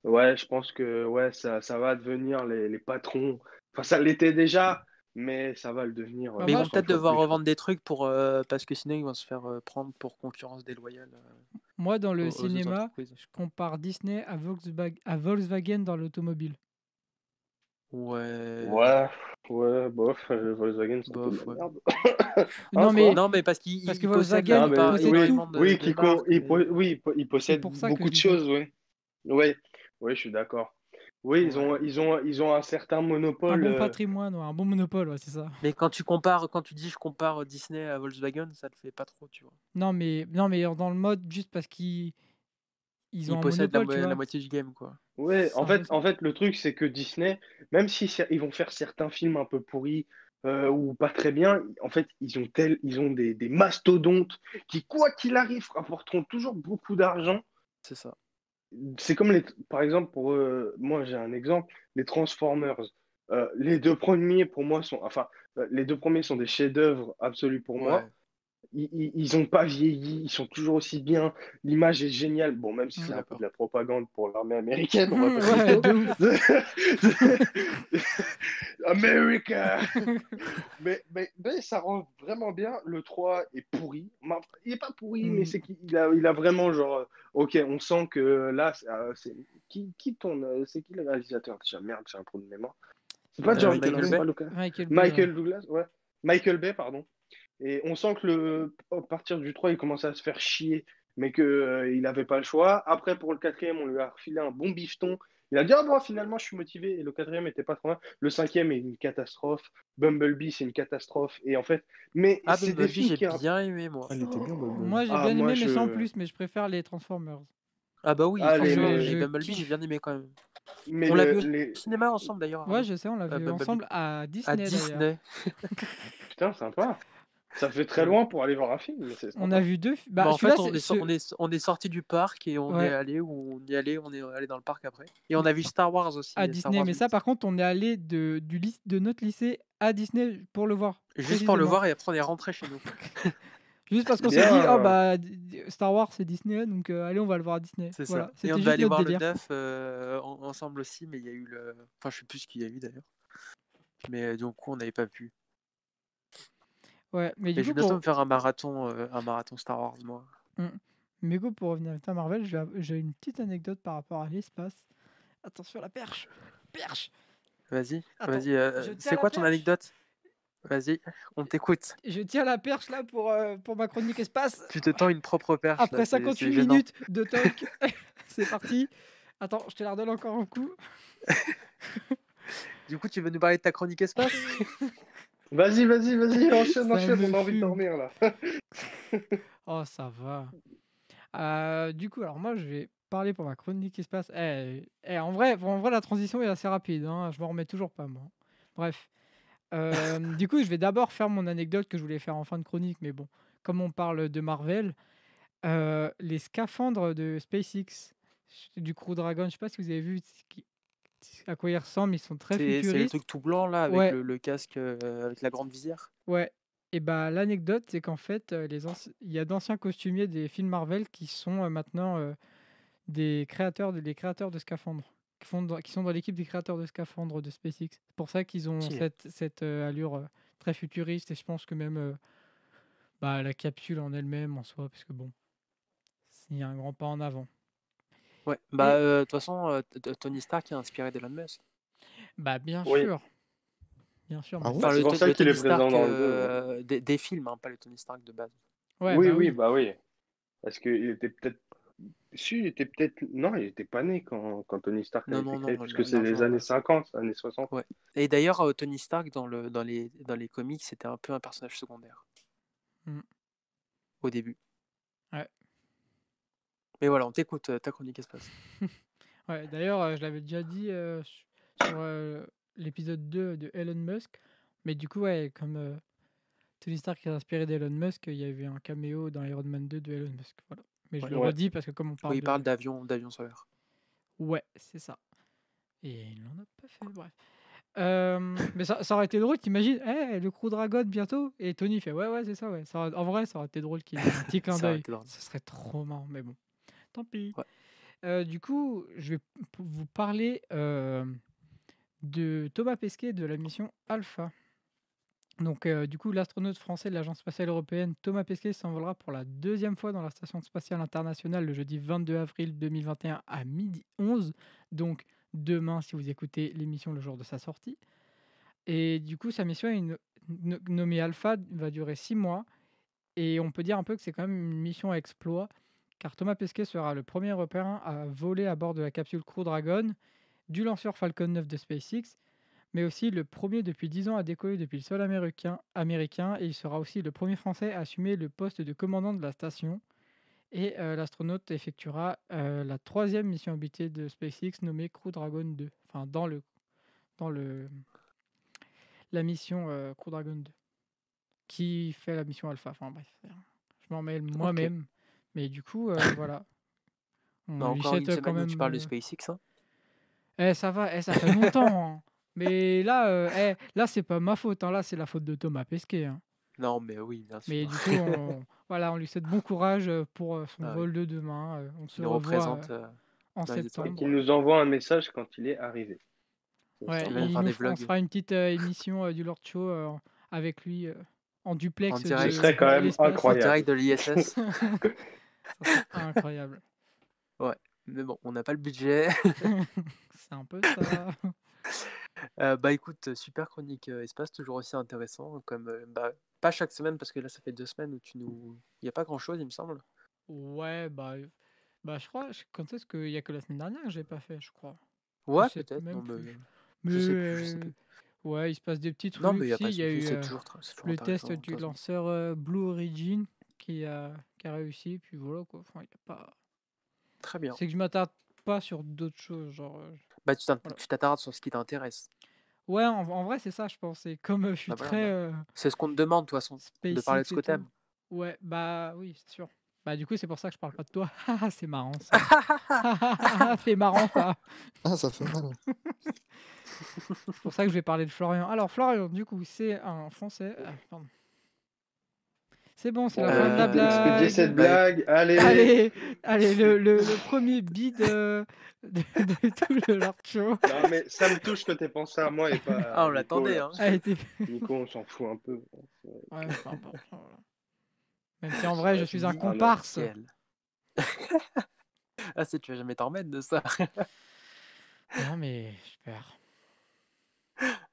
Ouais, je pense que ouais, ça va devenir les patrons. Enfin, ça l'était déjà, mais ça va le devenir Bah Mais ils moi, vont 100 peut-être fois devoir plus, quoi. revendre des trucs pour parce que sinon ils vont se faire prendre pour concurrence déloyale moi, dans le aux autres cinéma, entreprises. je compare Disney à Volkswagen dans l'automobile. Ouais, Ouais, ouais, bof, Volkswagen, c'est un peu de bof, la ouais. merde. Hein, Non, mais quoi? Non, mais parce parce que qu'ils possèdent Volkswagen Non, mais possède oui, tout. énormément oui, de marques. il C'est possède pour ça que je beaucoup de dis ça. choses, oui. Oui, oui, je suis d'accord. Oui, Ouais. ils ont un certain Un monopole. bon patrimoine, ouais, un bon monopole, ouais, c'est ça. Mais quand tu dis je compare Disney à Volkswagen, ça le fait pas trop, tu vois. Non, mais dans le mode, juste parce qu'ils ont Ils un possèdent monopole, tu la vois. moitié du game, quoi. Ouais, C'est un peu ça. en fait, le truc, c'est que Disney, même si ils vont faire certains films un peu pourris ou pas très bien, en fait, ils ont des mastodontes qui, quoi qu'il arrive, rapporteront toujours beaucoup d'argent. C'est ça. C'est comme par exemple, pour moi, j'ai un exemple, les Transformers. Les deux premiers, pour moi, les deux premiers sont des chefs-d'œuvre absolus pour moi. Ouais, Ils ont pas vieilli, ils sont toujours aussi bien. L'image est géniale. Bon, même si je Mm. suis c'est un peu de d'accord. la propagande pour l'armée américaine, on va pas se Ouais, mytho. de ouf. America! Mais ça rend vraiment bien. Le 3 est pourri. Il est pas pourri, mais Mm. c'est il a vraiment genre. Ok, on sent que là, qui tourne? C'est qui le réalisateur déjà? Merde, j'ai un trou de mémoire. C'est pas George Michael Lucas, Michael c'est Bay? pas Bay? Lucas. Michael Bay, ouais. Michael Douglas, ouais. Michael Bay, pardon. Et on sent que à partir du 3, il commençait à se faire chier, mais qu'il il n'avait pas le choix. Après, pour le quatrième, on lui a refilé un bon bifton. Il a dit, ah bon, finalement, je suis motivé. Et le quatrième était pas trop mal. Le cinquième est une catastrophe. Bumblebee, c'est une catastrophe. Et en fait, mais Ah, c'est des Bumblebee, films j'ai qui. bien aimé, moi. Ah, il était bien, Bumblebee. Moi, j'ai Ah, bien moi, aimé, mais sans plus, mais je préfère les Transformers. Ah bah oui, Allez, forcément, mais Je Bumblebee, j'ai kiffe. bien aimé quand même. mais On l'a vu au les. cinéma ensemble d'ailleurs, Ouais, Arnaud. je sais, on l'a vu Bumblebee. ensemble à À Disney d'ailleurs. Disney. Putain, sympa. Ça fait très Ouais. loin pour aller voir un film, mais c'est On a sympa. vu deux. Bah Bah, en fait, celui-là, c'est ce. on est sorti du parc et on est Ouais, allé on est allé dans le parc après. Et on a vu Star Wars aussi, à Star Disney. Wars Mais ça, 8. par contre, on est allé de notre lycée à Disney pour le voir, Juste pour le précisément. voir et après on est rentré chez nous. Juste parce qu'on s'est dit, oh Bien. bah, Star Wars, c'est Disney, donc allez, on va le voir à Disney. C'est ça. Voilà, Et on c'était devait juste aller notre voir le délire. 9 ensemble aussi, mais il y a eu le. Enfin, je sais plus ce qu'il y a eu d'ailleurs. Mais du coup, on n'avait pas pu. Ouais, mais Mais du je vais coup, bientôt me faire un marathon Star Wars, moi. Mm. Mais go, pour revenir à Marvel, j'ai une petite anecdote par rapport à l'espace. Attention, la perche. Perche. Vas-y, Attends, vas-y. je tiens C'est la quoi ton perche. anecdote? Vas-y, on t'écoute. Je tiens la perche là pour ma chronique espace. Tu te tends une propre perche. Après là, c'est 58 gênant. minutes de talk, c'est parti. Attends, je te la redonne encore un coup. Du coup, tu veux nous parler de ta chronique espace? Vas-y, enchaîne, Ça me on a envie de fume. dormir là. Oh, ça va. Du coup, alors moi, je vais parler pour ma chronique espace. En vrai, la transition est assez rapide. Hein. Je m'en remets toujours pas, moi. Bref. Du coup, je vais d'abord faire mon anecdote que je voulais faire en fin de chronique. Mais bon, comme on parle de Marvel, les scaphandres de SpaceX, du Crew Dragon, je sais pas si vous avez vu à quoi ils ressemblent. Ils sont très C'est le futuristes. truc tout blanc là, avec Ouais. le casque, avec la grande visière. Ouais. Et bah l'anecdote, c'est qu'en fait, il y a d'anciens costumiers des films Marvel qui sont maintenant des créateurs les créateurs de scaphandres, qui sont dans l'équipe des créateurs de scaphandres de SpaceX. C'est pour ça qu'ils ont Stylé. cette allure très futuriste, et je pense que même la capsule en elle-même en soi, parce que bon, il y a un grand pas en avant. Ouais, Et de toute façon, Tony Stark est inspiré d'Elon Musk. bah bien Oui. sûr, bien sûr. Ah mais ouais ça- Enfin, C'est pour ça le qu'il est Tony présent Stark dans le 2. des films, hein, pas le Tony Stark de base. Ouais, Oui, bah oui. bah oui. Parce qu'il était peut-être. Si, il était peut-être. Non, il était pas né quand Tony Stark a Non, été non, créé, non, puisque c'est les largement années pas. 50, années 60. Ouais. Et d'ailleurs, Tony Stark, dans les comics, c'était un peu un personnage secondaire Mm. au début. Ouais. Mais voilà, on t'écoute, ta chronique espace. Ouais, d'ailleurs, je l'avais déjà dit sur l'épisode 2 de Elon Musk. Mais du coup, ouais, comme Tony Stark est inspiré d'Elon Musk, il y avait un caméo dans Iron Man 2 de Elon Musk. Voilà. Mais je Ouais. le Ouais. redis parce que comme on Où parle il de... parle d'avion solaire. Ouais, c'est ça. Et il n'en a pas fait, bref. Mais ça aurait été drôle, t'imagines, le Crew Dragon bientôt. Et Tony fait, ouais, c'est ça, ouais. En vrai, ça aurait été drôle qu'il ait un petit clin Ça aurait d'œil. été drôle. Ce serait trop marrant, mais bon. Tant pis. Ouais. Du coup, je vais vous parler de Thomas Pesquet de la mission Alpha. Donc, du coup, l'astronaute français de l'Agence spatiale européenne Thomas Pesquet s'envolera pour la deuxième fois dans la Station spatiale internationale le jeudi 22 avril 2021 à 12h11. Donc, demain, si vous écoutez l'émission le jour de sa sortie. Et du coup, sa mission est nommée Alpha, va durer 6 mois. Et on peut dire un peu que c'est quand même une mission à exploit, car Thomas Pesquet sera le premier Européen à voler à bord de la capsule Crew Dragon, du lanceur Falcon 9 de SpaceX, mais aussi le premier depuis 10 ans à décoller depuis le sol américain, et il sera aussi le premier Français à assumer le poste de commandant de la station. Et l'astronaute effectuera la 3e mission habitée de SpaceX nommée Crew Dragon 2, enfin dans la mission Crew Dragon 2, qui fait la mission Alpha. Enfin bref, je m'en mêle moi-même, mais du coup, voilà. On lui Encore une souhaite quand semaine où tu même... parles de SpaceX, hein. ça va, ça fait longtemps. Hein. Mais là, là c'est pas ma faute. Hein. Là, c'est la faute de Thomas Pesquet. Hein. Non, mais oui, bien sûr. Mais du coup, on lui souhaite bon courage pour son Ah oui. vol de demain. On se Il nous revoit représente en dans les étoiles. Et septembre. qu'il nous envoie un message quand il est arrivé. C'est Ouais, ça. Même faire des on vlogs fera une petite émission du Lord Show avec lui en duplex en direct. Ce serait quand même l'espace. En incroyable. direct de l'ISS. Ça serait incroyable. Ouais, mais bon, on n'a pas le budget. C'est un peu ça. Bah écoute, super chronique espace, toujours aussi intéressant. Comme pas chaque semaine, parce que là ça fait 2 semaines où il n'y a pas grand chose, il me semble. Ouais, je crois, quand est-ce qu'il y a que la semaine dernière que j'ai pas fait, je crois. Ouais, Je sais peut-être. même Non, mais plus. je sais plus, je sais plus. Ouais, il se passe des petits trucs. Non, mais il n'y a Si, pas de il y a souci, eu c'est toujours le test intéressant. de du toute façon. lanceur Blue Origin qui a réussi, puis voilà quoi. Enfin, y a pas... Très bien. C'est que je m'attarde pas sur d'autres choses, genre... Bah tu voilà. t'attardes sur ce qui t'intéresse. Ouais, en vrai, c'est ça, je pense. Et comme je suis Bah voilà, très c'est ce qu'on te demande, de toute façon, de parler de SpaceX ce et que tout. t'aimes. Ouais, bah oui, c'est sûr. Bah du coup, c'est pour ça que je parle pas de toi. C'est marrant ça. C'est marrant ça. Ah, ça fait mal. C'est pour ça que je vais parler de Florian. Alors Florian, du coup, c'est un Français. Pardon. C'est bon, c'est la fin de la Expédier cette blague. blague. Allez. Allez, le premier bid de tout le Lord Show. Non, mais ça me touche que t'aies pensé à moi et pas à Ah, on Nico, l'attendait, là, hein. parce A que été... Nico, on s'en fout un peu. Ouais, enfin, bon, voilà. Même si en vrai, je suis un Ah, non. comparse. Nickel. Ah, tu vas jamais t'en remettre de ça. Non, mais super.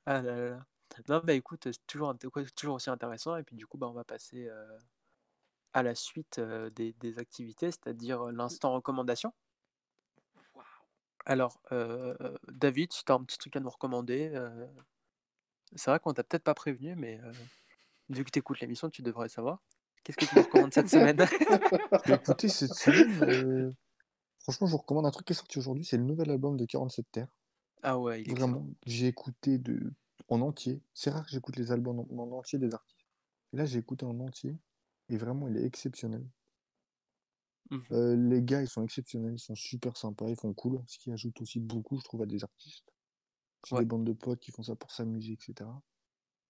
Ah là là là. Non, bah écoute, c'est toujours aussi intéressant. Et puis du coup, bah, on va passer à la suite des activités, c'est-à-dire l'instant recommandation. Alors, David, si tu as un petit truc à nous recommander, c'est vrai qu'on t'a peut-être pas prévenu, mais vu que tu écoutes l'émission, tu devrais savoir. Qu'est-ce que tu nous recommandes cette semaine? Bah, écoutez, cette semaine, franchement, je vous recommande un truc qui est sorti aujourd'hui, c'est le nouvel album de 47 Terre. Ah ouais, il est excellent. Vraiment, j'ai écouté en entier. C'est rare que j'écoute les albums en entier des artistes. Et là, j'ai écouté en entier, et vraiment, il est exceptionnel. Mhm. Les gars, ils sont exceptionnels, ils sont super sympas, ils font cool, ce qui ajoute aussi beaucoup, je trouve, à des artistes. C'est Ouais. des bandes de potes qui font ça pour s'amuser, etc.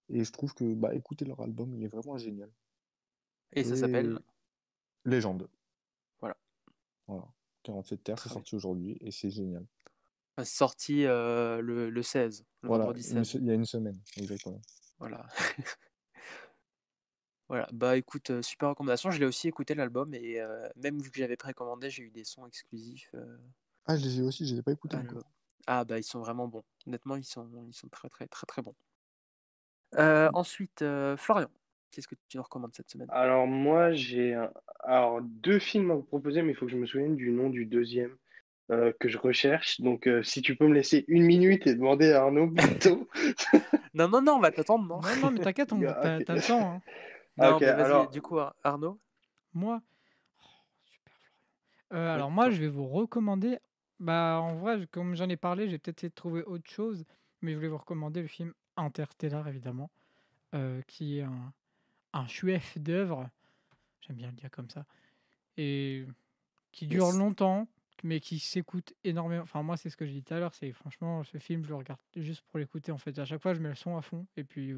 Et je trouve que, bah, écouter leur album, il est vraiment génial. Et ça s'appelle? Légende. Voilà, Voilà. 47 Terre, c'est très bien. sorti aujourd'hui, et c'est génial. Sorti le 16, le Voilà, vendredi 16. il y a une semaine, exactement. Voilà. Voilà, bah écoute, super recommandation. Je l'ai aussi écouté l'album et même vu que j'avais précommandé, j'ai eu des sons exclusifs Ah, je les ai aussi, je les ai pas écoutés à encore. l'album. Ah bah ils sont vraiment bons. Honnêtement, ils sont très très très très bons. Ensuite, Florian, qu'est-ce que tu nous recommandes cette semaine? Alors moi, deux films à vous proposer, mais il faut que je me souvienne du nom du deuxième que je recherche. Donc si tu peux me laisser une minute et demander à Arnaud plutôt. Non, non, non, on va t'attendre, non? Non, non, mais t'inquiète, Ah, t'as ok. le temps, hein. Ah, Non, ok, mais vas-y, alors. du coup, Arnaud? Moi, super. Oui, Alors moi, toi. je vais vous recommander. Bah, en vrai, comme j'en ai parlé, j'ai peut-être essayé de trouver autre chose, mais je voulais vous recommander le film Interstellar, évidemment, qui est un chef-d'œuvre. J'aime bien le dire comme ça, et qui dure Yes. longtemps, mais qui s'écoute énormément. Enfin, moi, c'est ce que j'ai dit tout à l'heure. C'est franchement ce film, je le regarde juste pour l'écouter. En fait, à chaque fois, je mets le son à fond, et puis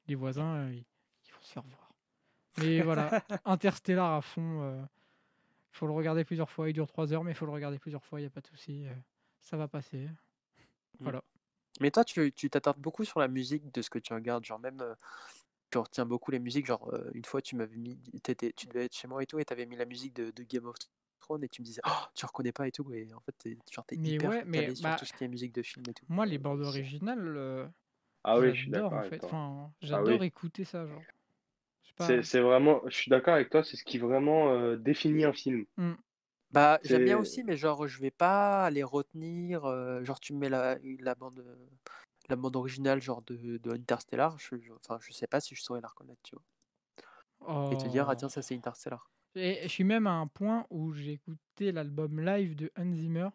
les voisins, ils vont se faire voir. Mais voilà, Interstellar à fond. Faut le regarder plusieurs fois. Il dure 3 heures, mais il faut le regarder plusieurs fois. Il y a pas de souci. Ça va passer. Mm. Voilà. Mais toi, tu t'attardes beaucoup sur la musique de ce que tu regardes, genre même tu retiens beaucoup les musiques, genre une fois tu m'avais mis, tu devais être chez moi et tout, et t'avais mis la musique de Game of Thrones et tu me disais, oh, tu reconnais pas et tout, et en fait t'es Mais hyper ouais, mais calé sur bah tout ce qui est musique de film et tout. moi, les bandes originales, Ah oui, je suis j'adore d'accord en avec fait. toi. Enfin, Ah j'adore oui, écouter ça, genre. Je sais c'est pas. c'est vraiment, je suis d'accord avec toi, c'est ce qui vraiment définit un film. Hmm. Bah j'aime bien C'est aussi, mais genre je vais pas les retenir, genre tu me mets la bande originale genre de Interstellar, enfin je sais pas si je saurais la reconnaître, tu vois. Et te dire, ah Oh. tiens, ça c'est Interstellar. Et je suis même à un point où j'ai écouté l'album live de Hans Zimmer,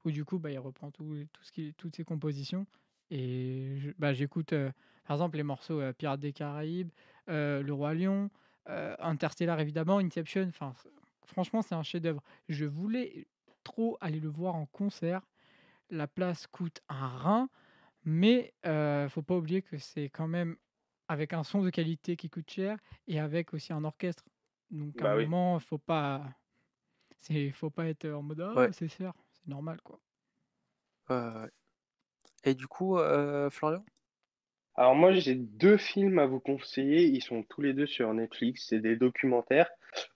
où du coup, bah, il reprend toutes ses compositions. Et bah, j'écoute, par exemple, les morceaux Pirates des Caraïbes, Le Roi Lion, Interstellar évidemment, Inception. Enfin, franchement, c'est un chef-d'œuvre. Je voulais trop aller le voir en concert. La place coûte un rein, mais faut pas oublier que c'est quand même avec un son de qualité qui coûte cher et avec aussi un orchestre. Donc à un bah oui. moment, faut pas être en mode: «Ah, Ouais. c'est cher», c'est normal, quoi. Ouais. Et du coup, Florian? Alors moi, j'ai deux films à vous conseiller. Ils sont tous les deux sur Netflix. C'est des documentaires.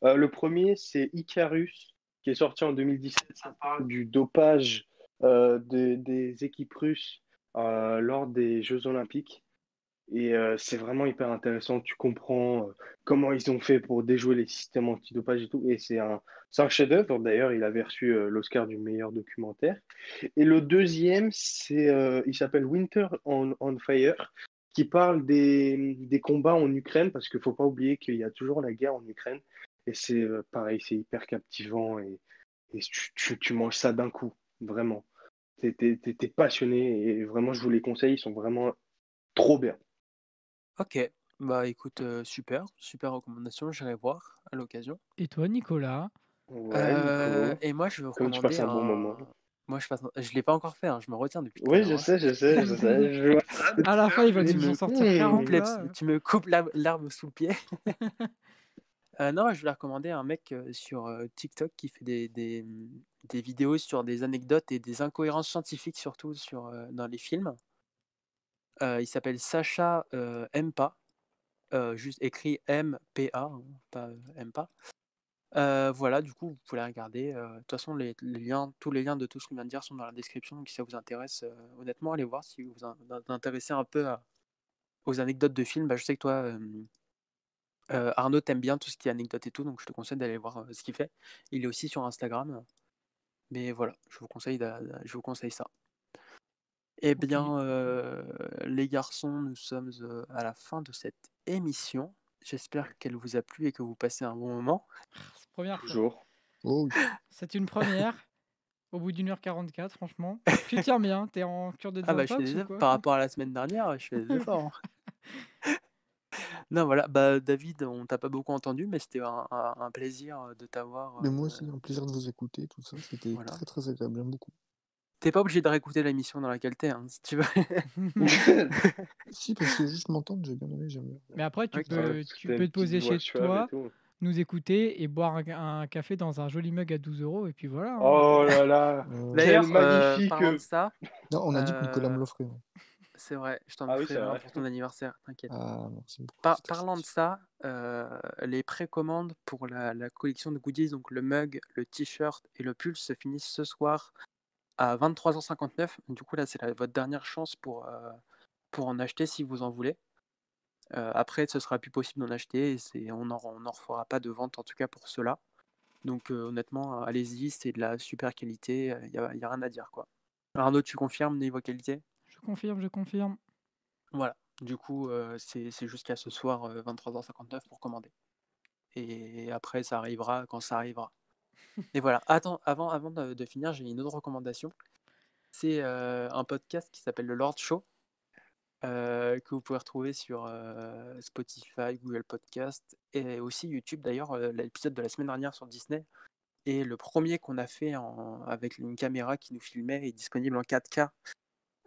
Le premier, c'est Icarus, qui est sorti en 2017. Ça parle du dopage des équipes russes lors des Jeux Olympiques. Et c'est vraiment hyper intéressant. Tu comprends comment ils ont fait pour déjouer les systèmes antidopage et tout. Et c'est un chef-d'œuvre. D'ailleurs, il avait reçu l'Oscar du meilleur documentaire. Et le deuxième, il s'appelle Winter on Fire, qui parle des combats en Ukraine, parce qu'il ne faut pas oublier qu'il y a toujours la guerre en Ukraine. Et c'est pareil, c'est hyper captivant et tu manges ça d'un coup, vraiment. T'es passionné et vraiment, je vous les conseille, ils sont vraiment trop bien. Ok, bah écoute, super recommandation, j'irai voir à l'occasion. Et toi, Nicolas? Ouais, Nico, Et moi, je vais vous comme tu passes recommander un bon moment. Moi, je l'ai pas encore fait, hein, je me retiens depuis tout à Oui, l'heure, je hein. sais, je sais, je sais. Je vois ça À depuis la tout à fin, l'heure, il je va me nous en dis, sortir 40 là. Tu me coupes l'arme sous le pied. Non, je voulais recommander un mec sur TikTok qui fait des vidéos sur des anecdotes et des incohérences scientifiques, surtout dans les films. Il s'appelle Sacha Mpa, juste écrit M-P-A, hein, pas M-Pa. Voilà, du coup, vous pouvez la regarder. De toute façon, tous les liens de tout ce qu'on vient de dire sont dans la description. Donc, si ça vous intéresse, honnêtement, allez voir si vous vous intéressez un peu aux anecdotes de films. Bah, je sais que toi, Arnaud, t'aimes bien tout ce qui est anecdote et tout, donc je te conseille d'aller voir ce qu'il fait. Il est aussi sur Instagram. Mais voilà, je vous conseille ça. Eh Ok. bien, les garçons, nous sommes à la fin de cette émission. J'espère qu'elle vous a plu et que vous passez un bon moment. C'est première fois. Toujours. Oh oui. C'est une première. Au bout d'1h44, franchement. Tu tiens bien, t'es en cure de Ah bah je fais detox des ou efforts. quoi? Par rapport à la semaine dernière, je fais des efforts. Non, voilà, bah David, on t'a pas beaucoup entendu, mais c'était un plaisir de t'avoir. Mais moi aussi, un plaisir de vous écouter, tout ça. C'était Voilà. très très agréable, j'aime beaucoup. T'es pas obligé de réécouter l'émission dans laquelle t'es, hein, si tu veux. Si, parce que juste m'entendre, j'ai bien aimé, j'aime bien. Mais après, tu Ok. peux, Ouais, parce que tu t'as peux une te poser petite voix chez suave et toi, tout. nous écouter et boire un café dans un joli mug à 12 €, et puis voilà. Hein. Oh là là, quel D'ailleurs, magnifique. parlant de ça, Non, on a dit que Nicolas me l'offrait. Hein. c'est vrai, je t'en Ah oui, offrirai c'est un vrai. pour ton anniversaire, t'inquiète. Ah, merci beaucoup. c'est très Parlant de gentil. ça, les précommandes pour la collection de goodies, donc le mug, le t-shirt et le pull, se finissent ce soir à 23h59. Du coup, là, c'est votre dernière chance pour en acheter si vous en voulez. Après, ce sera plus possible d'en acheter et on n'en refera pas de vente, en tout cas pour ceux-là. Donc, honnêtement, allez-y, c'est de la super qualité, il y a rien à dire, quoi. Arnaud, tu confirmes niveau qualité? Je confirme, je confirme. Voilà. Du coup, c'est jusqu'à ce soir, 23h59 pour commander. Et après, ça arrivera quand ça arrivera. Et voilà. Attends, avant de finir, j'ai une autre recommandation. C'est un podcast qui s'appelle Le Lord Show, que vous pouvez retrouver sur Spotify, Google Podcast et aussi YouTube. D'ailleurs, l'épisode de la semaine dernière sur Disney et le premier qu'on a fait avec une caméra qui nous filmait est disponible en 4K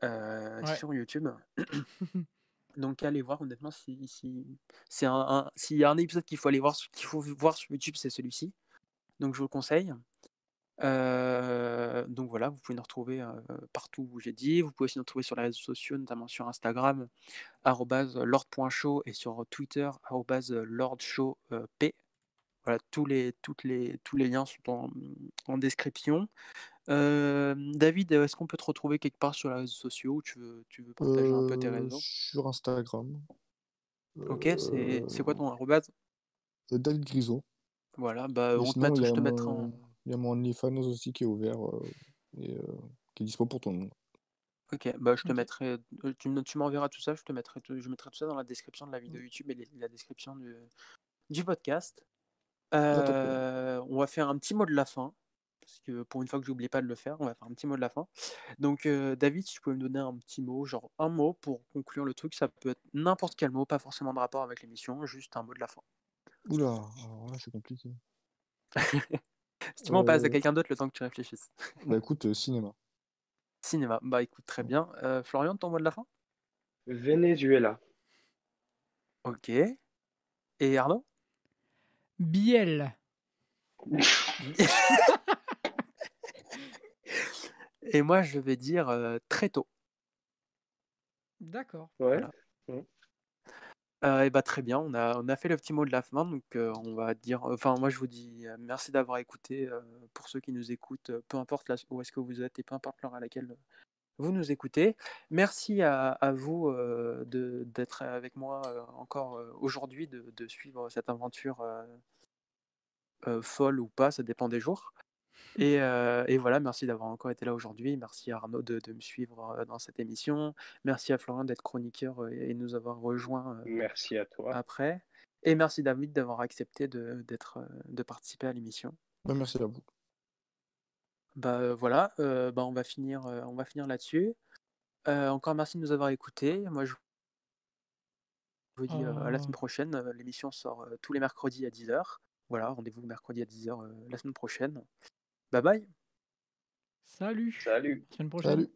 Ouais. sur YouTube. Donc allez voir, honnêtement, s'il y a un épisode qu'il faut voir sur YouTube, c'est celui-ci. Donc je vous le conseille. Donc voilà, vous pouvec nous retrouver partout où j'ai dit. Vous pouvez aussi nous retrouver sur les réseaux sociaux, notamment sur Instagram, @lord.show et sur Twitter, @lordshowp. Voilà, tous les liens sont en description. David, est-ce qu'on peut te retrouver quelque part sur les réseaux sociaux ou tu veux partager un peu tes réseaux? Sur Instagram, Ok, c'est quoi euh, ton arrobase? David Grisot. Voilà, bah Et on te sinon, je te mettrai en. il y a mon OnlyFans aussi qui est ouvert et qui est dispo pour tout le monde. Ok, bah je te Ok. mettrai, tu m'enverras tout ça, je mettrai tout ça dans la description de la vidéo YouTube et la description du podcast. Y a pas de problème. On va faire un petit mot de la fin, parce que pour une fois que j'oublie pas de le faire, on va faire un petit mot de la fin. Donc David, si tu peux me donner un petit mot, genre un mot pour conclure le truc, ça peut être n'importe quel mot, pas forcément de rapport avec l'émission, juste un mot de la fin. Oula, alors là, c'est compliqué. Si tu veux, on passe à quelqu'un d'autre le temps que tu réfléchisses. Bah écoute, cinéma. Cinéma, bah écoute, très bien. Florian, ton mot de la fin? Venezuela. Ok. Et Arnaud? Biel. Et moi, je vais dire très tôt. D'accord. Ouais. Voilà. Ouais. Et bah très bien, on a fait le petit mot de la fin, donc on va dire, enfin moi je vous dis merci d'avoir écouté, pour ceux qui nous écoutent, peu importe où est-ce que vous êtes et peu importe l'heure à laquelle vous nous écoutez. Merci à vous d'être avec moi encore aujourd'hui, de suivre cette aventure folle ou pas, ça dépend des jours. Et voilà, merci d'avoir encore été là aujourd'hui. Merci à Arnaud de me suivre dans cette émission. Merci à Florian d'être chroniqueur et nous avoir rejoints Merci à toi. après. Et merci David d'avoir accepté de participer à l'émission. Bah, merci à vous. Bah voilà, bah on va finir là-dessus. Encore merci de nous avoir écoutés. Moi je vous dis à la semaine prochaine. L'émission sort tous les mercredis à 10h. Voilà, rendez-vous mercredi à 10h la semaine prochaine. Bye bye. Salut. Salut. Semaine prochaine. Salut.